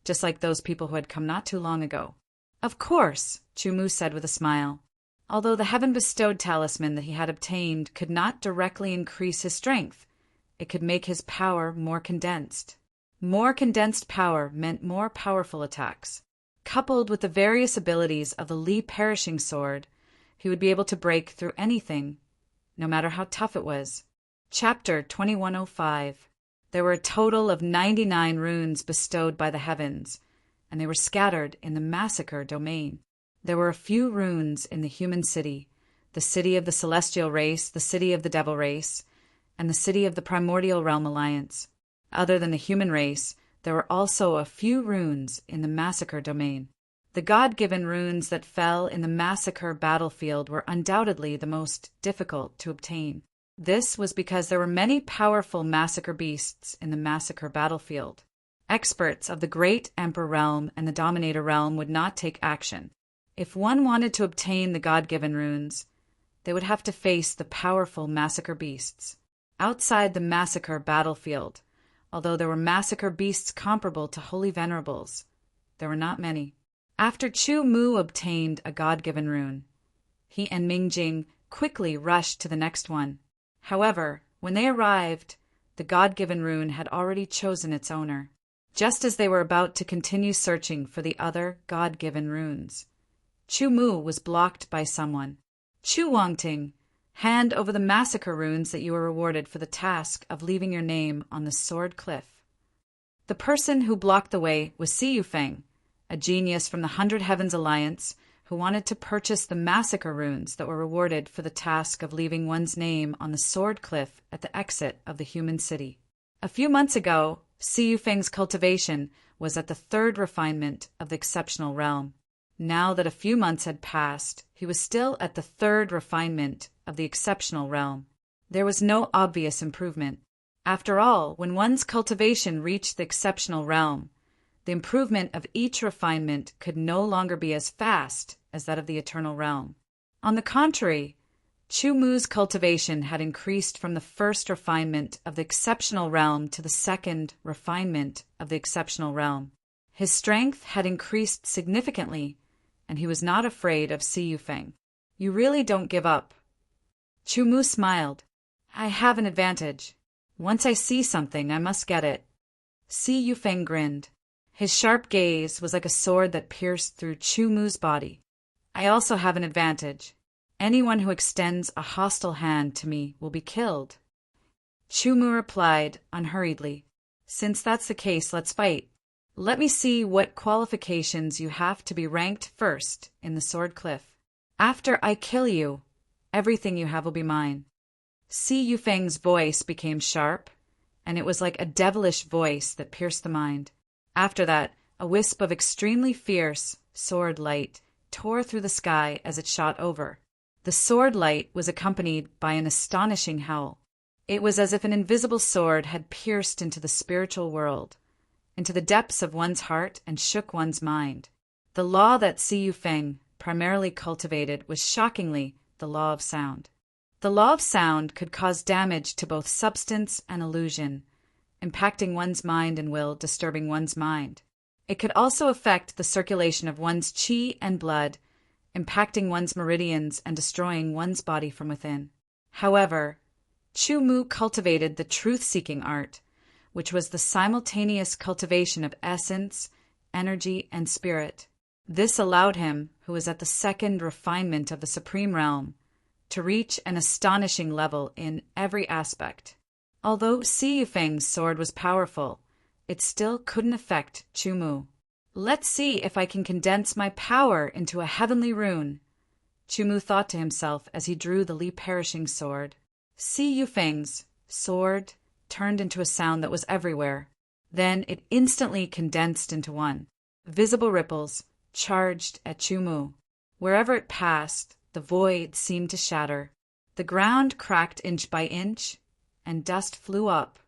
S1: just like those people who had come not too long ago. "Of course," Chu Mu said with a smile. Although the heaven-bestowed talisman that he had obtained could not directly increase his strength, it could make his power more condensed. More condensed power meant more powerful attacks. Coupled with the various abilities of the Li Perishing sword, he would be able to break through anything, no matter how tough it was. Chapter 2105. There were a total of 99 runes bestowed by the heavens, and they were scattered in the massacre domain. There were a few runes in the human city, the city of the celestial race, the city of the devil race, and the city of the Primordial Realm Alliance. Other than the human race, there were also a few runes in the Massacre domain. The God-given runes that fell in the Massacre battlefield were undoubtedly the most difficult to obtain. This was because there were many powerful Massacre beasts in the Massacre battlefield. Experts of the Great Emperor Realm and the Dominator Realm would not take action. If one wanted to obtain the God-given runes, they would have to face the powerful Massacre beasts. Outside the Massacre battlefield, although there were Massacre beasts comparable to Holy Venerables, there were not many. After Chu Mu obtained a God-given rune, he and Mingjing quickly rushed to the next one. However, when they arrived, the God-given rune had already chosen its owner. Just as they were about to continue searching for the other God-given runes, Chu Mu was blocked by someone. Chu Wangting, hand over the Massacre runes that you were rewarded for the task of leaving your name on the Sword Cliff. The person who blocked the way was Si Yufeng, a genius from the 100 Heavens Alliance who wanted to purchase the Massacre runes that were rewarded for the task of leaving one's name on the Sword Cliff at the exit of the human city. A few months ago, Si Yufeng's cultivation was at the 3rd refinement of the exceptional realm. Now that a few months had passed, he was still at the 3rd refinement of the exceptional realm. There was no obvious improvement. After all, when one's cultivation reached the exceptional realm, the improvement of each refinement could no longer be as fast as that of the eternal realm. On the contrary, Chu Mu's cultivation had increased from the 1st refinement of the exceptional realm to the 2nd refinement of the exceptional realm. His strength had increased significantly, and he was not afraid of Si Yufeng. You really don't give up. Chu Mu smiled. I have an advantage. Once I see something, I must get it. Si Yufeng grinned. His sharp gaze was like a sword that pierced through Chu Mu's body. I also have an advantage. Anyone who extends a hostile hand to me will be killed. Chu Mu replied unhurriedly. Since that's the case, let's fight. Let me see what qualifications you have to be ranked first in the Sword Cliff. After I kill you, everything you have will be mine. Si Yufeng's voice became sharp, and it was like a devilish voice that pierced the mind. After that, a wisp of extremely fierce sword light tore through the sky as it shot over. The sword light was accompanied by an astonishing howl. It was as if an invisible sword had pierced into the spiritual world, into the depths of one's heart, and shook one's mind. The law that Si Yufeng primarily cultivated was shockingly the law of sound. The law of sound could cause damage to both substance and illusion, impacting one's mind and will, disturbing one's mind. It could also affect the circulation of one's qi and blood, impacting one's meridians and destroying one's body from within. However, Chu Mu cultivated the truth-seeking art, which was the simultaneous cultivation of essence, energy, and spirit. This allowed him, who was at the 2nd refinement of the Supreme Realm, to reach an astonishing level in every aspect. Although Si Yufeng's sword was powerful, it still couldn't affect Chu Mu. Let's see if I can condense my power into a heavenly rune, Chu Mu thought to himself as he drew the Li-perishing sword. Si Yufeng's sword turned into a sound that was everywhere. Then it instantly condensed into one. Visible ripples charged at Chu Mu. Wherever it passed, the void seemed to shatter. The ground cracked inch by inch, and dust flew up.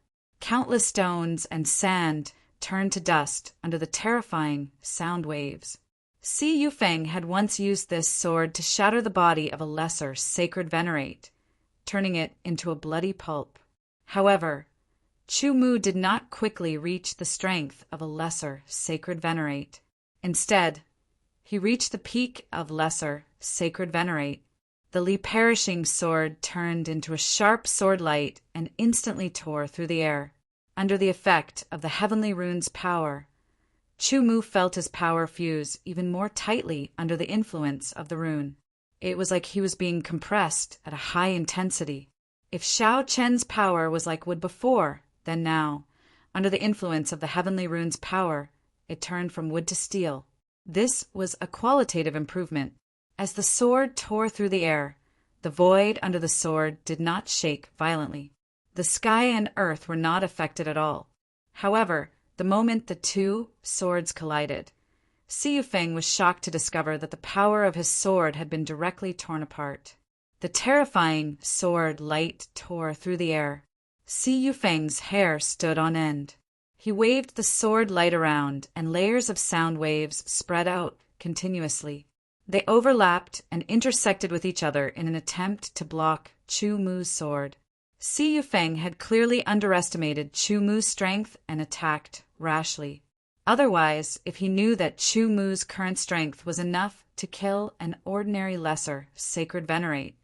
S1: Countless stones and sand turned to dust under the terrifying sound waves. Si Yufeng had once used this sword to shatter the body of a lesser sacred venerate, turning it into a bloody pulp. However, Chu Mu did not quickly reach the strength of a lesser sacred venerate. Instead, he reached the peak of lesser sacred venerate. The Li-perishing sword turned into a sharp sword light and instantly tore through the air. Under the effect of the heavenly rune's power, Chu Mu felt his power fuse even more tightly under the influence of the rune. It was like he was being compressed at a high intensity. If Xiao Chen's power was like wood before, then now, under the influence of the heavenly rune's power, it turned from wood to steel. This was a qualitative improvement. As the sword tore through the air, the void under the sword did not shake violently. The sky and earth were not affected at all. However, the moment the two swords collided, Si Yufeng was shocked to discover that the power of his sword had been directly torn apart. The terrifying sword light tore through the air. Si Yufeng's hair stood on end. He waved the sword light around, and layers of sound waves spread out continuously. They overlapped and intersected with each other in an attempt to block Chu Mu's sword. Si Yufeng had clearly underestimated Chu Mu's strength and attacked rashly. Otherwise, if he knew that Chu Mu's current strength was enough to kill an ordinary lesser sacred venerate,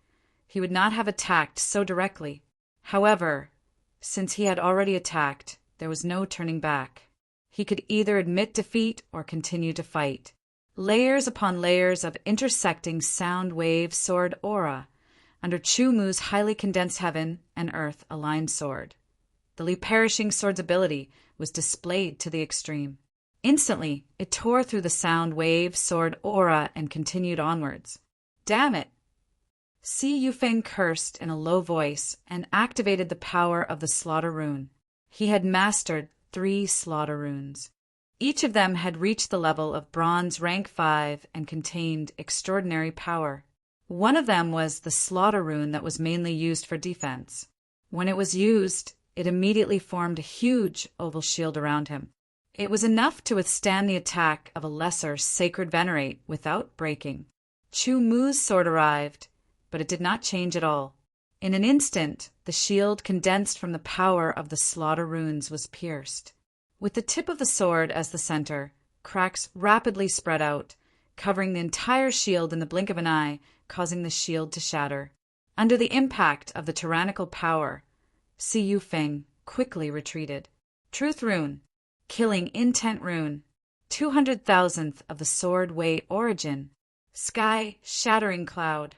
S1: he would not have attacked so directly. However, since he had already attacked, there was no turning back. He could either admit defeat or continue to fight. Layers upon layers of intersecting sound wave sword aura under Chu Mu's highly condensed heaven and earth aligned sword. The perishing sword's ability was displayed to the extreme. Instantly, it tore through the sound wave sword aura and continued onwards. Damn it! Si Yufeng cursed in a low voice and activated the power of the slaughter rune. He had mastered 3 slaughter runes. Each of them had reached the level of bronze rank 5 and contained extraordinary power. One of them was the slaughter rune that was mainly used for defense. When it was used, it immediately formed a huge oval shield around him. It was enough to withstand the attack of a lesser sacred venerate without breaking. Chu Mu's sword arrived, but it did not change at all. In an instant, the shield condensed from the power of the slaughter runes was pierced. With the tip of the sword as the center, cracks rapidly spread out, covering the entire shield in the blink of an eye, causing the shield to shatter. Under the impact of the tyrannical power, Si Yufeng quickly retreated. Truth rune, killing intent rune, 200,000th of the sword weight origin, sky shattering cloud.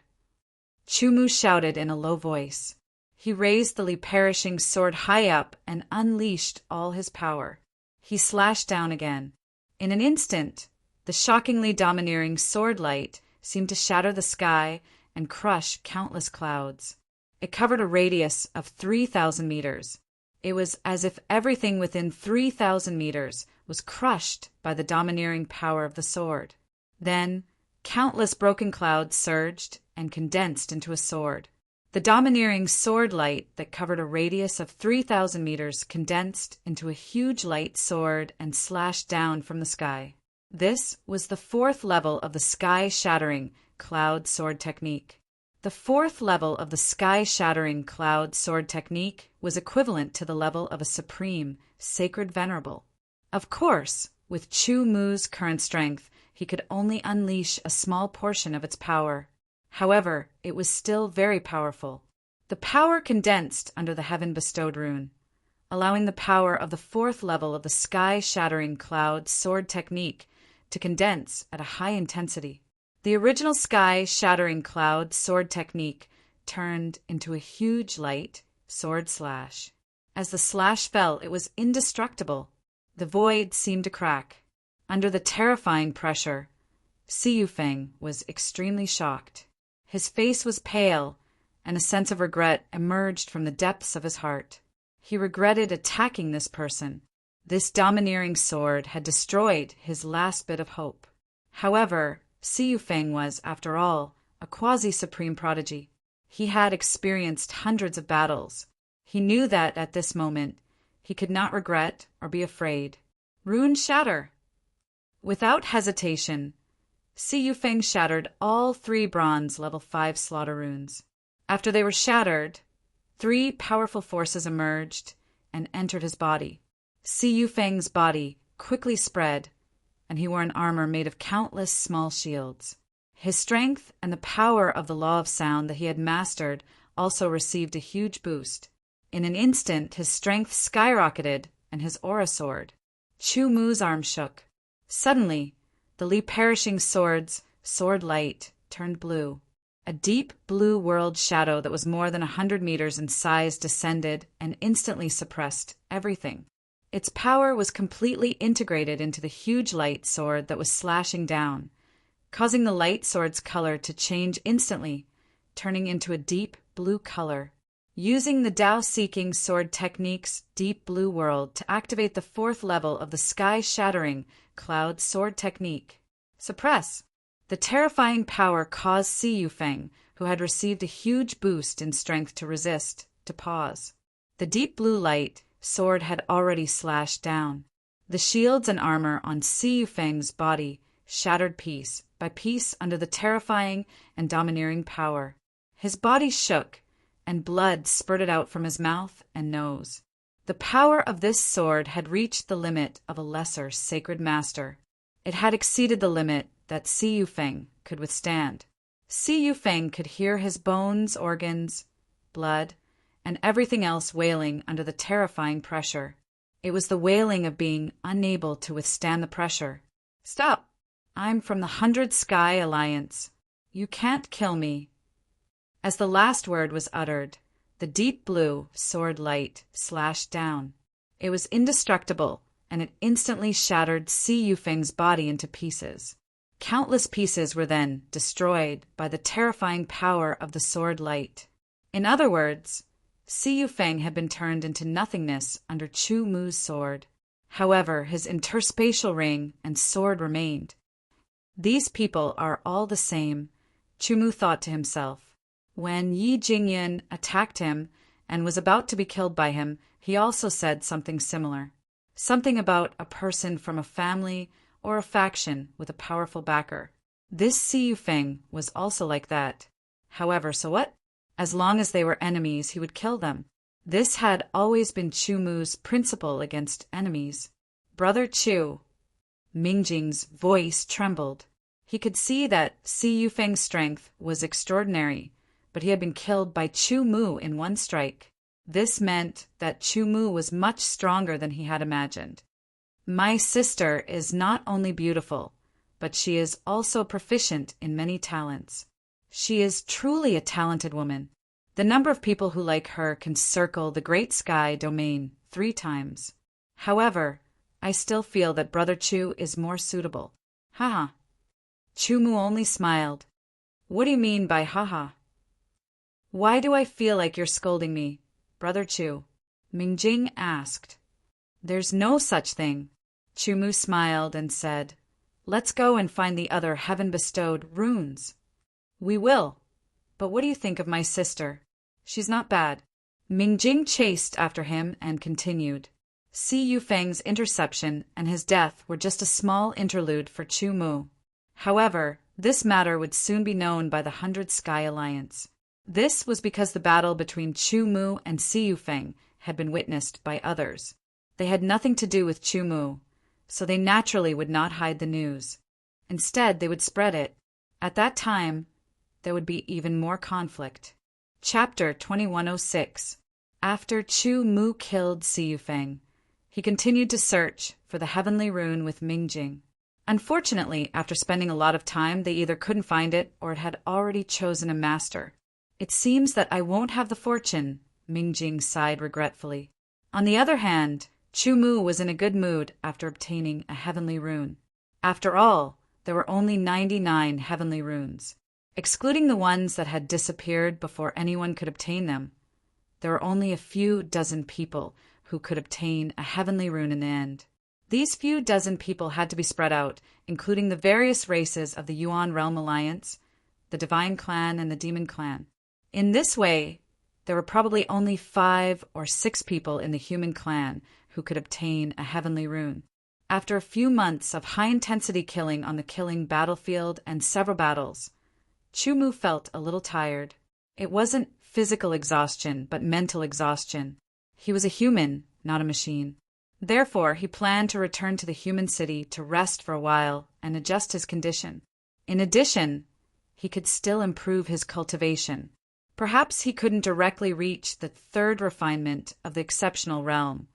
S1: Chu Mu shouted in a low voice. He raised the perishing sword high up and unleashed all his power. He slashed down again. In an instant, the shockingly domineering sword light seemed to shatter the sky and crush countless clouds. It covered a radius of 3,000 meters. It was as if everything within 3,000 meters was crushed by the domineering power of the sword. Then, countless broken clouds surged and condensed into a sword. The domineering sword light that covered a radius of 3,000 meters condensed into a huge light sword and slashed down from the sky. This was the 4th level of the sky-shattering cloud sword technique. The 4th level of the sky-shattering cloud sword technique was equivalent to the level of a supreme, sacred venerable. Of course, with Chu Mu's current strength, he could only unleash a small portion of its power. However, it was still very powerful. The power condensed under the heaven-bestowed rune, allowing the power of the 4th level of the sky-shattering cloud sword technique to condense at a high intensity. The original sky-shattering cloud sword technique turned into a huge light sword slash. As the slash fell, it was indestructible. The void seemed to crack. Under the terrifying pressure, Si Yufeng was extremely shocked. His face was pale, and a sense of regret emerged from the depths of his heart. He regretted attacking this person. This domineering sword had destroyed his last bit of hope. However, Si Yufeng was, after all, a quasi-supreme prodigy. He had experienced hundreds of battles. He knew that, at this moment, he could not regret or be afraid. Rune shatter! Without hesitation, Si Yufeng shattered all 3 bronze level 5 slaughter runes. After they were shattered, 3 powerful forces emerged and entered his body. Si Yufeng's body quickly spread, and he wore an armor made of countless small shields. His strength and the power of the law of sound that he had mastered also received a huge boost. In an instant, his strength skyrocketed and his aura soared. Chu Mu's arm shook. Suddenly, the perishing sword's sword light turned blue. A deep blue world shadow that was more than 100 meters in size descended and instantly suppressed everything. Its power was completely integrated into the huge light sword that was slashing down, causing the light sword's color to change instantly, turning into a deep blue color. using the Tao-seeking sword technique's deep blue world to activate the fourth level of the sky-shattering cloud sword technique. Suppress. The terrifying power caused Si Yufeng, who had received a huge boost in strength to resist, to pause. The deep blue light sword had already slashed down. The shields and armor on Si Yufeng's body shattered piece by piece under the terrifying and domineering power. His body shook, and blood spurted out from his mouth and nose. The power of this sword had reached the limit of a lesser sacred master. It had exceeded the limit that Si Yufeng could withstand. Si Yufeng could hear his bones, organs, blood, and everything else wailing under the terrifying pressure. It was the wailing of being unable to withstand the pressure. "Stop! I'm from the 100 Sky Alliance. You can't kill me." As the last word was uttered, the deep blue sword light slashed down. It was indestructible, and it instantly shattered Si Yufeng's body into pieces. Countless pieces were then destroyed by the terrifying power of the sword light. In other words, Si Yufeng had been turned into nothingness under Chu Mu's sword. However, his interspatial ring and sword remained. These people are all the same, Chu Mu thought to himself. When Yi Jingyan attacked him and was about to be killed by him, he also said something similar. Something about a person from a family or a faction with a powerful backer. This Si Yufeng was also like that. However, so what? As long as they were enemies, he would kill them. This had always been Chu Mu's principle against enemies. "Brother Chu." Mingjing's voice trembled. He could see that Si Yufeng's strength was extraordinary, but he had been killed by Chu Mu in one strike. This meant that Chu Mu was much stronger than he had imagined. "My sister is not only beautiful, but she is also proficient in many talents. She is truly a talented woman. The number of people who like her can circle the great sky domain 3 times. However, I still feel that Brother Chu is more suitable." "Haha." Chu Mu only smiled. "What do you mean by haha?" "Why do I feel like you're scolding me, Brother Chu?" Mingjing asked. "There's no such thing." Chu Mu smiled and said, "Let's go and find the other heaven-bestowed runes." "We will. But what do you think of my sister? She's not bad." Mingjing chased after him and continued. Si Yufeng's interception and his death were just a small interlude for Chu Mu. However, this matter would soon be known by the 100 Sky Alliance. This was because the battle between Chu Mu and Si Yufeng had been witnessed by others. They had nothing to do with Chu Mu, so they naturally would not hide the news. Instead, they would spread it. At that time, there would be even more conflict. Chapter 2106. After Chu Mu killed Si Yufeng, he continued to search for the heavenly rune with Mingjing. Unfortunately, after spending a lot of time, they either couldn't find it or it had already chosen a master. "It seems that I won't have the fortune," Mingjing sighed regretfully. On the other hand, Chu Mu was in a good mood after obtaining a heavenly rune. After all, there were only 99 heavenly runes. Excluding the ones that had disappeared before anyone could obtain them, there were only a few dozen people who could obtain a heavenly rune in the end. These few dozen people had to be spread out, including the various races of the Yuan Realm Alliance, the Divine Clan, and the Demon Clan. In this way, there were probably only 5 or 6 people in the human clan who could obtain a heavenly rune. After a few months of high-intensity killing on the killing battlefield and several battles, Chu Mu felt a little tired. It wasn't physical exhaustion, but mental exhaustion. He was a human, not a machine. Therefore, he planned to return to the human city to rest for a while and adjust his condition. In addition, he could still improve his cultivation. Perhaps he couldn't directly reach the 3rd refinement of the exceptional realm,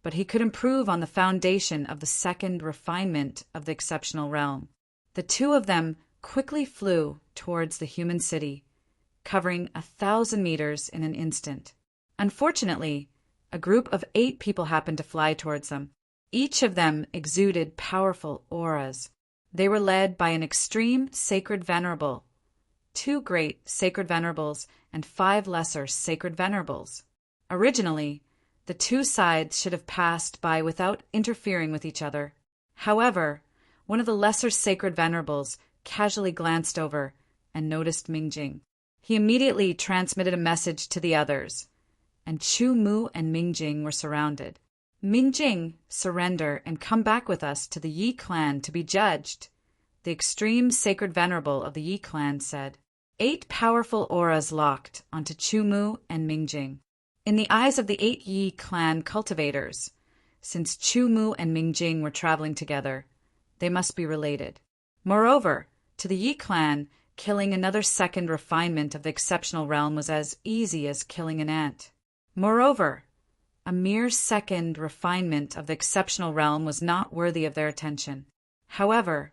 S1: but he could improve on the foundation of the 2nd refinement of the exceptional realm. The two of them quickly flew towards the human city, covering 1,000 meters in an instant. Unfortunately, a group of 8 people happened to fly towards them. Each of them exuded powerful auras. They were led by an extreme sacred venerable, 2 great sacred venerables and 5 lesser sacred venerables. Originally, the 2 sides should have passed by without interfering with each other. However, one of the lesser sacred venerables casually glanced over and noticed Mingjing. He immediately transmitted a message to the others, and Chu Mu and Mingjing were surrounded. Mingjing, surrender and come back with us to the Yi clan to be judged, the extreme sacred venerable of the Yi clan said. 8 powerful auras locked onto Chu Mu and Mingjing. In the eyes of the 8 Yi clan cultivators, since Chu Mu and Mingjing were traveling together, they must be related. Moreover, to the Yi clan, killing another second refinement of the exceptional realm was as easy as killing an ant. Moreover, a mere second refinement of the exceptional realm was not worthy of their attention. However,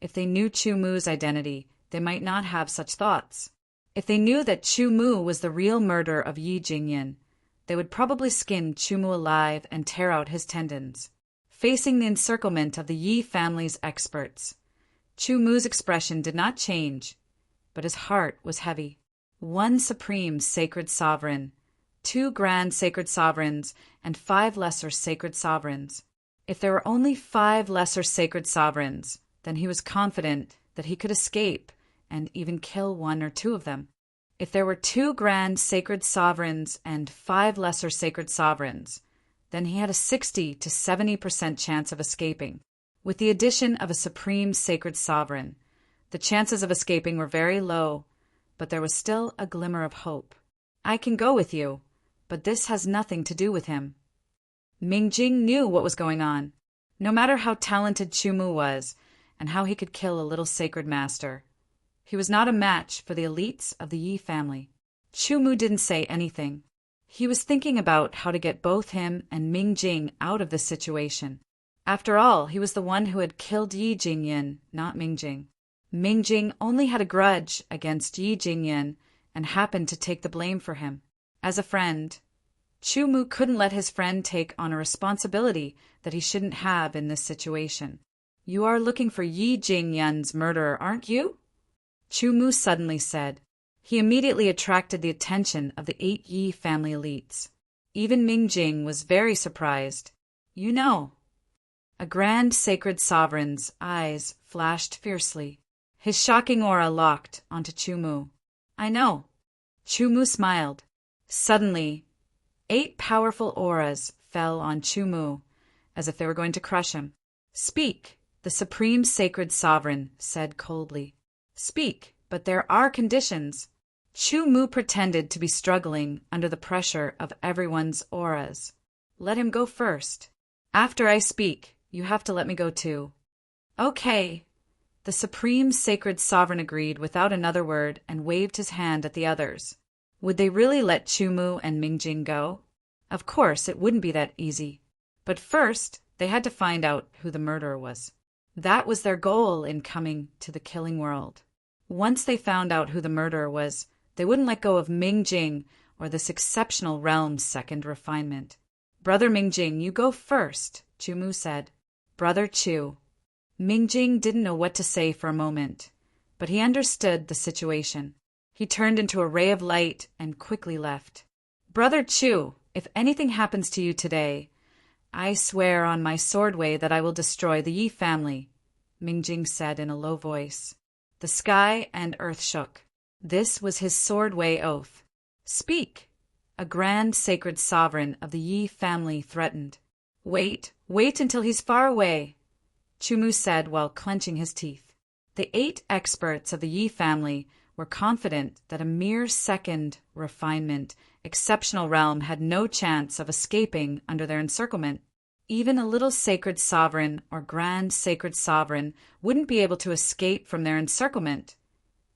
S1: if they knew Chu Mu's identity, they might not have such thoughts. If they knew that Chu Mu was the real murderer of Yi Jingyan, they would probably skin Chu Mu alive and tear out his tendons. Facing the encirclement of the Yi family's experts, Chu Mu's expression did not change, but his heart was heavy. 1 supreme sacred sovereign, 2 grand sacred sovereigns, and 5 lesser sacred sovereigns. If there were only 5 lesser sacred sovereigns, then he was confident that he could escape and even kill 1 or 2 of them. If there were 2 grand sacred sovereigns and 5 lesser sacred sovereigns, then he had a 60 to 70% chance of escaping. With the addition of a supreme sacred sovereign, the chances of escaping were very low, but there was still a glimmer of hope. I can go with you, but this has nothing to do with him. Mingjing knew what was going on. No matter how talented Chu Mu was, and how he could kill a little sacred master, he was not a match for the elites of the Yi family. Chu Mu didn't say anything. He was thinking about how to get both him and Mingjing out of this situation. After all, he was the one who had killed Yi Jingyan, not Mingjing. Mingjing only had a grudge against Yi Jingyan and happened to take the blame for him. As a friend, Chu Mu couldn't let his friend take on a responsibility that he shouldn't have in this situation. You are looking for Yi Jingyan's murderer, aren't you? Chu Mu suddenly said. He immediately attracted the attention of the 8 Yi family elites. Even Mingjing was very surprised. You know. A grand sacred sovereign's eyes flashed fiercely. His shocking aura locked onto Chu Mu. I know. Chu Mu smiled. Suddenly, 8 powerful auras fell on Chu Mu, as if they were going to crush him. Speak, the supreme sacred sovereign said coldly. Speak, but there are conditions. Chu Mu pretended to be struggling under the pressure of everyone's auras. Let him go first. After I speak, you have to let me go too. Okay. The supreme sacred sovereign agreed without another word and waved his hand at the others. Would they really let Chu Mu and Mingjing go? Of course, it wouldn't be that easy. But first, they had to find out who the murderer was. That was their goal in coming to the killing world. Once they found out who the murderer was, they wouldn't let go of Mingjing or this exceptional realm's second refinement. Brother Mingjing, you go first, Chu Mu said. Brother Chu. Mingjing didn't know what to say for a moment, but he understood the situation. He turned into a ray of light and quickly left. Brother Chu, if anything happens to you today, I swear on my sword way that I will destroy the Yi family, Mingjing said in a low voice. The sky and earth shook. This was his sword way oath. Speak, a grand sacred sovereign of the Yi family threatened. Wait until he's far away, Chu Mu said while clenching his teeth. The 8 experts of the Yi family were confident that a mere second refinement, exceptional realm had no chance of escaping under their encirclement. Even a little sacred sovereign or grand sacred sovereign wouldn't be able to escape from their encirclement,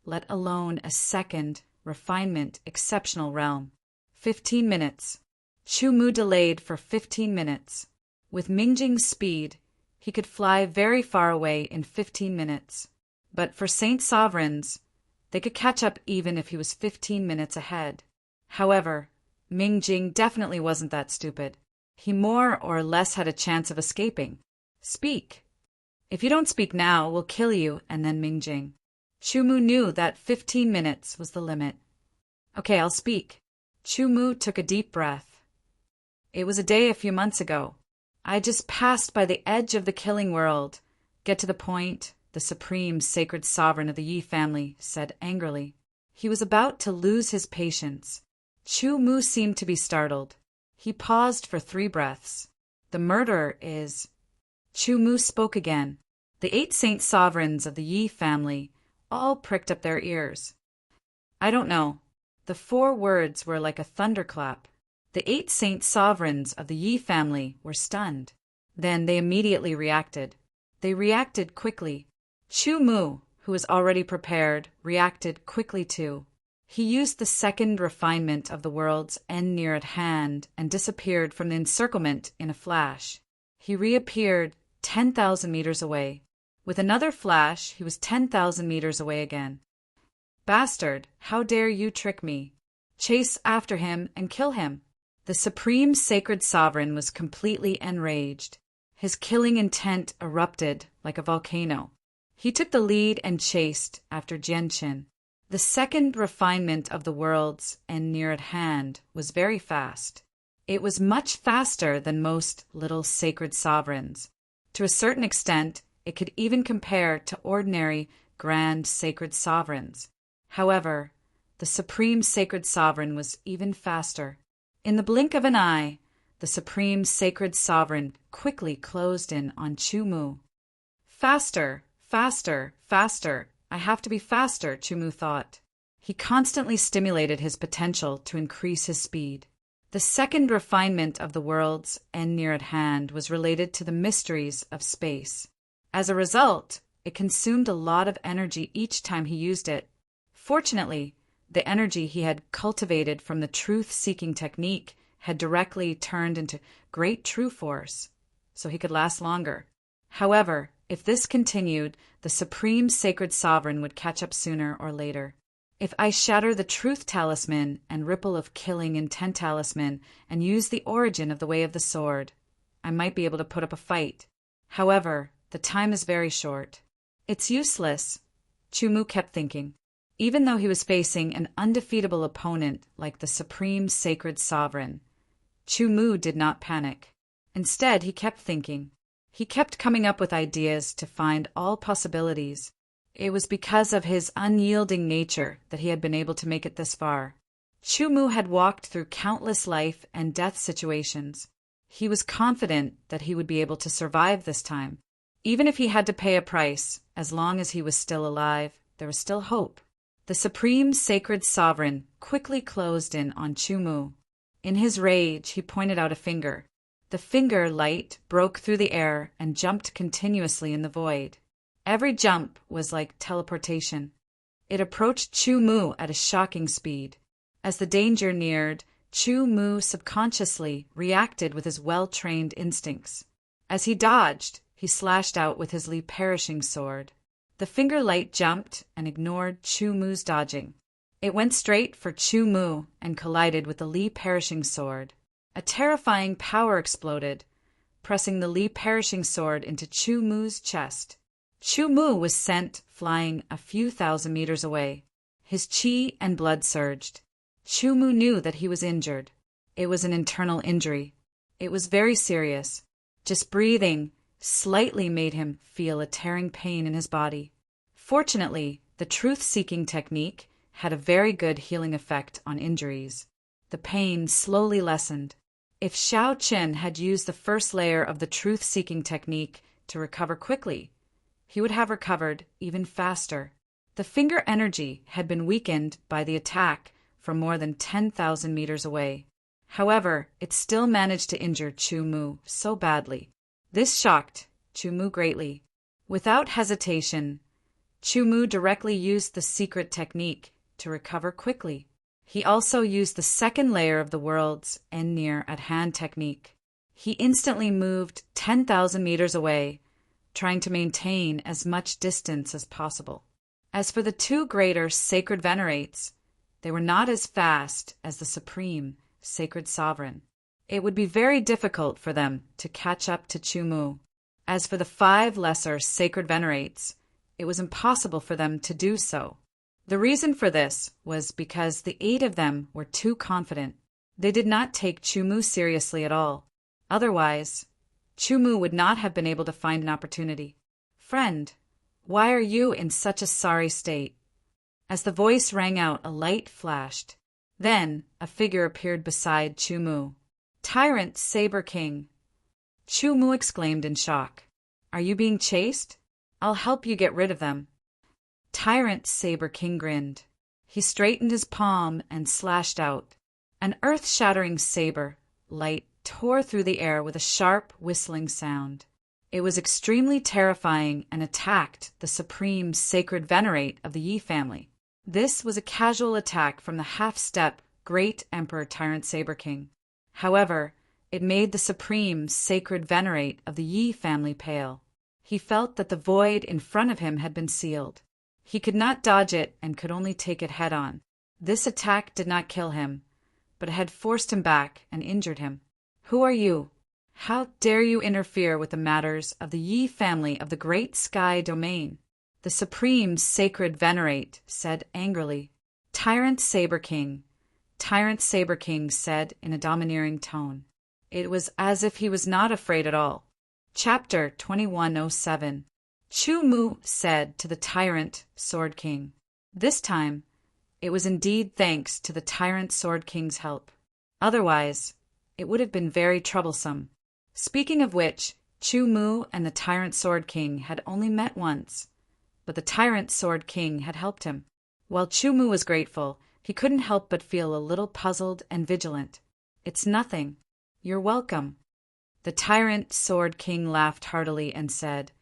S1: let alone a second refinement, exceptional realm. 15 minutes. Chu Mu delayed for 15 minutes. With Mingjing's speed, he could fly very far away in 15 minutes. But for Saint Sovereigns, they could catch up even if he was 15 minutes ahead. However, Mingjing definitely wasn't that stupid. He more or less had a chance of escaping. Speak. If you don't speak now, we'll kill you, and then Mingjing. Chu knew that 15 minutes was the limit. Okay, I'll speak. Chu took a deep breath. It was a day a few months ago. I just passed by the edge of the killing world. Get to the point, the supreme sacred sovereign of the Yi family said angrily. He was about to lose his patience. Chu seemed to be startled. He paused for 3 breaths. The murderer is... Chu spoke again. The 8 saint sovereigns of the Yi family all pricked up their ears. I don't know. The 4 words were like a thunderclap. The 8 saint sovereigns of the Yi family were stunned. Then they immediately reacted. They reacted quickly. Chu, who was already prepared, reacted quickly too. He used the second refinement of the world's end near at hand and disappeared from the encirclement in a flash. He reappeared 10,000 meters away. With another flash, he was 10,000 meters away again. Bastard, how dare you trick me? Chase after him and kill him. The supreme sacred sovereign was completely enraged. His killing intent erupted like a volcano. He took the lead and chased after Jianqin. The second refinement of the worlds and near at hand was very fast. It was much faster than most little sacred sovereigns. To a certain extent, it could even compare to ordinary grand sacred sovereigns. However, the supreme sacred sovereign was even faster. In the blink of an eye, the supreme sacred sovereign quickly closed in on Chu. Faster, faster, faster. I have to be faster, Chu thought. He constantly stimulated his potential to increase his speed. The second refinement of the worlds and near at hand was related to the mysteries of space. As a result, it consumed a lot of energy each time he used it. Fortunately, the energy he had cultivated from the truth-seeking technique had directly turned into great true force, so he could last longer. However, if this continued, the supreme sacred sovereign would catch up sooner or later. If I shatter the truth talisman and ripple of killing intent talisman and use the origin of the way of the sword, I might be able to put up a fight. However, the time is very short. It's useless, Chu kept thinking. Even though he was facing an undefeatable opponent like the supreme sacred sovereign, Chu did not panic. Instead, he kept thinking. He kept coming up with ideas to find all possibilities. It was because of his unyielding nature that he had been able to make it this far. Chu had walked through countless life and death situations. He was confident that he would be able to survive this time. Even if he had to pay a price, as long as he was still alive, there was still hope. The supreme sacred sovereign quickly closed in on Chu. In his rage, he pointed out a finger. The finger light broke through the air and jumped continuously in the void. Every jump was like teleportation. It approached Chu at a shocking speed. As the danger neared, Chu subconsciously reacted with his well-trained instincts. As he dodged, he slashed out with his perishing sword. The finger light jumped and ignored Chu dodging. It went straight for Chu and collided with the perishing sword. A terrifying power exploded, pressing the perishing sword into Chu chest. Chu was sent flying a few thousand meters away. His chi and blood surged. Chu knew that he was injured. It was an internal injury. It was very serious. Just breathing slightly made him feel a tearing pain in his body. Fortunately, the truth-seeking technique had a very good healing effect on injuries. The pain slowly lessened. If Xiao Qin had used the first layer of the truth-seeking technique to recover quickly, he would have recovered even faster. The finger energy had been weakened by the attack from more than 10,000 meters away. However, it still managed to injure Chu so badly. This shocked Chu greatly. Without hesitation, Chu directly used the secret technique to recover quickly. He also used the second layer of the world's and near at hand technique. He instantly moved 10,000 meters away, trying to maintain as much distance as possible. As for the 2 greater sacred venerates, they were not as fast as the supreme sacred sovereign. It would be very difficult for them to catch up to Chu. As for the 5 lesser sacred venerates, it was impossible for them to do so. The reason for this was because the 8 of them were too confident. They did not take Chumu seriously at all. Otherwise, Chumu would not have been able to find an opportunity. "Friend, why are you in such a sorry state?" As the voice rang out, a light flashed. Then a figure appeared beside Chumu. "Tyrant Saber King!" Chumu exclaimed in shock. "Are you being chased? I'll help you get rid of them." Tyrant Saber King grinned. He straightened his palm and slashed out. An earth-shattering saber light tore through the air with a sharp, whistling sound. It was extremely terrifying and attacked the supreme sacred venerate of the Yi family. This was a casual attack from the half-step Great Emperor Tyrant Saber King. However, it made the supreme sacred venerate of the Yi family pale. He felt that the void in front of him had been sealed. He could not dodge it and could only take it head-on. This attack did not kill him, but it had forced him back and injured him. "Who are you? How dare you interfere with the matters of the Yi family of the Great Sky Domain?" The supreme sacred venerate said angrily. "Tyrant Saber King," Tyrant Saber King said in a domineering tone. It was as if he was not afraid at all. Chapter 2107. Chumu said to the Tyrant Sword King. This time, it was indeed thanks to the Tyrant Sword King's help. Otherwise, it would have been very troublesome. Speaking of which, Chumu and the Tyrant Sword King had only met once, but the Tyrant Sword King had helped him. While Chumu was grateful, he couldn't help but feel a little puzzled and vigilant. "It's nothing. You're welcome." The Tyrant Sword King laughed heartily and said,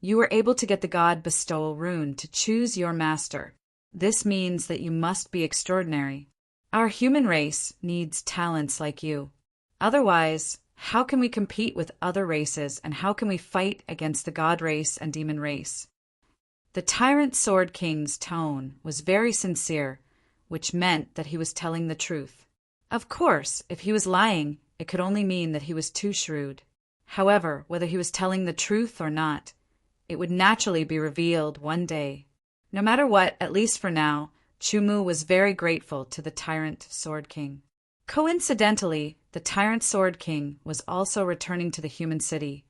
S1: "You were able to get the God Bestowal rune to choose your master. This means that you must be extraordinary. Our human race needs talents like you. Otherwise, how can we compete with other races, and how can we fight against the God race and demon race?" The Tyrant Sword King's tone was very sincere, which meant that he was telling the truth. Of course, if he was lying, it could only mean that he was too shrewd. However, whether he was telling the truth or not, it would naturally be revealed one day. No matter what, at least for now, Chumu was very grateful to the Tyrant Sword King. Coincidentally, the Tyrant Sword King was also returning to the human city,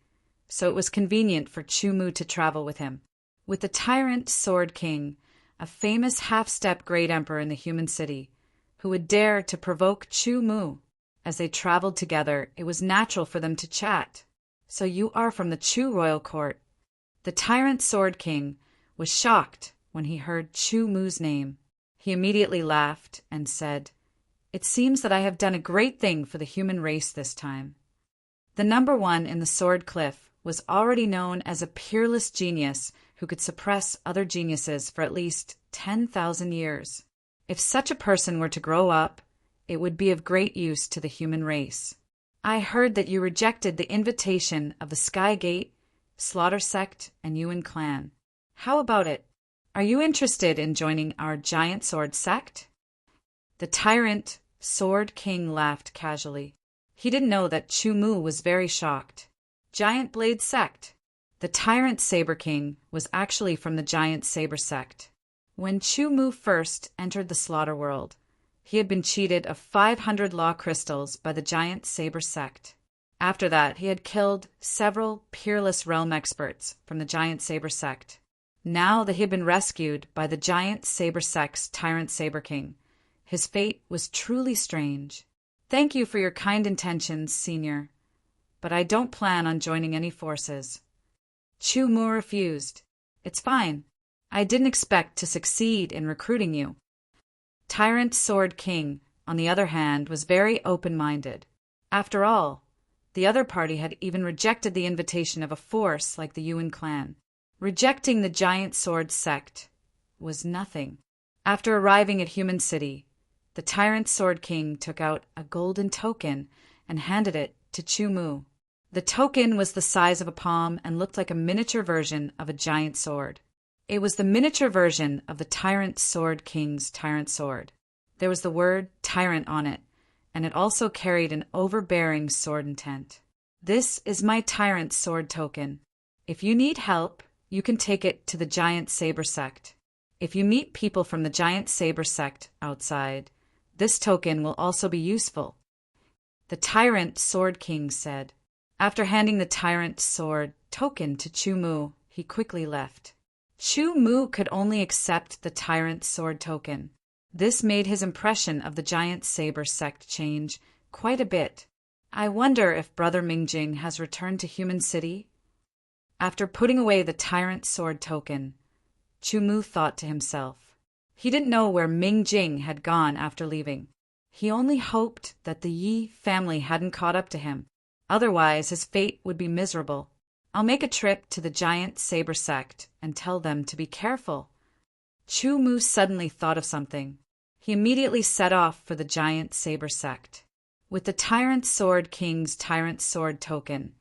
S1: so it was convenient for Chumu to travel with him. With the Tyrant Sword King, a famous half-step great emperor in the human city, who would dare to provoke Chumu. As they traveled together, it was natural for them to chat. "So you are from the Chu royal court." The Tyrant Sword King was shocked when he heard Chumu's name. He immediately laughed and said, "It seems that I have done a great thing for the human race this time." The number 1 in the Sword Cliff was already known as a peerless genius who could suppress other geniuses for at least 10,000 years. If such a person were to grow up, it would be of great use to the human race. "I heard that you rejected the invitation of the Sky Gate, Slaughter Sect, and Yuan clan. How about it? Are you interested in joining our Giant Sword Sect?" The Tyrant Sword King laughed casually. He didn't know that Chumu was very shocked. Giant Blade Sect. The Tyrant Saber King was actually from the Giant Saber Sect. When Chumu first entered the Slaughter World, he had been cheated of 500 law crystals by the Giant Saber Sect. After that, he had killed several peerless realm experts from the Giant Saber Sect. Now that he had been rescued by the Giant Saber Sect's Tyrant Saber King, his fate was truly strange. "Thank you for your kind intentions, Senior, but I don't plan on joining any forces." Chumu refused. "It's fine. I didn't expect to succeed in recruiting you." Tyrant Sword King, on the other hand, was very open-minded. After all, the other party had even rejected the invitation of a force like the Yuan clan. Rejecting the Giant Sword Sect was nothing. After arriving at Human City, the Tyrant Sword King took out a golden token and handed it to Chumu. The token was the size of a palm and looked like a miniature version of a giant sword. It was the miniature version of the Tyrant Sword King's Tyrant Sword. There was the word Tyrant on it, and it also carried an overbearing sword intent. "This is my Tyrant Sword token. If you need help, you can take it to the giant saber sect. If you meet people from the giant saber sect outside, this token will also be useful. The Tyrant Sword King said. After handing the Tyrant Sword token to Chu Mu, he quickly left. Chu Mu could only accept the Tyrant Sword token. This made his impression of the giant saber sect change quite a bit. I wonder if Brother Mingjing has returned to Human City? After putting away the Tyrant Sword token, Chu Mu thought to himself. He didn't know where Mingjing had gone after leaving. He only hoped that the Yi family hadn't caught up to him. Otherwise, his fate would be miserable. I'll make a trip to the giant saber sect and tell them to be careful. Chu Mu suddenly thought of something. He immediately set off for the giant saber sect. With the Tyrant Sword King's Tyrant Sword token,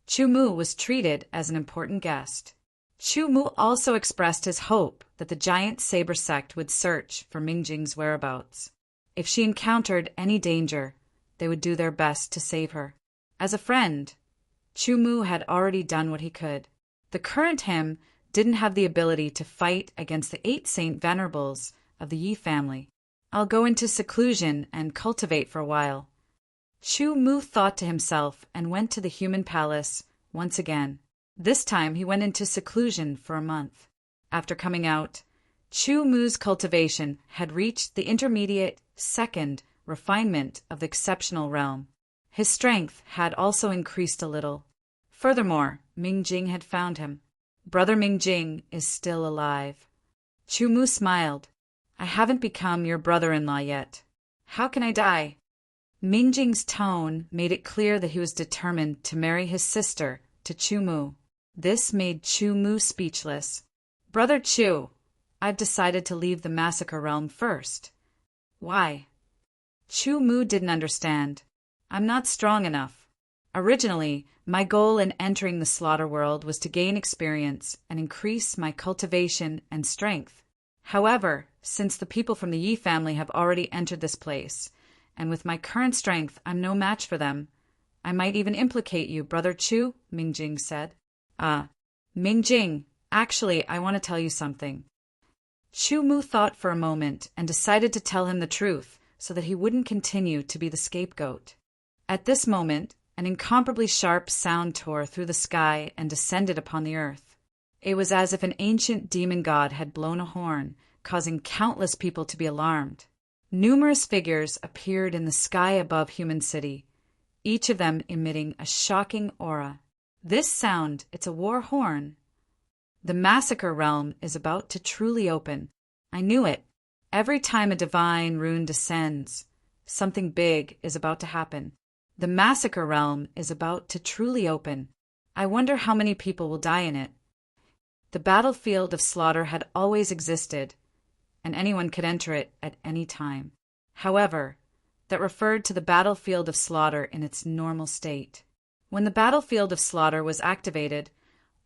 S1: Chu Mu was treated as an important guest. Chu Mu also expressed his hope that the giant saber sect would search for Mingjing's whereabouts. If she encountered any danger, they would do their best to save her. As a friend, Chu Mu had already done what he could. The current him didn't have the ability to fight against the 8 Saint Venerables of the Yi family. I'll go into seclusion and cultivate for a while. Chu Mu thought to himself and went to the human palace once again. This time he went into seclusion for a month. After coming out, Chu Mu's cultivation had reached the intermediate second refinement of the exceptional realm. His strength had also increased a little. Furthermore, Mingjing had found him. Brother Mingjing is still alive. Chu Mu smiled. I haven't become your brother-in-law yet. How can I die? Mingjing's tone made it clear that he was determined to marry his sister to Chu Mu. This made Chu Mu speechless. Brother Chu, I've decided to leave the massacre realm first. Why? Chu Mu didn't understand. I'm not strong enough. Originally, my goal in entering the slaughter world was to gain experience and increase my cultivation and strength. However, since the people from the Yi family have already entered this place, and with my current strength I'm no match for them, I might even implicate you, Brother Chu, Mingjing said. Mingjing, actually, I want to tell you something. Chu Mu thought for a moment and decided to tell him the truth so that he wouldn't continue to be the scapegoat. At this moment, an incomparably sharp sound tore through the sky and descended upon the earth. It was as if an ancient demon god had blown a horn, causing countless people to be alarmed. Numerous figures appeared in the sky above Human City, each of them emitting a shocking aura. This sound, it's a war horn. The massacre realm is about to truly open. I knew it. Every time a divine rune descends, something big is about to happen. The massacre realm is about to truly open. I wonder how many people will die in it. The battlefield of slaughter had always existed, and anyone could enter it at any time. However, that referred to the battlefield of slaughter in its normal state. When the battlefield of slaughter was activated,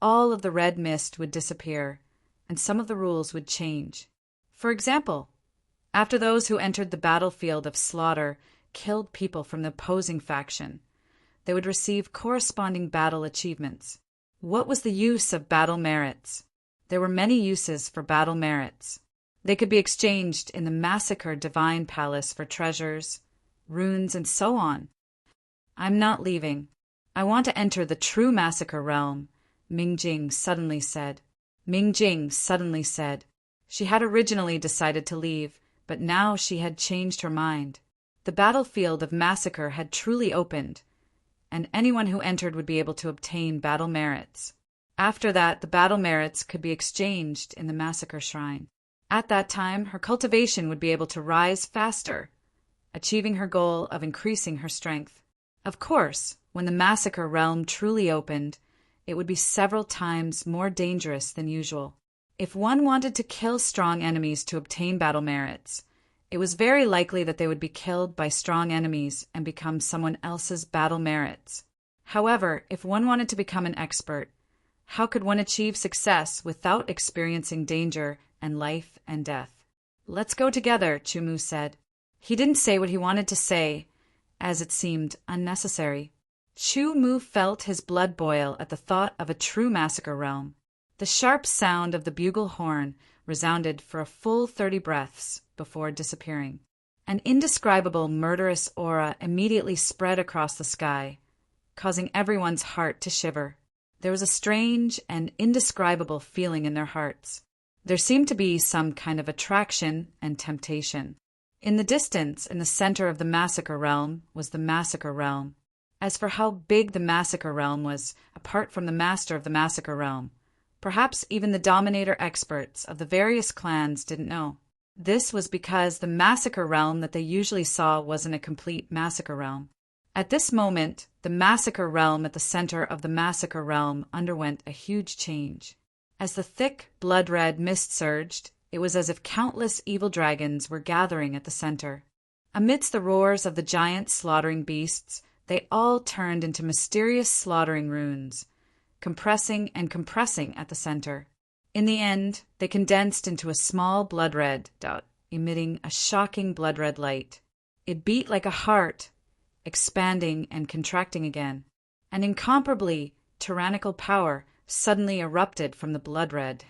S1: all of the red mist would disappear, and some of the rules would change. For example, after those who entered the battlefield of slaughter killed people from the opposing faction, they would receive corresponding battle achievements. What was the use of battle merits? There were many uses for battle merits. They could be exchanged in the Massacre Divine Palace for treasures, runes, and so on. I'm not leaving. I want to enter the true massacre realm, Mingjing suddenly said. She had originally decided to leave, but now she had changed her mind. The battlefield of massacre had truly opened, and anyone who entered would be able to obtain battle merits. After that, the battle merits could be exchanged in the massacre shrine. At that time, her cultivation would be able to rise faster, achieving her goal of increasing her strength. Of course, when the massacre realm truly opened, it would be several times more dangerous than usual. If one wanted to kill strong enemies to obtain battle merits, it was very likely that they would be killed by strong enemies and become someone else's battle merits. However, if one wanted to become an expert, how could one achieve success without experiencing danger and life and death? Let's go together, Chu Mu said. He didn't say what he wanted to say, as it seemed unnecessary. Chu Mu felt his blood boil at the thought of a true massacre realm. The sharp sound of the bugle horn resounded for a full 30 breaths before disappearing. An indescribable murderous aura immediately spread across the sky, causing everyone's heart to shiver. There was a strange and indescribable feeling in their hearts. There seemed to be some kind of attraction and temptation. In the distance, in the center of the massacre realm, was the massacre realm. As for how big the massacre realm was, apart from the master of the massacre realm, perhaps even the dominator experts of the various clans didn't know. This was because the massacre realm that they usually saw wasn't a complete massacre realm. At this moment, the massacre realm at the center of the massacre realm underwent a huge change. As the thick, blood-red mist surged, it was as if countless evil dragons were gathering at the center. Amidst the roars of the giant slaughtering beasts, they all turned into mysterious slaughtering runes, compressing and compressing at the center. In the end, they condensed into a small blood-red dot, emitting a shocking blood-red light. It beat like a heart, expanding and contracting again. An incomparably tyrannical power suddenly erupted from the blood-red.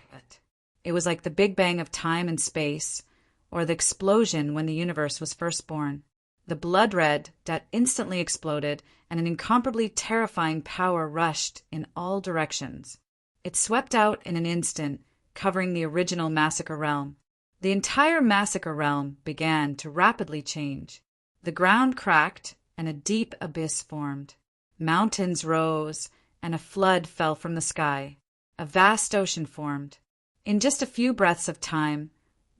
S1: It was like the Big Bang of time and space, or the explosion when the universe was first born. The blood-red dot instantly exploded, and an incomparably terrifying power rushed in all directions. It swept out in an instant, covering the original massacre realm. The entire massacre realm began to rapidly change. The ground cracked, and a deep abyss formed. Mountains rose, and a flood fell from the sky. A vast ocean formed. In just a few breaths of time,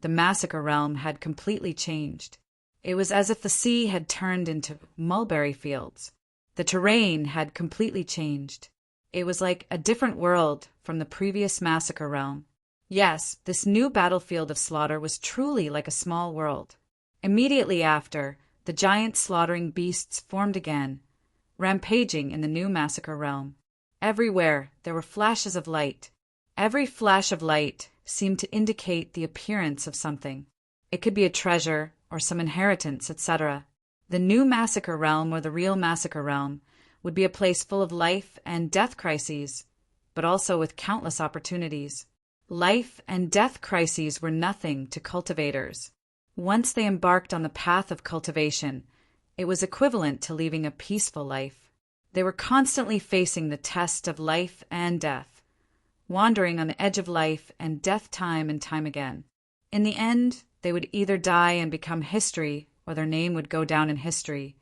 S1: the massacre realm had completely changed. It was as if the sea had turned into mulberry fields. The terrain had completely changed. It was like a different world from the previous massacre realm. Yes, this new battlefield of slaughter was truly like a small world. Immediately after, the giant slaughtering beasts formed again, rampaging in the new massacre realm. Everywhere there were flashes of light. Every flash of light seemed to indicate the appearance of something. It could be a treasure or some inheritance, etc. The new massacre realm, or the real massacre realm, would be a place full of life and death crises, but also with countless opportunities. Life and death crises were nothing to cultivators. Once they embarked on the path of cultivation, it was equivalent to leading a peaceful life. They were constantly facing the test of life and death, wandering on the edge of life and death time and time again. In the end, they would either die and become history, or their name would go down in history,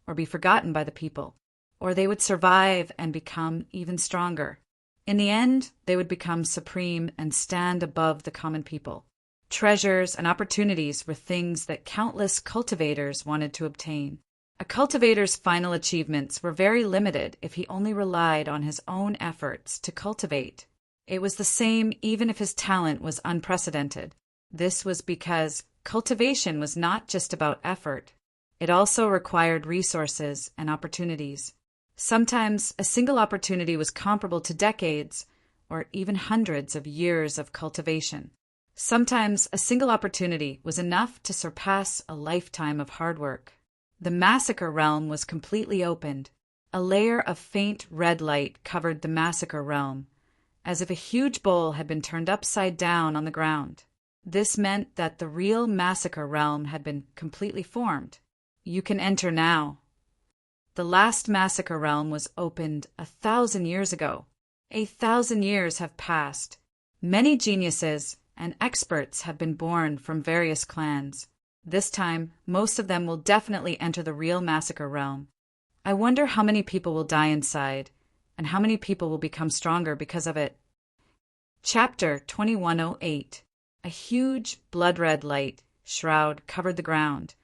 S1: or be forgotten by the people, or they would survive and become even stronger. In the end, they would become supreme and stand above the common people. Treasures and opportunities were things that countless cultivators wanted to obtain. A cultivator's final achievements were very limited if he only relied on his own efforts to cultivate. It was the same even if his talent was unprecedented. This was because cultivation was not just about effort. It also required resources and opportunities. Sometimes a single opportunity was comparable to decades or even hundreds of years of cultivation. Sometimes a single opportunity was enough to surpass a lifetime of hard work. The massacre realm was completely opened. A layer of faint red light covered the massacre realm, as if a huge bowl had been turned upside down on the ground. This meant that the real massacre realm had been completely formed. You can enter now. The last massacre realm was opened 1,000 years ago. 1,000 years have passed. Many geniuses and experts have been born from various clans. This time, most of them will definitely enter the real massacre realm. I wonder how many people will die inside, and how many people will become stronger because of it. Chapter 2108. A huge blood-red light shroud covered the ground,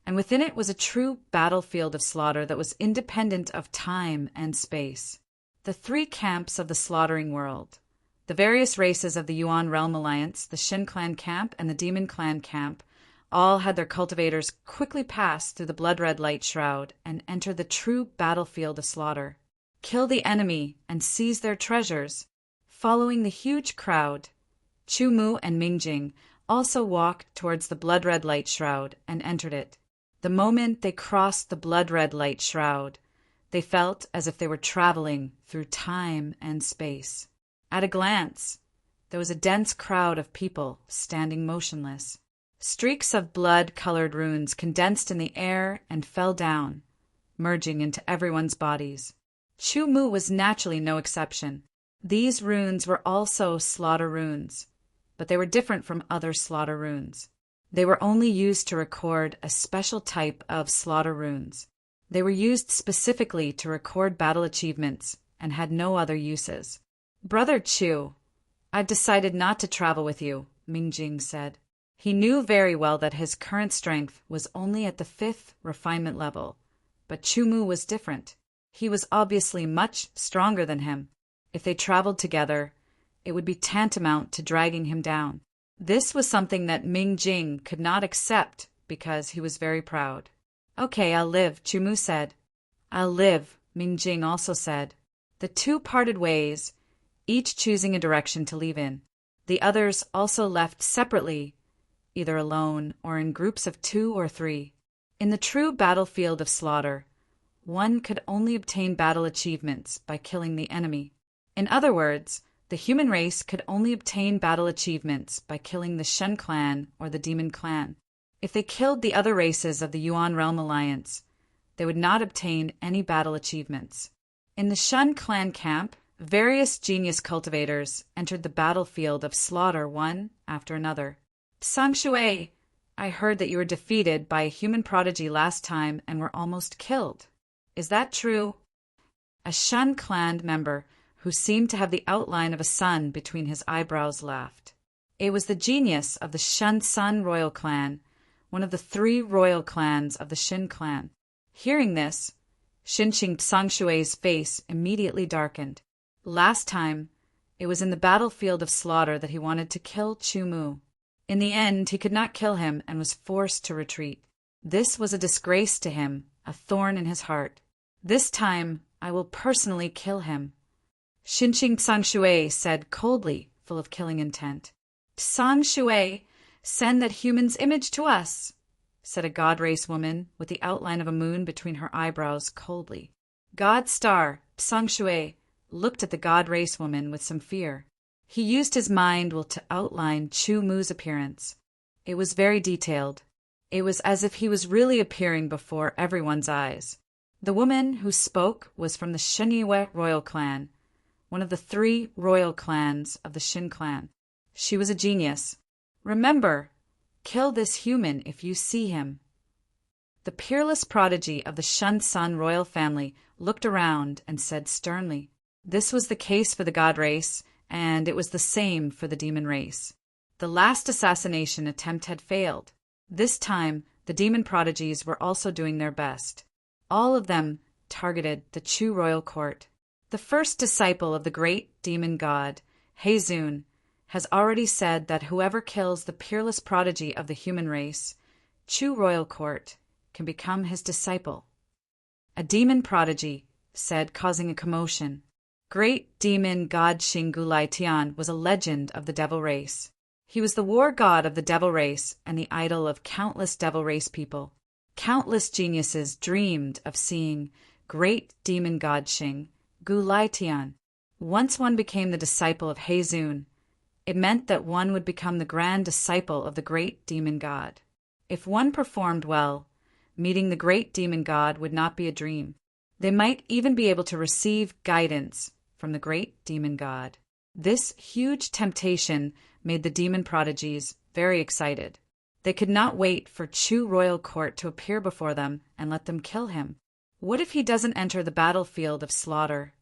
S1: and within it was a true battlefield of slaughter that was independent of time and space. The three camps of the slaughtering world, the various races of the Yuan Realm Alliance, the Shin Clan camp, and the Demon Clan camp, all had their cultivators quickly pass through the blood-red light shroud and enter the true battlefield of slaughter. Kill the enemy and seize their treasures. Following the huge crowd, Chu Mu and Mingjing also walked towards the blood-red light shroud and entered it. The moment they crossed the blood-red light shroud, they felt as if they were traveling through time and space. At a glance, there was a dense crowd of people standing motionless. Streaks of blood-colored runes condensed in the air and fell down, merging into everyone's bodies. Chu Mu was naturally no exception. These runes were also slaughter runes, but they were different from other slaughter runes. They were only used to record a special type of slaughter runes. They were used specifically to record battle achievements and had no other uses. "Brother Chu, I've decided not to travel with you," Mingjing said. He knew very well that his current strength was only at the 5th refinement level, but Chu Mu was different. He was obviously much stronger than him. If they traveled together, it would be tantamount to dragging him down. This was something that Mingjing could not accept because he was very proud. "Okay, I'll live," Chu Mu said. "I'll live," Mingjing also said. The two parted ways, each choosing a direction to leave in. The others also left separately, either alone or in groups of 2 or 3. In the true battlefield of slaughter, one could only obtain battle achievements by killing the enemy. In other words, the human race could only obtain battle achievements by killing the Shen clan or the Demon clan. If they killed the other races of the Yuan Realm Alliance, they would not obtain any battle achievements. In the Shen clan camp, various genius cultivators entered the battlefield of slaughter one after another. "Sang Shui, I heard that you were defeated by a human prodigy last time and were almost killed. Is that true?" A Shen clan member who seemed to have the outline of a sun between his eyebrows laughed. It was the genius of the Shen Sun royal clan, one of the 3 royal clans of the Shin clan. Hearing this, Xinqing Sangshui's face immediately darkened. Last time, it was in the battlefield of slaughter that he wanted to kill Chu Mu. In the end, he could not kill him and was forced to retreat. This was a disgrace to him, a thorn in his heart. "This time, I will personally kill him," Xinqing Sangshui said coldly, full of killing intent. "Sangshui, send that human's image to us," said a god race woman with the outline of a moon between her eyebrows coldly. God Star, Sangshui, looked at the god race woman with some fear. He used his mind will to outline Chu Mu's appearance. It was very detailed. It was as if he was really appearing before everyone's eyes. The woman who spoke was from the Shenyue royal clan, one of the 3 royal clans of the Shin clan. She was a genius. "Remember, kill this human if you see him." The peerless prodigy of the Shen Sun royal family looked around and said sternly. This was the case for the god race, and it was the same for the demon race. The last assassination attempt had failed. This time, the demon prodigies were also doing their best. All of them targeted the Chu royal court. The first disciple of the great demon god, Heizun, has already said that whoever kills the peerless prodigy of the human race, Chu royal court, can become his disciple. A demon prodigy said, causing a commotion. Great demon god Xingulai Tian was a legend of the devil race. He was the war god of the devil race and the idol of countless devil race people. Countless geniuses dreamed of seeing great demon god Xing Gulai Tian. Once one became the disciple of Heizun, it meant that one would become the grand disciple of the great demon god. If one performed well, meeting the great demon god would not be a dream. They might even be able to receive guidance from the great demon god. This huge temptation made the demon prodigies very excited. They could not wait for Chu royal court to appear before them and let them kill him. What if he doesn't enter the battlefield of slaughter?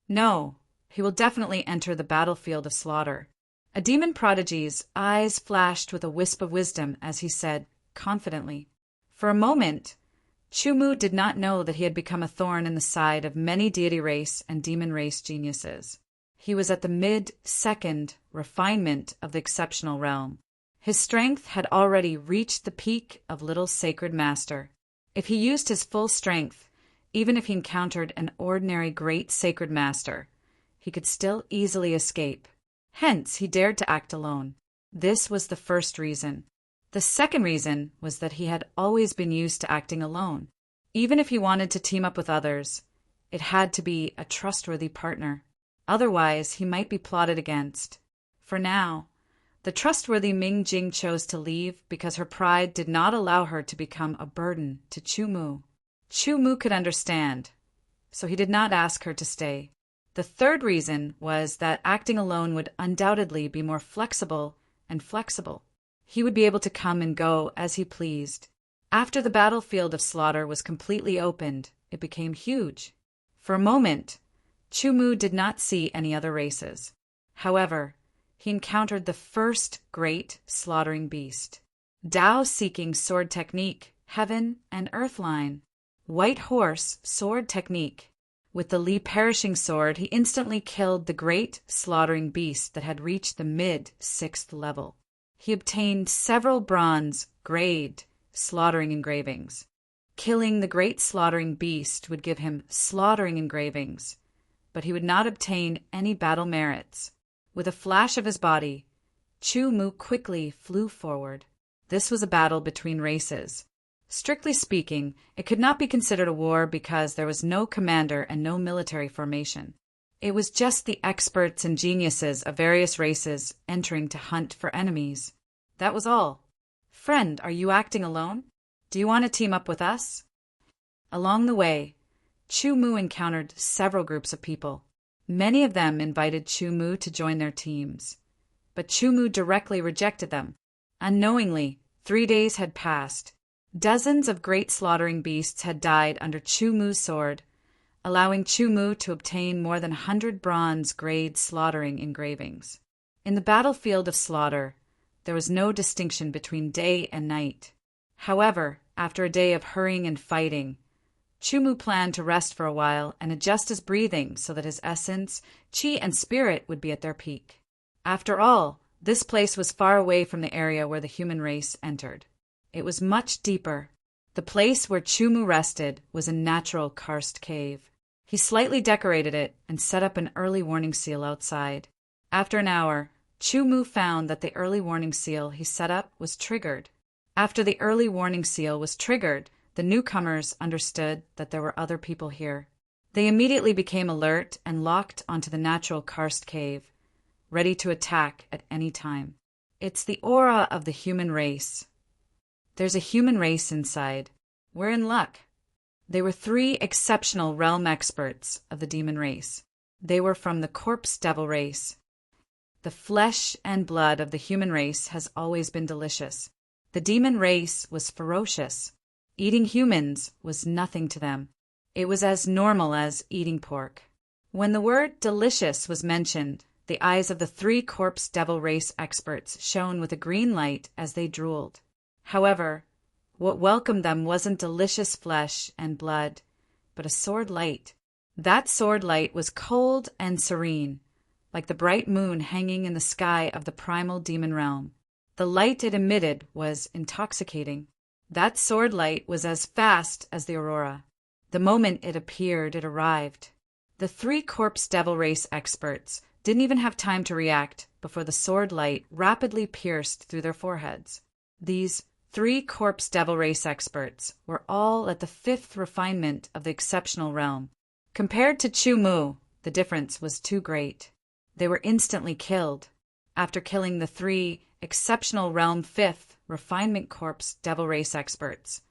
S1: No, he will definitely enter the battlefield of slaughter. A demon prodigy's eyes flashed with a wisp of wisdom as he said, confidently. For a moment, Chu Mu did not know that he had become a thorn in the side of many deity race and demon race geniuses. He was at the mid-second refinement of the exceptional realm. His strength had already reached the peak of little sacred master. If he used his full strength, even if he encountered an ordinary great sacred master, he could still easily escape. Hence, he dared to act alone. This was the first reason. The second reason was that he had always been used to acting alone. Even if he wanted to team up with others, it had to be a trustworthy partner. Otherwise, he might be plotted against. For now, the trustworthy Ming Jing chose to leave because her pride did not allow her to become a burden to Chu Mu. Chu Mu could understand, so he did not ask her to stay. The third reason was that acting alone would undoubtedly be more flexible and flexible. He would be able to come and go as he pleased. After the battlefield of slaughter was completely opened, it became huge. For a moment, Chu Mu did not see any other races. However, he encountered the first great slaughtering beast. Tao-seeking sword technique, heaven and earth line. White horse sword technique. With the Li perishing sword, he instantly killed the great slaughtering beast that had reached the mid-6th level. He obtained several bronze, grade, slaughtering engravings. Killing the great slaughtering beast would give him slaughtering engravings, but he would not obtain any battle merits. With a flash of his body, Chu Mu quickly flew forward. This was a battle between races. Strictly speaking, it could not be considered a war because there was no commander and no military formation. It was just the experts and geniuses of various races entering to hunt for enemies. That was all. Friend, are you acting alone? Do you want to team up with us? Along the way, Chu Mu encountered several groups of people. Many of them invited Chu Mu to join their teams, but Chu Mu directly rejected them. Unknowingly, 3 days had passed. Dozens of great slaughtering beasts had died under Chu Mu's sword, allowing Chu Mu to obtain more than 100 bronze grade slaughtering engravings. In the battlefield of slaughter, there was no distinction between day and night. However, after a day of hurrying and fighting, Chu Mu planned to rest for a while and adjust his breathing so that his essence, qi, and spirit would be at their peak. After all, this place was far away from the area where the human race entered. It was much deeper. The place where Chu Mu rested was a natural karst cave. He slightly decorated it and set up an early warning seal outside. After an hour, Chu Mu found that the early warning seal he set up was triggered. After the early warning seal was triggered, the newcomers understood that there were other people here. They immediately became alert and locked onto the natural karst cave, ready to attack at any time. It's the aura of the human race. There's a human race inside. We're in luck. They were 3 exceptional realm experts of the demon race. They were from the corpse devil race. The flesh and blood of the human race has always been delicious. The demon race was ferocious. Eating humans was nothing to them. It was as normal as eating pork. When the word delicious was mentioned, the eyes of the 3 corpse devil race experts shone with a green light as they drooled. However, what welcomed them wasn't delicious flesh and blood, but a sword light. That sword light was cold and serene, like the bright moon hanging in the sky of the primal demon realm. The light it emitted was intoxicating. That sword light was as fast as the aurora. The moment it appeared, it arrived. The 3 corpse devil race experts didn't even have time to react before the sword light rapidly pierced through their foreheads. These 3 corpse devil race experts were all at the 5th refinement of the exceptional realm. Compared to Chu Mu, the difference was too great. They were instantly killed. After killing the 3 exceptional realm 5th refinement corpse devil race experts,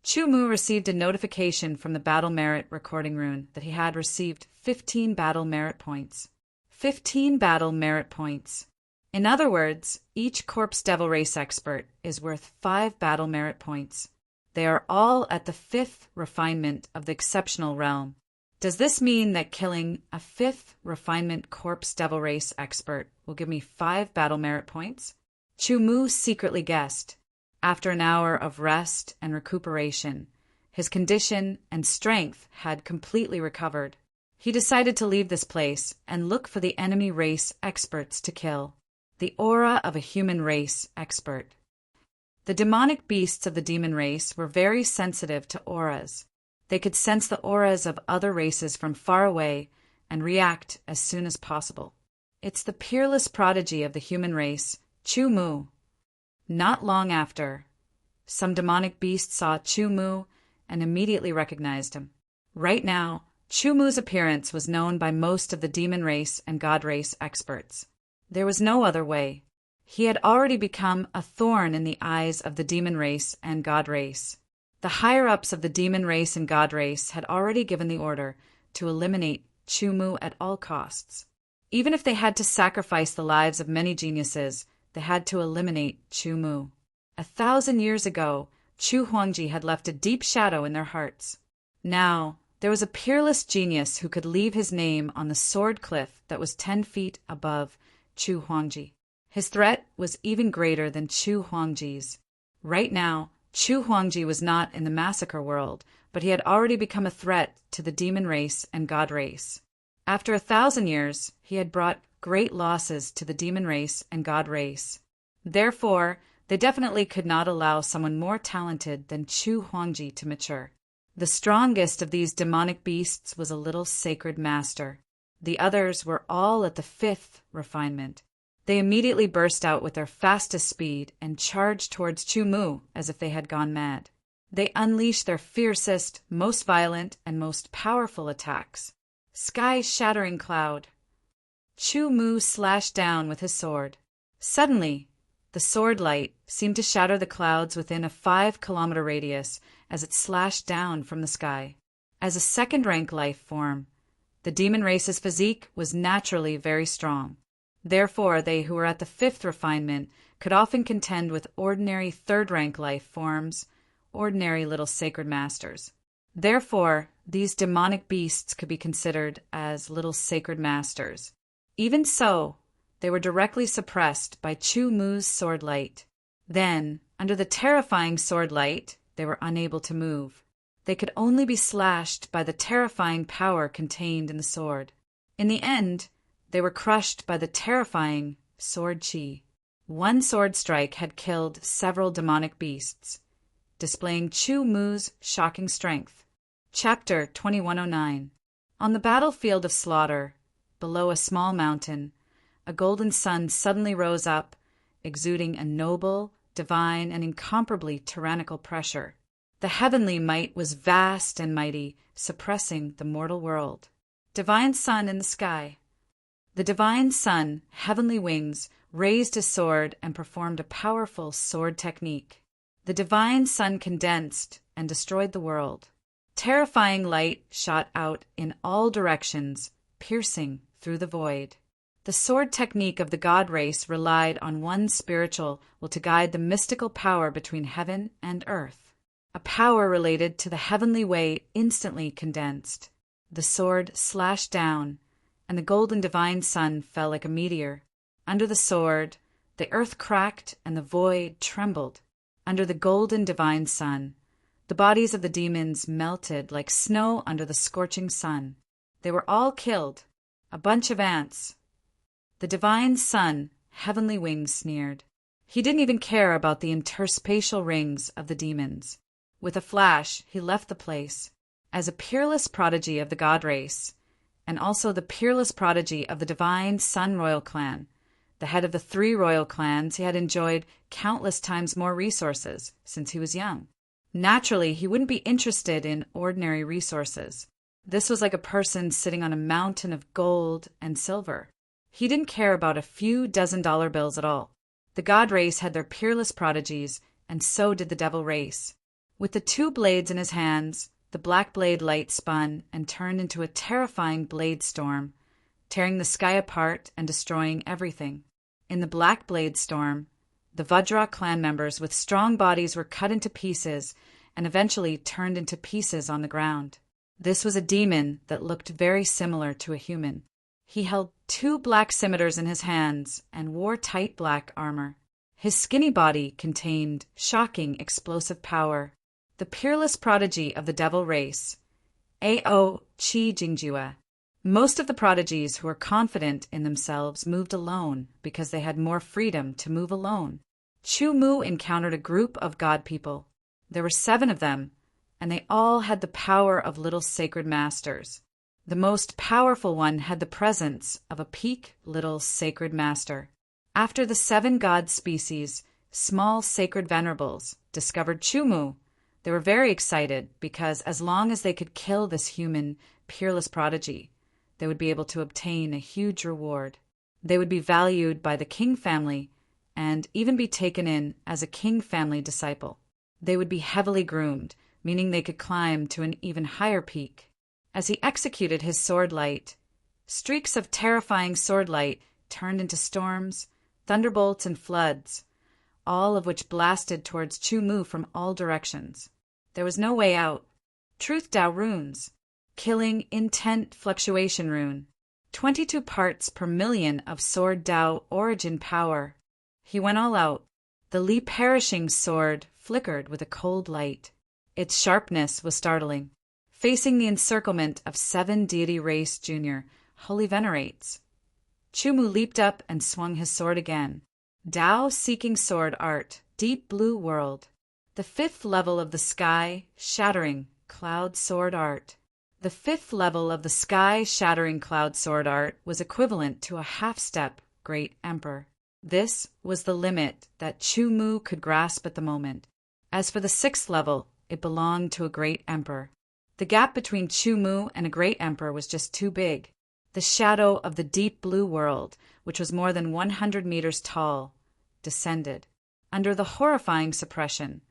S1: Chu Mu received a notification from the battle merit recording rune that he had received 15 battle merit points. 15 battle merit points. In other words, each corpse devil race expert is worth 5 battle merit points. They are all at the 5th refinement of the exceptional realm. Does this mean that killing a 5th refinement corpse devil race expert will give me 5 battle merit points? Chu Mu secretly guessed. After an hour of rest and recuperation, his condition and strength had completely recovered. He decided to leave this place and look for the enemy race experts to kill. The aura of a human race expert. The demonic beasts of the demon race were very sensitive to auras. They could sense the auras of other races from far away and react as soon as possible. It's the peerless prodigy of the human race, Chu Mu. Not long after, some demonic beast saw Chu Mu and immediately recognized him. Right now, Chu Mu's appearance was known by most of the demon race and god race experts. There was no other way. He had already become a thorn in the eyes of the demon race and god race. The higher-ups of the demon race and god race had already given the order to eliminate Chu-Mu at all costs. Even if they had to sacrifice the lives of many geniuses, they had to eliminate Chu-Mu. 1,000 years ago, Chu Huangji had left a deep shadow in their hearts. Now, there was a peerless genius who could leave his name on the sword cliff that was 10 feet above Chu Huangji. His threat was even greater than Chu Huangji's. Right now, Chu Huangji was not in the massacre world, but he had already become a threat to the demon race and god race. After 1,000 years, he had brought great losses to the demon race and god race. Therefore, they definitely could not allow someone more talented than Chu Huangji to mature. The strongest of these demonic beasts was a little sacred master. The others were all at the 5th refinement. They immediately burst out with their fastest speed and charged towards Chu-Mu as if they had gone mad. They unleashed their fiercest, most violent, and most powerful attacks. Sky-shattering cloud. Chu-Mu slashed down with his sword. Suddenly, the sword light seemed to shatter the clouds within a 5-kilometer radius as it slashed down from the sky. As a second-rank life form, the demon race's physique was naturally very strong. Therefore, they who were at the 5th refinement could often contend with ordinary third-rank life forms, ordinary little sacred masters. Therefore, these demonic beasts could be considered as little sacred masters. Even so, they were directly suppressed by Chu-Mu's sword light. Then, under the terrifying sword light, they were unable to move. They could only be slashed by the terrifying power contained in the sword. In the end, they were crushed by the terrifying sword chi. One sword strike had killed several demonic beasts, displaying Chu-Mu's shocking strength. Chapter 2109. On the battlefield of slaughter, below a small mountain, a golden sun suddenly rose up, exuding a noble, divine, and incomparably tyrannical pressure. The heavenly might was vast and mighty, suppressing the mortal world. Divine sun in the sky. The divine sun, heavenly wings, raised his sword and performed a powerful sword technique. The divine sun condensed and destroyed the world. Terrifying light shot out in all directions, piercing through the void. The sword technique of the god race relied on one spiritual will to guide the mystical power between heaven and earth. A power related to the heavenly way instantly condensed. The sword slashed down, and the golden divine sun fell like a meteor. Under the sword, the earth cracked and the void trembled. Under the golden divine sun, the bodies of the demons melted like snow under the scorching sun. They were all killed, a bunch of ants. The divine sun, heavenly wings, sneered. He didn't even care about the interspatial rings of the demons. With a flash, he left the place. As a peerless prodigy of the god race, and also the peerless prodigy of the divine Sun Royal clan, the head of the 3 royal clans, he had enjoyed countless times more resources since he was young. Naturally, he wouldn't be interested in ordinary resources. This was like a person sitting on a mountain of gold and silver. He didn't care about a few dozen dollar bills at all. The god race had their peerless prodigies, and so did the devil race. With the 2 blades in his hands, the black blade light spun and turned into a terrifying blade storm, tearing the sky apart and destroying everything. In the black blade storm, the Vajra clan members with strong bodies were cut into pieces and eventually turned into pieces on the ground. This was a demon that looked very similar to a human. He held 2 black scimitars in his hands and wore tight black armor. His skinny body contained shocking explosive power. The peerless prodigy of the devil race, Ao Chi Jingjue. Most of the prodigies who were confident in themselves moved alone because they had more freedom to move alone. Chu-Mu encountered a group of god people. There were 7 of them, and they all had the power of little sacred masters. The most powerful one had the presence of a peak little sacred master. After the 7 god species, small sacred venerables, discovered Chu-Mu, they were very excited because as long as they could kill this human, peerless prodigy, they would be able to obtain a huge reward. They would be valued by the king family and even be taken in as a king family disciple. They would be heavily groomed, meaning they could climb to an even higher peak. As he executed his sword light, streaks of terrifying sword light turned into storms, thunderbolts, and floods, all of which blasted towards Chu Mu from all directions. There was no way out. Truth Dao runes. Killing intent fluctuation rune. 22 parts per million of sword Dao origin power. He went all out. The Li perishing sword flickered with a cold light. Its sharpness was startling. Facing the encirclement of 7 deity race junior, holy venerates. Chu Mu leaped up and swung his sword again. Dao seeking sword art, deep blue world. The 5th level of the sky, shattering, cloud sword art. The 5th level of the sky-shattering cloud sword art was equivalent to a half-step Great Emperor. This was the limit that Chu Mu could grasp at the moment. As for the 6th level, it belonged to a Great Emperor. The gap between Chu Mu and a Great Emperor was just too big. The shadow of the deep blue world, which was more than 100 meters tall, descended. Under the horrifying suppression,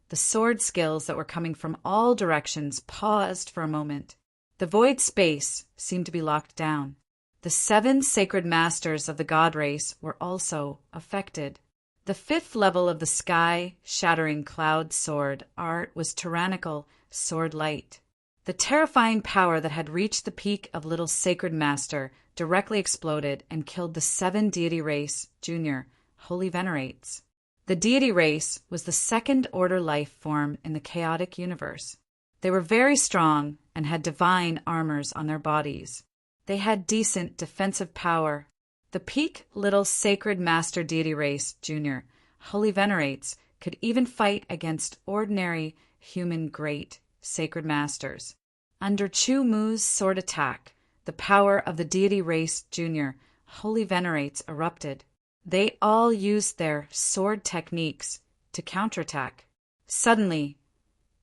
S1: the sword skills that were coming from all directions paused for a moment. The void space seemed to be locked down. The 7 sacred masters of the god race were also affected. The 5th level of the sky-shattering cloud sword art was tyrannical sword light. The terrifying power that had reached the peak of Little Sacred Master directly exploded and killed the 7 deity race junior holy venerates. The deity race was the 2nd order life form in the chaotic universe. They were very strong and had divine armors on their bodies. They had decent defensive power. The peak Little Sacred Master deity race junior holy venerates could even fight against ordinary human great sacred masters. Under Chu Mu's sword attack, the power of the deity race junior holy venerates erupted. They all used their sword techniques to counterattack. Suddenly,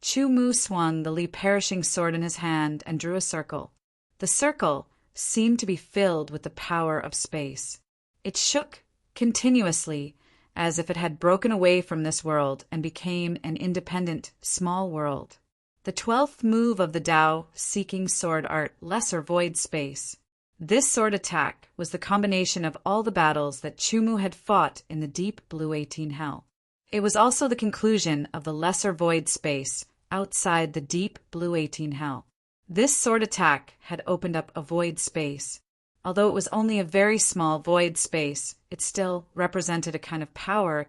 S1: Chu Mu swung the Li perishing sword in his hand and drew a circle. The circle seemed to be filled with the power of space. It shook continuously, as if it had broken away from this world and became an independent, small world. The 12th move of the Dao seeking sword art, lesser void space. This sword attack was the combination of all the battles that Chu Mu had fought in the deep blue 18 hell. It was also the conclusion of the lesser void space outside the deep blue 18 hell. This sword attack had opened up a void space. Although it was only a very small void space, it still represented a kind of power.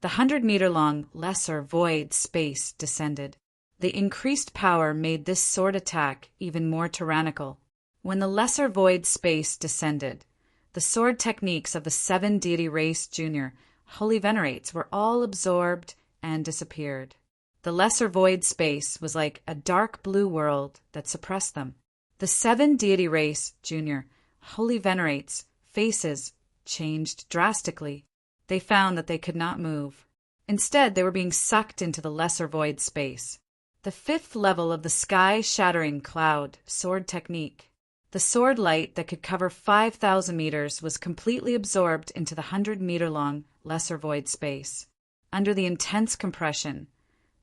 S1: The 100-meter-long lesser void space descended. The increased power made this sword attack even more tyrannical. When the lesser void space descended, the sword techniques of the 7 deity race junior holy venerates were all absorbed and disappeared. The lesser void space was like a dark blue world that suppressed them. The 7 deity race junior holy venerates' faces changed drastically. They found that they could not move. Instead, they were being sucked into the lesser void space. The 5th level of the sky-shattering cloud sword technique. The sword light that could cover 5,000 meters was completely absorbed into the 100-meter-long lesser void space. Under the intense compression,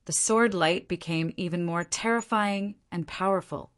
S1: the sword light became even more terrifying and powerful.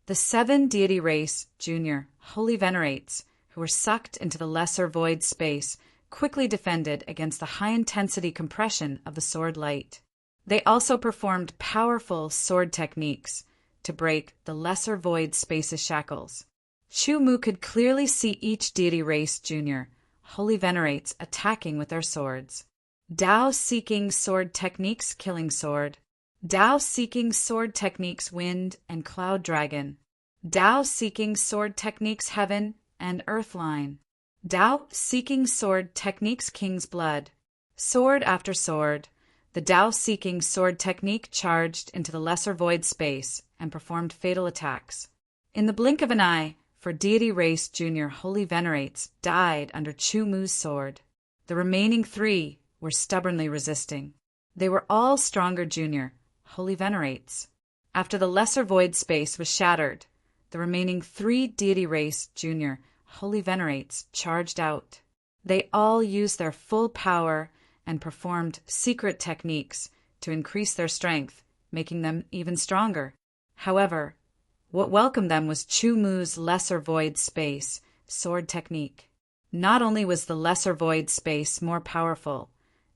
S1: The 7 deity race junior holy venerates, who were sucked into the lesser void space, quickly defended against the high-intensity compression of the sword light. They also performed powerful sword techniques to break the lesser void space's shackles. Chu Mu could clearly see each deity race junior holy venerates attacking with their swords. Dao seeking sword techniques killing sword. Dao seeking sword techniques wind and cloud dragon. Dao seeking sword techniques heaven and earth line. Dao seeking sword techniques king's blood. Sword after sword, the Dao seeking sword technique charged into the lesser void space and performed fatal attacks. In the blink of an eye, for deity race junior holy venerates died under Chu Mu's sword. The remaining 3 were stubbornly resisting. They were all stronger junior holy venerates. After the lesser void space was shattered, the remaining 3 deity race junior Holy Venerates, charged out. They all used their full power and performed secret techniques to increase their strength, making them even stronger. However, what welcomed them was Chu Mu's Lesser Void Space sword technique. Not only was the Lesser Void Space more powerful,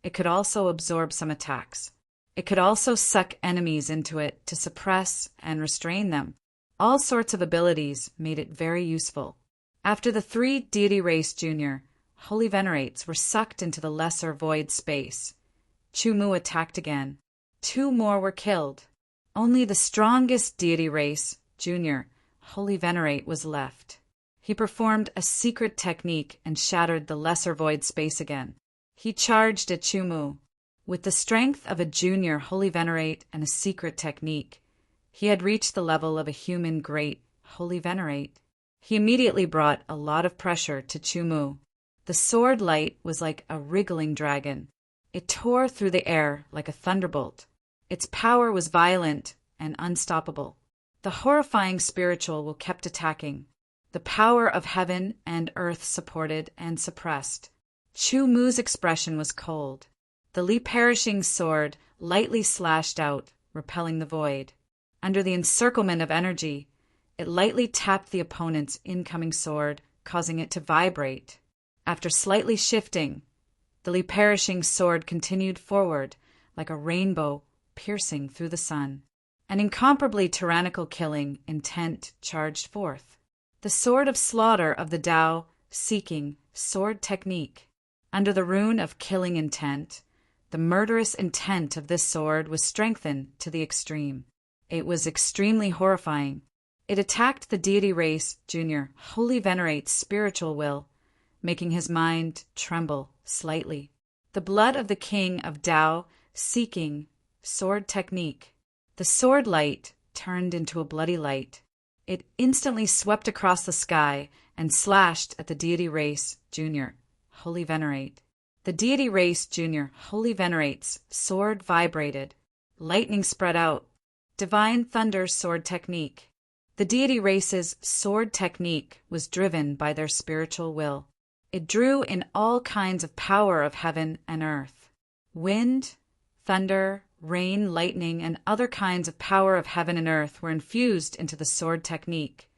S1: it could also absorb some attacks. It could also suck enemies into it to suppress and restrain them. All sorts of abilities made it very useful. After the 3 Deity Race Junior Holy Venerates were sucked into the Lesser Void Space, Chu Mu attacked again. 2 more were killed. Only the strongest Deity Race Junior Holy Venerate was left. He performed a secret technique and shattered the Lesser Void Space again. He charged at Chu Mu. With the strength of a Junior Holy Venerate and a secret technique, he had reached the level of a human great Holy Venerate. He immediately brought a lot of pressure to Chu Mu. The sword light was like a wriggling dragon. It tore through the air like a thunderbolt. Its power was violent and unstoppable. The horrifying spiritual will kept attacking. The power of heaven and earth supported and suppressed. Chu Mu's expression was cold. The Li Perishing sword lightly slashed out, repelling the void. Under the encirclement of energy, it lightly tapped the opponent's incoming sword, causing it to vibrate. After slightly shifting, the Li Perishing sword continued forward like a rainbow piercing through the sun. An incomparably tyrannical killing intent charged forth. The sword of slaughter of the Tao seeking sword technique. Under the rune of killing intent, the murderous intent of this sword was strengthened to the extreme. It was extremely horrifying. It attacked the Deity Race Junior Holy Venerate's spiritual will, making his mind tremble slightly. The blood of the King of Tao seeking sword technique. The sword light turned into a bloody light. It instantly swept across the sky and slashed at the Deity Race Junior Holy Venerate. The Deity Race Junior Holy Venerate's sword vibrated. Lightning spread out. Divine Thunder sword technique. The Deity Race's sword technique was driven by their spiritual will. It drew in all kinds of power of heaven and earth. Wind, thunder, rain, lightning, and other kinds of power of heaven and earth were infused into the sword technique,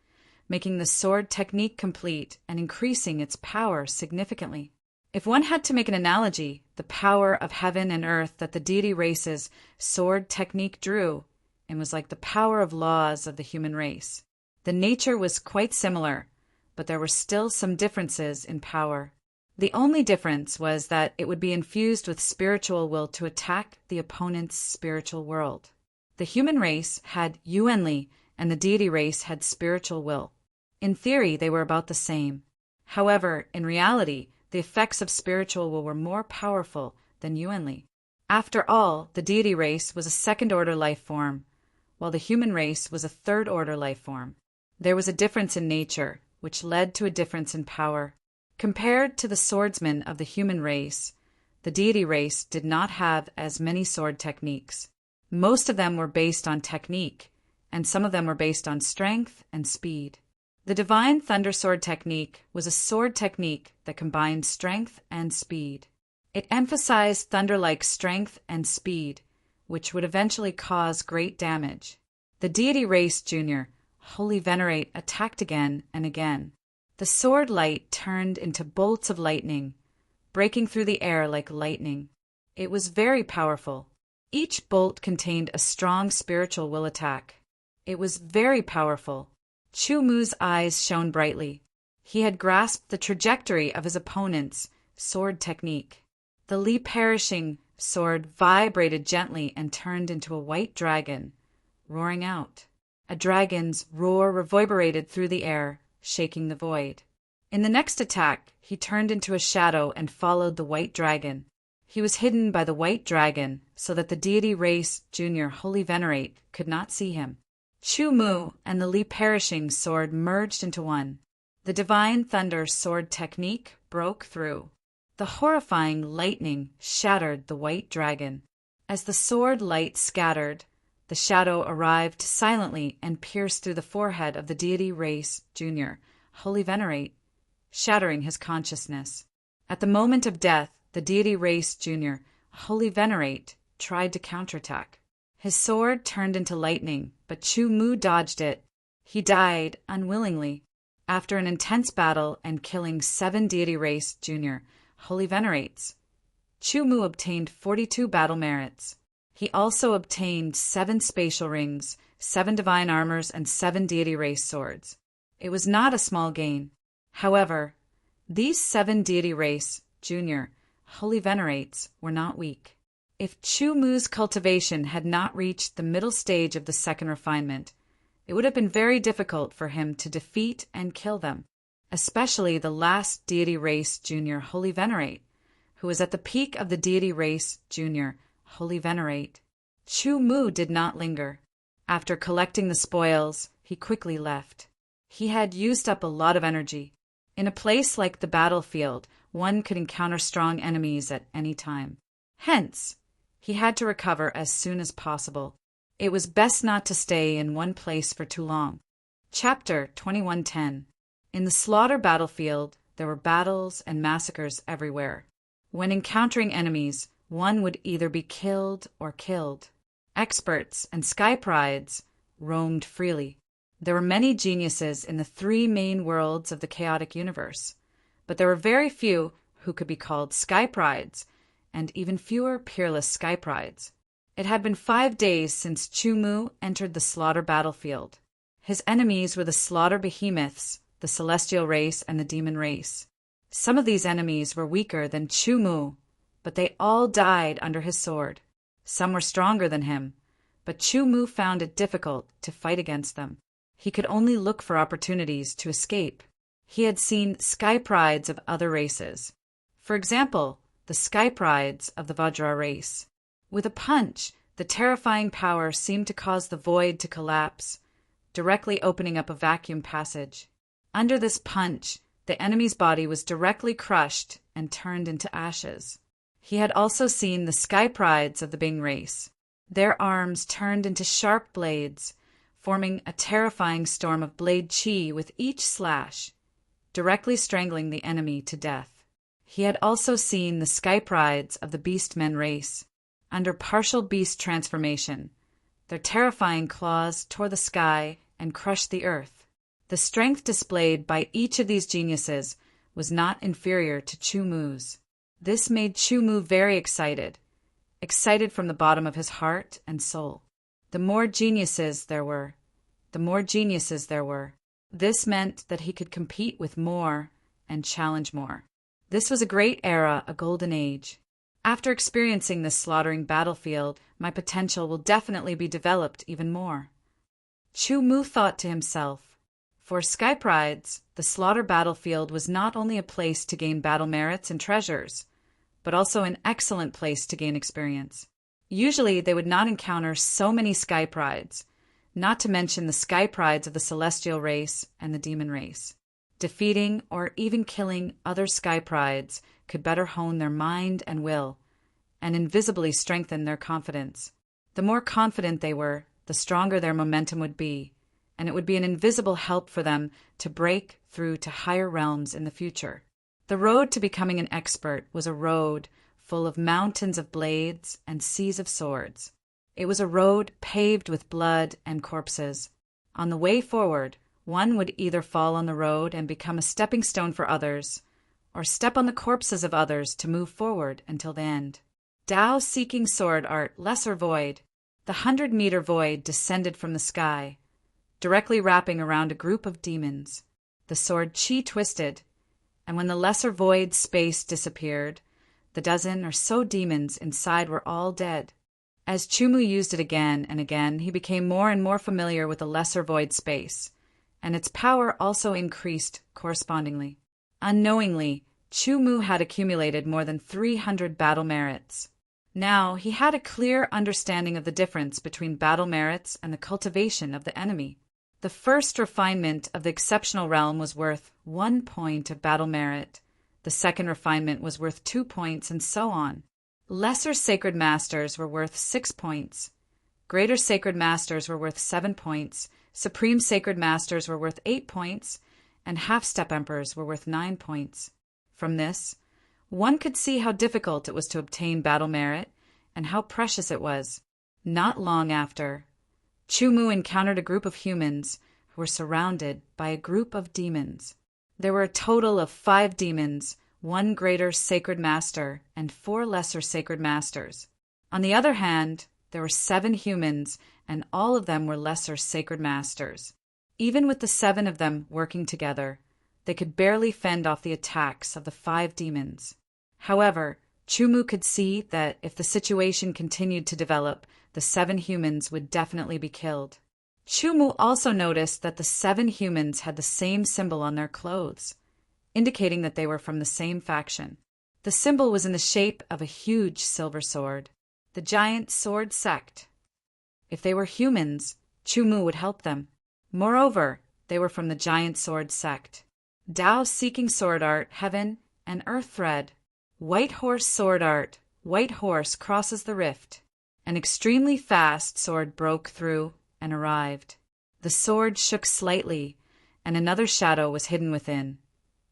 S1: making the sword technique complete and increasing its power significantly. If one had to make an analogy, the power of heaven and earth that the Deity Race's sword technique drew, it was like the power of laws of the human race. The nature was quite similar, but there were still some differences in power. The only difference was that it would be infused with spiritual will to attack the opponent's spiritual world. The human race had Yuanli and the Deity Race had spiritual will. In theory, they were about the same. However, in reality, the effects of spiritual will were more powerful than Yuanli. After all, the Deity Race was a second-order life form, while the human race was a third-order life form. There was a difference in nature, which led to a difference in power. Compared to the swordsmen of the human race, the Deity Race did not have as many sword techniques. Most of them were based on technique, and some of them were based on strength and speed. The Divine Thunder Sword technique was a sword technique that combined strength and speed. It emphasized thunder-like strength and speed, which would eventually cause great damage. The Deity Race Junior Holy Venerate attacked again and again. The sword light turned into bolts of lightning, breaking through the air like lightning. It was very powerful. Each bolt contained a strong spiritual will attack. It was very powerful. Chu Mu's eyes shone brightly. He had grasped the trajectory of his opponent's sword technique. The Li Perishing sword vibrated gently and turned into a white dragon, roaring out. A dragon's roar reverberated through the air, shaking the void. In the next attack, he turned into a shadow and followed the white dragon. He was hidden by the white dragon so that the Deity Race Junior Holy Venerate could not see him. Chu Mu and the Li Perishing sword merged into one. The Divine Thunder sword technique broke through. The horrifying lightning shattered the white dragon. As the sword light scattered, the shadow arrived silently and pierced through the forehead of the Deity Race Junior Holy Venerate, shattering his consciousness. At the moment of death, the deity race Junior, Holy Venerate, tried to counterattack. His sword turned into lightning, but Chu Mu dodged it. He died unwillingly. After an intense battle and killing 7 deity race Junior, Holy Venerates, Chu Mu obtained 42 battle merits. He also obtained 7 spatial rings, 7 divine armors, and 7 deity race swords. It was not a small gain. However, these 7 deity race Junior, Holy Venerates were not weak. If Chu Mu's cultivation had not reached the middle stage of the second refinement, it would have been very difficult for him to defeat and kill them, especially the last deity race Junior, Holy Venerate, who was at the peak of the deity race Junior, Holy Venerate. Chu Mu did not linger. After collecting the spoils, he quickly left. He had used up a lot of energy. In a place like the battlefield, one could encounter strong enemies at any time. Hence, he had to recover as soon as possible. It was best not to stay in one place for too long. Chapter 2110. In the slaughter battlefield, there were battles and massacres everywhere. When encountering enemies, one would either be killed or killed. Experts and sky prides roamed freely. There were many geniuses in the 3 main worlds of the chaotic universe, but there were very few who could be called sky prides, and even fewer peerless sky prides. It had been 5 days since Chu Mu entered the slaughter battlefield. His enemies were the slaughter behemoths, the celestial race, and the demon race. Some of these enemies were weaker than Chu Mu, but they all died under his sword. Some were stronger than him, but Chu Mu found it difficult to fight against them. He could only look for opportunities to escape. He had seen sky prides of other races. For example, the sky prides of the Vajra race. With a punch, the terrifying power seemed to cause the void to collapse, directly opening up a vacuum passage. Under this punch, the enemy's body was directly crushed and turned into ashes. He had also seen the sky prides of the Bing race. Their arms turned into sharp blades, forming a terrifying storm of blade chi with each slash, directly strangling the enemy to death. He had also seen the sky prides of the beastmen race. Under partial beast transformation, their terrifying claws tore the sky and crushed the earth. The strength displayed by each of these geniuses was not inferior to Chu Mu's. This made Chu Mu very excited from the bottom of his heart and soul. The more geniuses there were, this meant that he could compete with more and challenge more. This was a great era, a golden age. After experiencing this slaughtering battlefield, my potential will definitely be developed even more. Chu Mu thought to himself. For sky prides, the slaughter battlefield was not only a place to gain battle merits and treasures, but also an excellent place to gain experience. Usually they would not encounter so many sky prides, not to mention the sky prides of the celestial race and the demon race. Defeating or even killing other sky prides could better hone their mind and will, and invisibly strengthen their confidence. The more confident they were, the stronger their momentum would be, and it would be an invisible help for them to break through to higher realms in the future. The road to becoming an expert was a road full of mountains of blades and seas of swords. It was a road paved with blood and corpses. On the way forward, one would either fall on the road and become a stepping stone for others, or step on the corpses of others to move forward until the end. Tao-seeking sword art, lesser void. The 100-meter void descended from the sky, directly wrapping around a group of demons. The sword chi twisted, and when the lesser void space disappeared, the dozen or so demons inside were all dead. As Chu Mu used it again and again, he became more and more familiar with the lesser void space, and its power also increased correspondingly. Unknowingly, Chu Mu had accumulated more than 300 battle merits. Now he had a clear understanding of the difference between battle merits and the cultivation of the enemy. The first refinement of the exceptional realm was worth 1 point of battle merit. The second refinement was worth 2 points, and so on. Lesser sacred masters were worth 6 points. Greater sacred masters were worth 7 points. Supreme sacred masters were worth 8 points. and half-step emperors were worth 9 points. From this, one could see how difficult it was to obtain battle merit and how precious it was. Not long after, Chumu encountered a group of humans who were surrounded by a group of demons. There were a total of 5 demons, 1 greater sacred master, and 4 lesser sacred masters. On the other hand, there were 7 humans, and all of them were lesser sacred masters. Even with the 7 of them working together, they could barely fend off the attacks of the 5 demons. However, Chumu could see that if the situation continued to develop, the 7 humans would definitely be killed. Chumu also noticed that the 7 humans had the same symbol on their clothes, indicating that they were from the same faction. The symbol was in the shape of a huge silver sword, the giant sword sect. If they were humans, Chumu would help them. Moreover, they were from the giant sword sect. Tao seeking sword art, heaven, and earth thread. White horse sword art, white horse crosses the rift. An extremely fast sword broke through and arrived. The sword shook slightly, and another shadow was hidden within,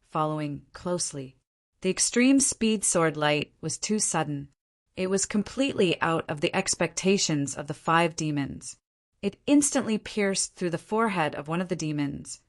S1: following closely. The extreme speed sword light was too sudden. It was completely out of the expectations of the 5 demons. It instantly pierced through the forehead of one of the demons,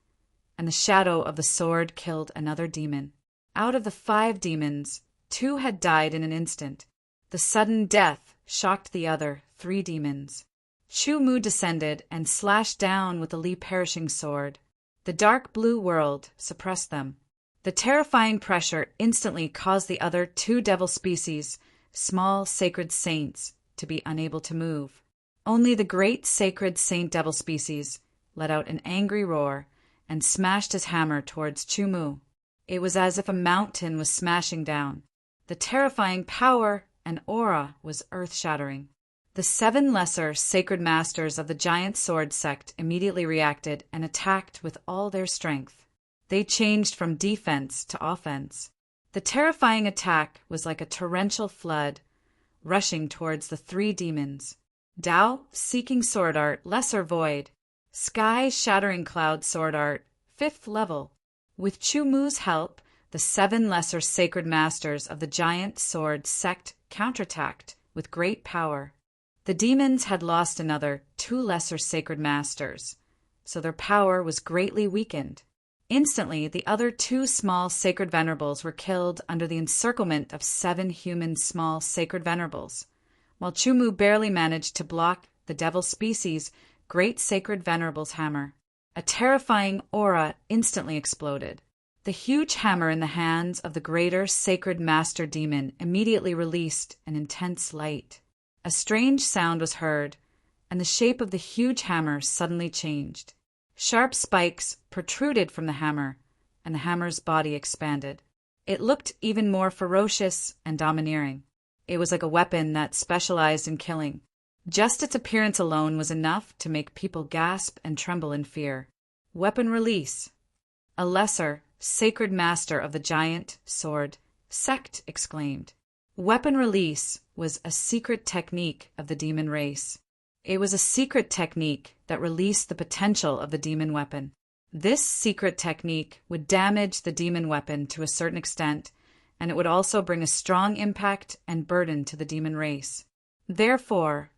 S1: and the shadow of the sword killed another demon. Out of the 5 demons, 2 had died in an instant. The sudden death shocked the other 3 demons. Chumu descended and slashed down with the Li-perishing sword. The dark blue world suppressed them. The terrifying pressure instantly caused the other 2 devil species, small sacred saints, to be unable to move. Only the great sacred saint devil species let out an angry roar and smashed his hammer towards Chumu. It was as if a mountain was smashing down. The terrifying power and aura was earth-shattering. The 7 lesser sacred masters of the giant sword sect immediately reacted and attacked with all their strength. They changed from defense to offense. The terrifying attack was like a torrential flood, rushing towards the 3 demons. Tao, seeking sword art, lesser void. Sky, shattering cloud sword art, 5th level. With Chumu's help, the 7 lesser sacred masters of the giant sword sect counterattacked with great power. The demons had lost another 2 lesser sacred masters, so their power was greatly weakened. Instantly, the other 2 small sacred venerables were killed under the encirclement of 7 human small sacred venerables, while Chumu barely managed to block the devil species' great sacred venerable's hammer. A terrifying aura instantly exploded. The huge hammer in the hands of the greater sacred master demon immediately released an intense light. A strange sound was heard, and the shape of the huge hammer suddenly changed. Sharp spikes protruded from the hammer, and the hammer's body expanded. It looked even more ferocious and domineering. It was like a weapon that specialized in killing. Just its appearance alone was enough to make people gasp and tremble in fear. Weapon release. A lesser, sacred master of the giant sword sect exclaimed. Weapon release was a secret technique of the demon race. It was a secret technique that released the potential of the demon weapon. This secret technique would damage the demon weapon to a certain extent, and it would also bring a strong impact and burden to the demon race. Therefore,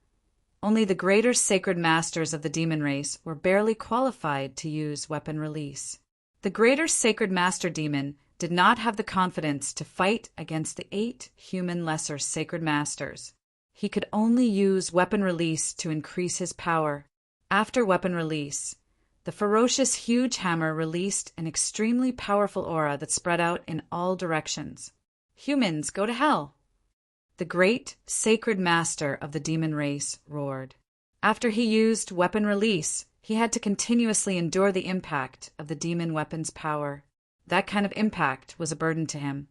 S1: only the greater sacred masters of the demon race were barely qualified to use weapon release. The greater sacred master demon did not have the confidence to fight against the 8 human lesser sacred masters. He could only use weapon release to increase his power. After weapon release, the ferocious huge hammer released an extremely powerful aura that spread out in all directions. Humans, go to hell! The great sacred master of the demon race roared. After he used weapon release, he had to continuously endure the impact of the demon weapon's power. That kind of impact was a burden to him,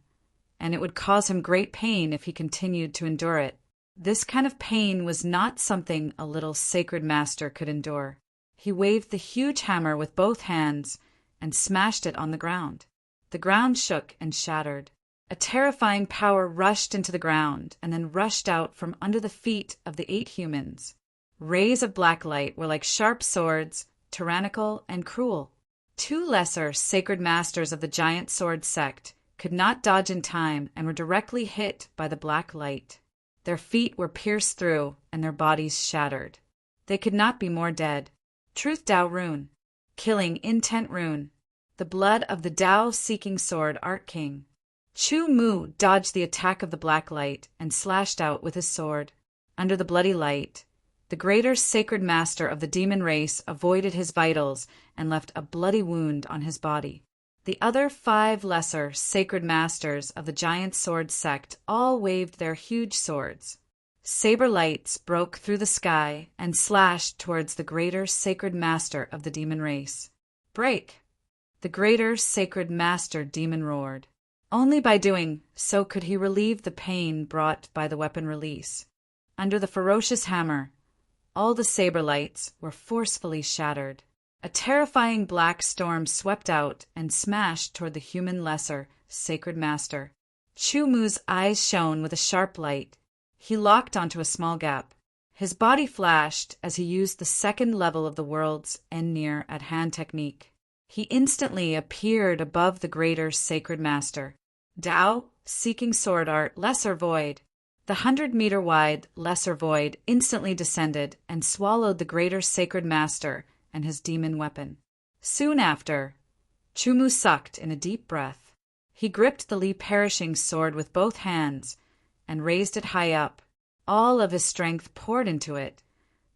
S1: and it would cause him great pain if he continued to endure it. This kind of pain was not something a little sacred master could endure. He waved the huge hammer with both hands and smashed it on the ground. The ground shook and shattered. A terrifying power rushed into the ground and then rushed out from under the feet of the 8 humans. Rays of black light were like sharp swords, tyrannical and cruel. Two lesser sacred masters of the giant sword sect could not dodge in time and were directly hit by the black light. Their feet were pierced through and their bodies shattered. They could not be more dead. Truth Tao Rune. Killing Intent Rune. The blood of the Tao-seeking sword Art King. Chu Mu dodged the attack of the black light and slashed out with his sword. Under the bloody light, the greater sacred master of the demon race avoided his vitals and left a bloody wound on his body. The other 5 lesser sacred masters of the giant sword sect all waved their huge swords. Saber lights broke through the sky and slashed towards the greater sacred master of the demon race. Break! The greater sacred master demon roared. Only by doing so could he relieve the pain brought by the weapon release. Under the ferocious hammer, all the saber lights were forcefully shattered. A terrifying black storm swept out and smashed toward the human lesser sacred master. Chu Mu's eyes shone with a sharp light. He locked onto a small gap. His body flashed as he used the second level of the world's near at hand technique. He instantly appeared above the greater sacred master. Tao, seeking sword art, lesser void. The 100-meter wide lesser void instantly descended and swallowed the greater sacred master and his demon weapon. Soon after, Chu Mu sucked in a deep breath. He gripped the perishing sword with both hands and raised it high up. All of his strength poured into it,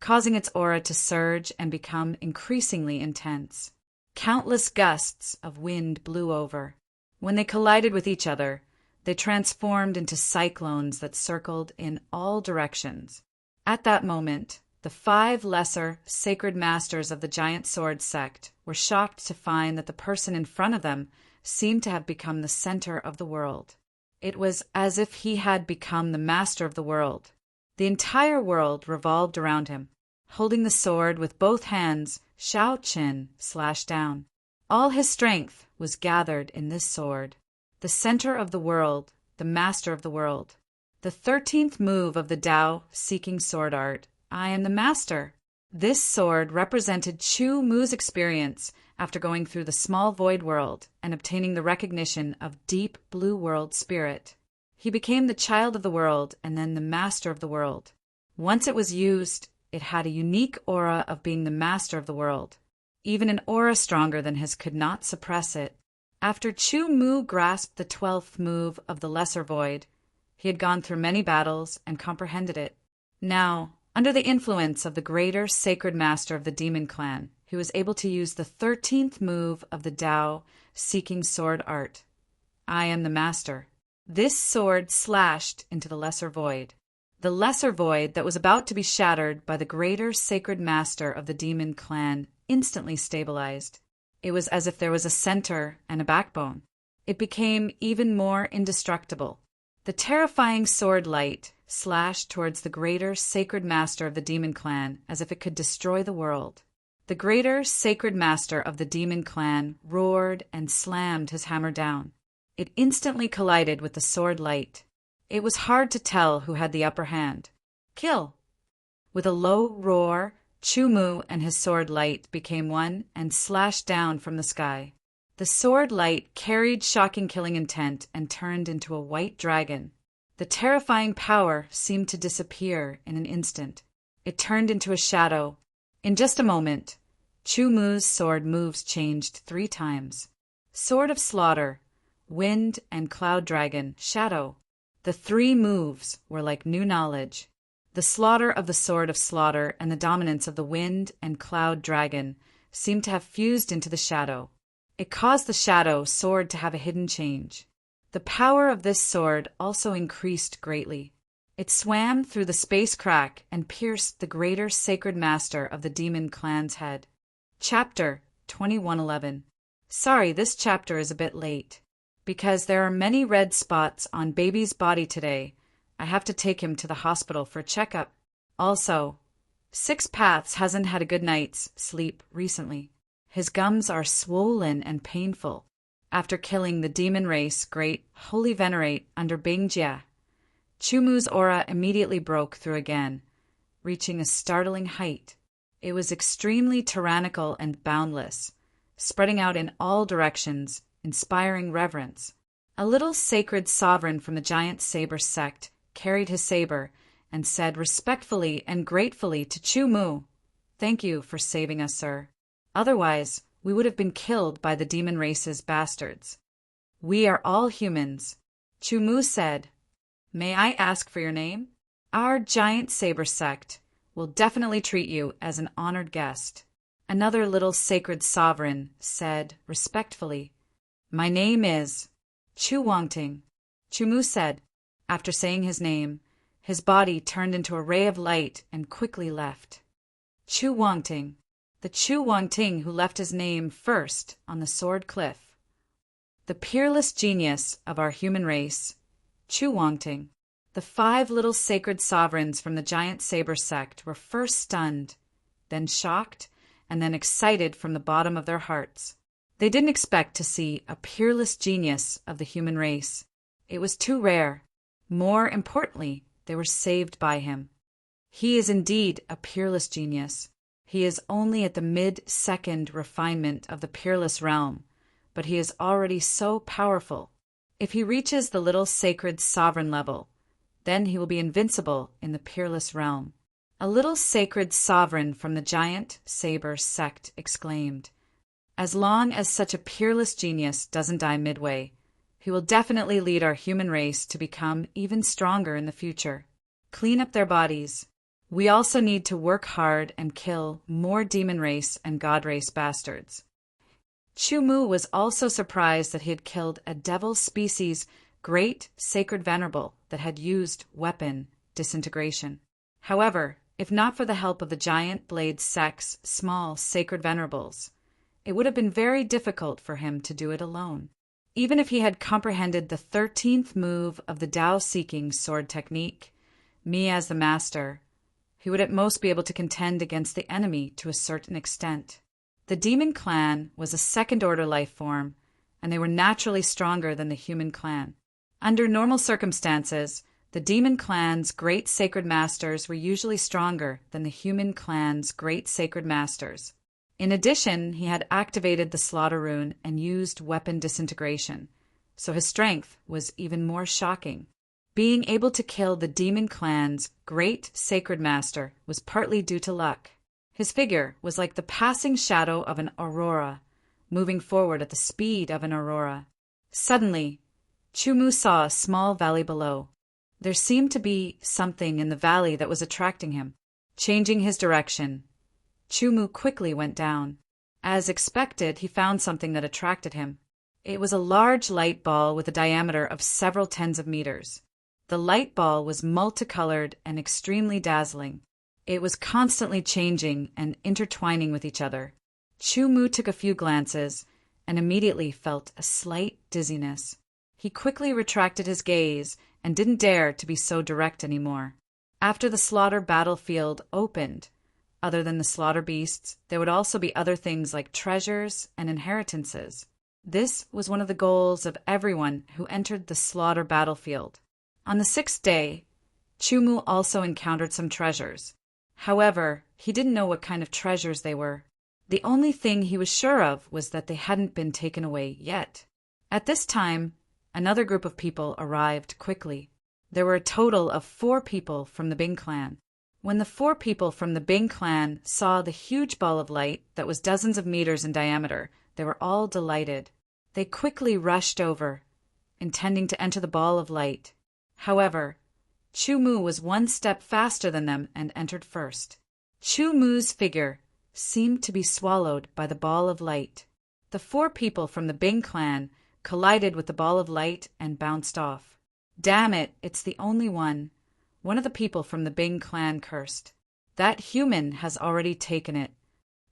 S1: causing its aura to surge and become increasingly intense. Countless gusts of wind blew over. When they collided with each other, they transformed into cyclones that circled in all directions. At that moment, the 5 lesser sacred masters of the giant sword sect were shocked to find that the person in front of them seemed to have become the center of the world. It was as if he had become the master of the world. The entire world revolved around him. Holding the sword with both hands, Shao Qin slashed down. All his strength was gathered in this sword. The center of the world, the master of the world. The 13th move of the Tao-seeking sword art, I am the master. This sword represented Chu Mu's experience after going through the small void world and obtaining the recognition of deep blue world spirit. He became the child of the world and then the master of the world. Once it was used, it had a unique aura of being the master of the world. Even an aura stronger than his could not suppress it. After Chu Mu grasped the 12th move of the lesser void, he had gone through many battles and comprehended it. Now, under the influence of the greater sacred master of the demon clan, he was able to use the 13th move of the Tao-seeking sword art. I am the master. This sword slashed into the lesser void. The lesser void that was about to be shattered by the greater sacred master of the demon clan instantly stabilized. It was as if there was a center and a backbone. It became even more indestructible. The terrifying sword light slashed towards the greater sacred master of the demon clan as if it could destroy the world. The greater sacred master of the demon clan roared and slammed his hammer down. It instantly collided with the sword light. It was hard to tell who had the upper hand. Kill! With a low roar, Chu Mu and his sword light became one and slashed down from the sky. The sword light carried shocking killing intent and turned into a white dragon. The terrifying power seemed to disappear in an instant. It turned into a shadow. In just a moment, Chu Mu's sword moves changed 3 times. Sword of Slaughter, Wind and Cloud Dragon, Shadow. The 3 moves were like new knowledge. The slaughter of the Sword of Slaughter and the dominance of the Wind and Cloud Dragon seemed to have fused into the shadow. It caused the shadow sword to have a hidden change. The power of this sword also increased greatly. It swam through the space crack and pierced the greater sacred master of the demon clan's head. Chapter 2111. Sorry, this chapter is a bit late. Because there are many red spots on baby's body today, I have to take him to the hospital for a checkup. Also, 6 Paths hasn't had a good night's sleep recently. His gums are swollen and painful. After killing the demon race great Holy Venerate under Bingjia, Chu Mu's aura immediately broke through again, reaching a startling height. It was extremely tyrannical and boundless, spreading out in all directions, inspiring reverence. A little sacred sovereign from the giant saber sect carried his saber and said respectfully and gratefully to Chu Mu, "Thank you for saving us, sir. Otherwise, we would have been killed by the demon race's bastards." "We are all humans," Chu Mu said. "May I ask for your name? Our giant saber sect will definitely treat you as an honored guest." Another little sacred sovereign said respectfully, "My name is Chu Wangting." Chu Mu said. After saying his name, his body turned into a ray of light and quickly left. Chu Wangting, the Chu Wangting who left his name first on the Sword Cliff. The peerless genius of our human race, Chu Wangting. The 5 little sacred sovereigns from the giant saber sect were first stunned, then shocked, and then excited from the bottom of their hearts. They didn't expect to see a peerless genius of the human race. It was too rare. More importantly, they were saved by him. He is indeed a peerless genius. He is only at the mid-second refinement of the peerless realm, but he is already so powerful. If he reaches the little sacred sovereign level, then he will be invincible in the peerless realm. A little sacred sovereign from the giant saber sect exclaimed, "As long as such a peerless genius doesn't die midway, he will definitely lead our human race to become even stronger in the future. Clean up their bodies. We also need to work hard and kill more demon race and god race bastards." Chu Mu was also surprised that he had killed a devil species great sacred venerable that had used weapon disintegration. However, if not for the help of the giant blade sect's small sacred venerables, it would have been very difficult for him to do it alone. Even if he had comprehended the 13th move of the Tao-seeking sword technique, me as the master, he would at most be able to contend against the enemy to a certain extent. The demon clan was a second-order life form, and they were naturally stronger than the human clan. Under normal circumstances, the demon clan's great sacred masters were usually stronger than the human clan's great sacred masters. In addition, he had activated the slaughter rune and used weapon disintegration, so his strength was even more shocking. Being able to kill the demon clan's great sacred master was partly due to luck. His figure was like the passing shadow of an aurora, moving forward at the speed of an aurora. Suddenly, Chu Mu saw a small valley below. There seemed to be something in the valley that was attracting him. Changing his direction, Chu Mu quickly went down. As expected, he found something that attracted him. It was a large light ball with a diameter of several tens of meters. The light ball was multicolored and extremely dazzling. It was constantly changing and intertwining with each other. Chu Mu took a few glances and immediately felt a slight dizziness. He quickly retracted his gaze and didn't dare to be so direct anymore. After the slaughter battlefield opened, other than the slaughter beasts, there would also be other things like treasures and inheritances. This was one of the goals of everyone who entered the slaughter battlefield. On the 6th day, Chu Mu also encountered some treasures. However, he didn't know what kind of treasures they were. The only thing he was sure of was that they hadn't been taken away yet. At this time, another group of people arrived quickly. There were a total of 4 people from the Bing clan. When the 4 people from the Bing clan saw the huge ball of light that was dozens of meters in diameter, they were all delighted. They quickly rushed over, intending to enter the ball of light. However, Chu Mu was 1 step faster than them and entered first. Chu Mu's figure seemed to be swallowed by the ball of light. The 4 people from the Bing clan collided with the ball of light and bounced off. "Damn it, it's the only one," one of the people from the Bing clan cursed. "That human has already taken it."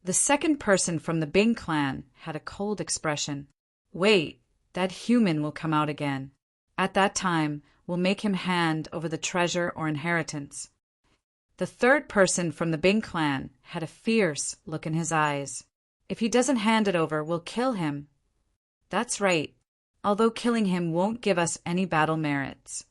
S1: The second person from the Bing clan had a cold expression. "Wait, that human will come out again. At that time, we'll make him hand over the treasure or inheritance." The third person from the Bing clan had a fierce look in his eyes. "If he doesn't hand it over, we'll kill him." "That's right, although killing him won't give us any battle merits.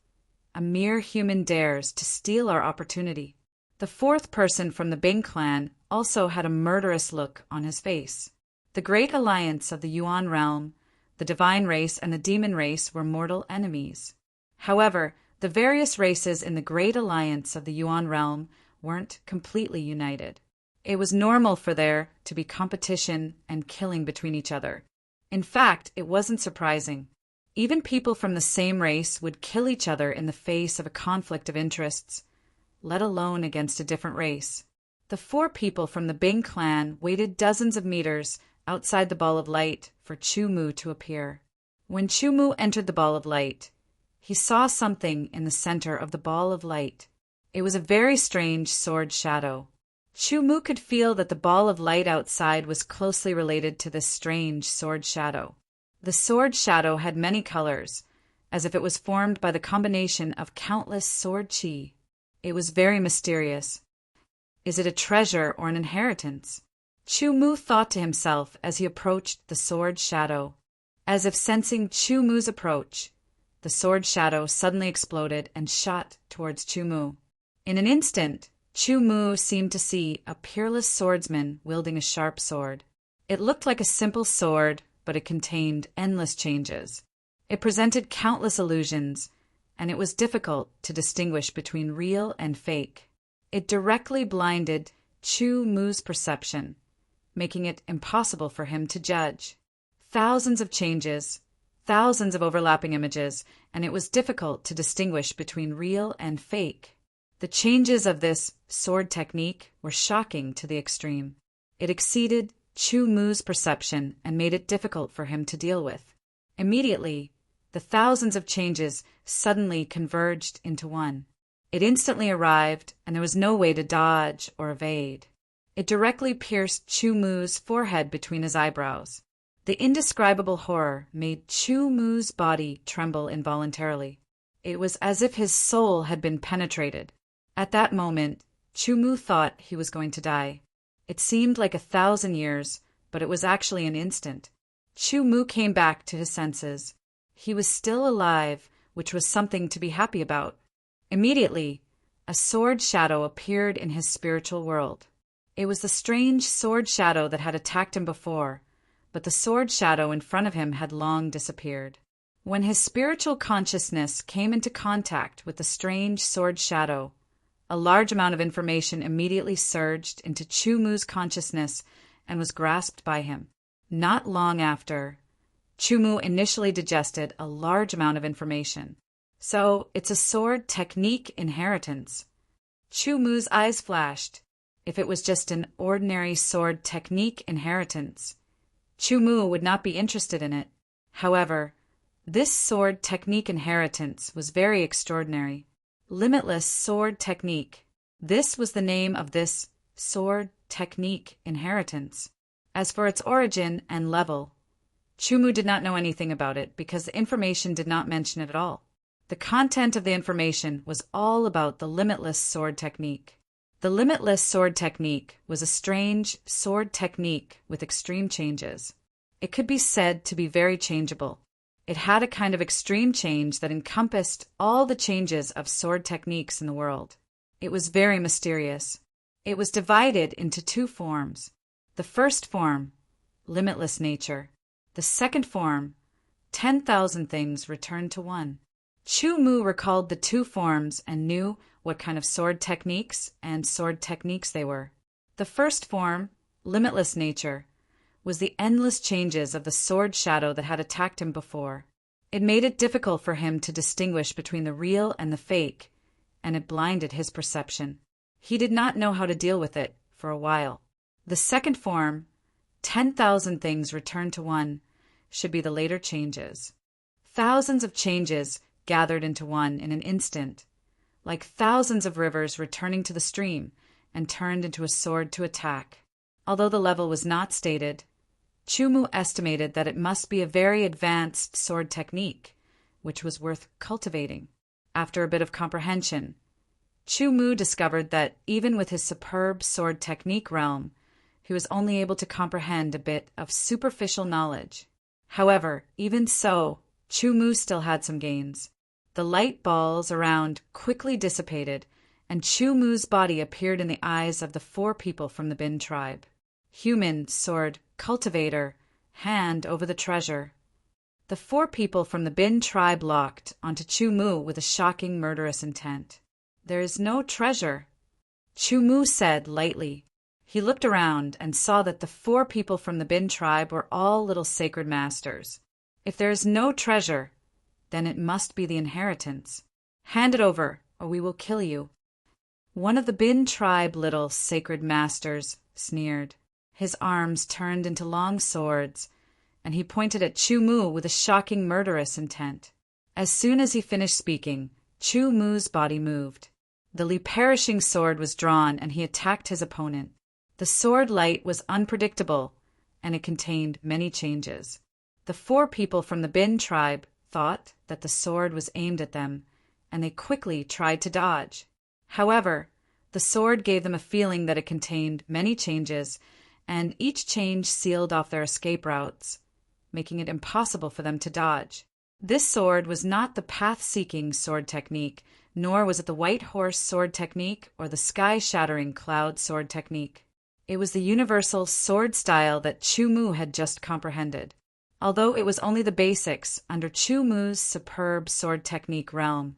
S1: A mere human dares to steal our opportunity." The fourth person from the Bing clan also had a murderous look on his face. The great alliance of the Yuan realm, the divine race and the demon race were mortal enemies. However, the various races in the great alliance of the Yuan realm weren't completely united. It was normal for there to be competition and killing between each other. In fact, it wasn't surprising. Even people from the same race would kill each other in the face of a conflict of interests, let alone against a different race. The 4 people from the Bing clan waited dozens of meters outside the ball of light for Chu Mu to appear. When Chu Mu entered the ball of light, he saw something in the center of the ball of light. It was a very strange sword shadow. Chu Mu could feel that the ball of light outside was closely related to this strange sword shadow. The sword shadow had many colors, as if it was formed by the combination of countless sword chi. It was very mysterious. Is it a treasure or an inheritance? Chu Mu thought to himself as he approached the sword shadow. As if sensing Chu Mu's approach, the sword shadow suddenly exploded and shot towards Chu Mu. In an instant, Chu Mu seemed to see a peerless swordsman wielding a sharp sword. It looked like a simple sword, but it contained endless changes. It presented countless illusions, and it was difficult to distinguish between real and fake. It directly blinded Chu Mu's perception, making it impossible for him to judge. Thousands of changes, thousands of overlapping images, and it was difficult to distinguish between real and fake. The changes of this sword technique were shocking to the extreme. It exceeded Chu Mu's perception and made it difficult for him to deal with. Immediately, the thousands of changes suddenly converged into one. It instantly arrived, and there was no way to dodge or evade. It directly pierced Chu Mu's forehead between his eyebrows. The indescribable horror made Chu Mu's body tremble involuntarily. It was as if his soul had been penetrated. At that moment, Chu Mu thought he was going to die. It seemed like 1,000 years, but it was actually an instant. Chu Mu came back to his senses. He was still alive, which was something to be happy about. Immediately, a sword shadow appeared in his spiritual world. It was the strange sword shadow that had attacked him before, but the sword shadow in front of him had long disappeared. When his spiritual consciousness came into contact with the strange sword shadow, a large amount of information immediately surged into Chu Mu's consciousness and was grasped by him. Not long after, Chu Mu initially digested a large amount of information. So, it's a sword technique inheritance. Chu Mu's eyes flashed. If it was just an ordinary sword technique inheritance, Chu Mu would not be interested in it. However, this sword technique inheritance was very extraordinary. Limitless sword technique. This was the name of this sword technique inheritance. As for its origin and level, Chu Mu did not know anything about it because the information did not mention it at all. The content of the information was all about the limitless sword technique. The limitless sword technique was a strange sword technique with extreme changes. It could be said to be very changeable. It had a kind of extreme change that encompassed all the changes of sword techniques in the world. It was very mysterious. It was divided into 2 forms. The first form, limitless nature. The second form, 10,000 things returned to one. Chu Mu recalled the 2 forms and knew what kind of sword techniques they were. The first form, limitless nature, was the endless changes of the sword shadow that had attacked him before. It made it difficult for him to distinguish between the real and the fake, and it blinded his perception. He did not know how to deal with it for a while. The second form, 10,000 things returned to one, should be the later changes. Thousands of changes gathered into one in an instant, like thousands of rivers returning to the stream and turned into a sword to attack. Although the level was not stated, Chu Mu estimated that it must be a very advanced sword technique, which was worth cultivating. After a bit of comprehension, Chu Mu discovered that even with his superb sword technique realm, he was only able to comprehend a bit of superficial knowledge. However, even so, Chu Mu still had some gains. The light balls around quickly dissipated, and Chu Mu's body appeared in the eyes of the 4 people from the Bin tribe. Human sword cultivator, hand over the treasure. The 4 people from the Bin tribe locked onto Chu Mu with a shocking murderous intent. "There is no treasure," Chu Mu said lightly. He looked around and saw that the 4 people from the Bin tribe were all little sacred masters. "If there is no treasure, then it must be the inheritance. Hand it over, or we will kill you." One of the Bin tribe little sacred masters sneered. His arms turned into long swords, and he pointed at Chu Mu with a shocking murderous intent. As soon as he finished speaking, Chu Mu's body moved. The perishing sword was drawn, and he attacked his opponent. The sword light was unpredictable, and it contained many changes. The 4 people from the Bin tribe thought that the sword was aimed at them, and they quickly tried to dodge. However, the sword gave them a feeling that it contained many changes, and each change sealed off their escape routes, making it impossible for them to dodge. This sword was not the path-seeking sword technique, nor was it the white horse sword technique or the sky-shattering cloud sword technique. It was the universal sword style that Chu Mu had just comprehended. Although it was only the basics under Chu Mu's superb sword technique realm,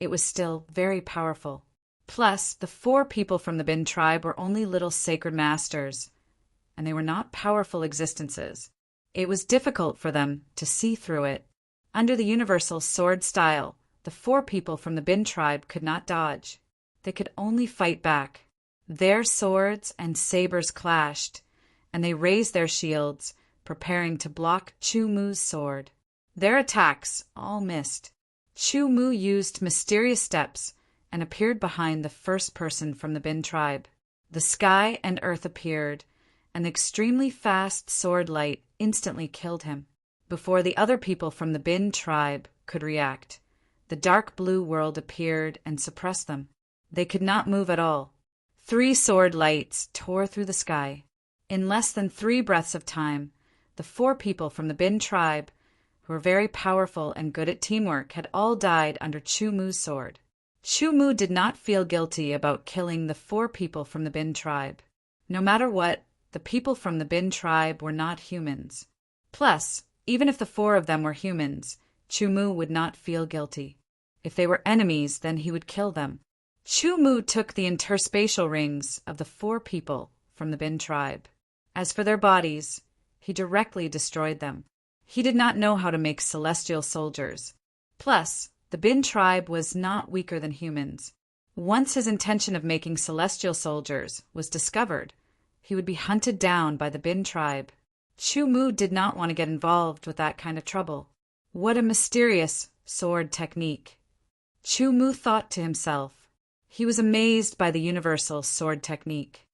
S1: it was still very powerful. Plus, the 4 people from the Bin tribe were only little sacred masters, and they were not powerful existences. It was difficult for them to see through it. Under the universal sword style, the 4 people from the Bin tribe could not dodge. They could only fight back. Their swords and sabers clashed, and they raised their shields, preparing to block Chu Mu's sword. Their attacks all missed. Chu Mu used mysterious steps and appeared behind the first person from the Bin tribe. The sky and earth appeared, and the extremely fast sword light instantly killed him. Before the other people from the Bin tribe could react, the dark blue world appeared and suppressed them. They could not move at all. 3 sword lights tore through the sky. In less than 3 breaths of time, the 4 people from the Bin tribe, who were very powerful and good at teamwork, had all died under Chu Mu's sword. Chu Mu did not feel guilty about killing the 4 people from the Bin tribe. No matter what, the people from the Bin tribe were not humans. Plus, even if the 4 of them were humans, Chu Mu would not feel guilty. If they were enemies, then he would kill them. Chu Mu took the interspatial rings of the 4 people from the Bin tribe. As for their bodies, he directly destroyed them. He did not know how to make celestial soldiers. Plus, the Bin tribe was not weaker than humans. Once his intention of making celestial soldiers was discovered, he would be hunted down by the Bin tribe. Chu Mu did not want to get involved with that kind of trouble. What a mysterious sword technique. Chu Mu thought to himself. He was amazed by the universal sword technique.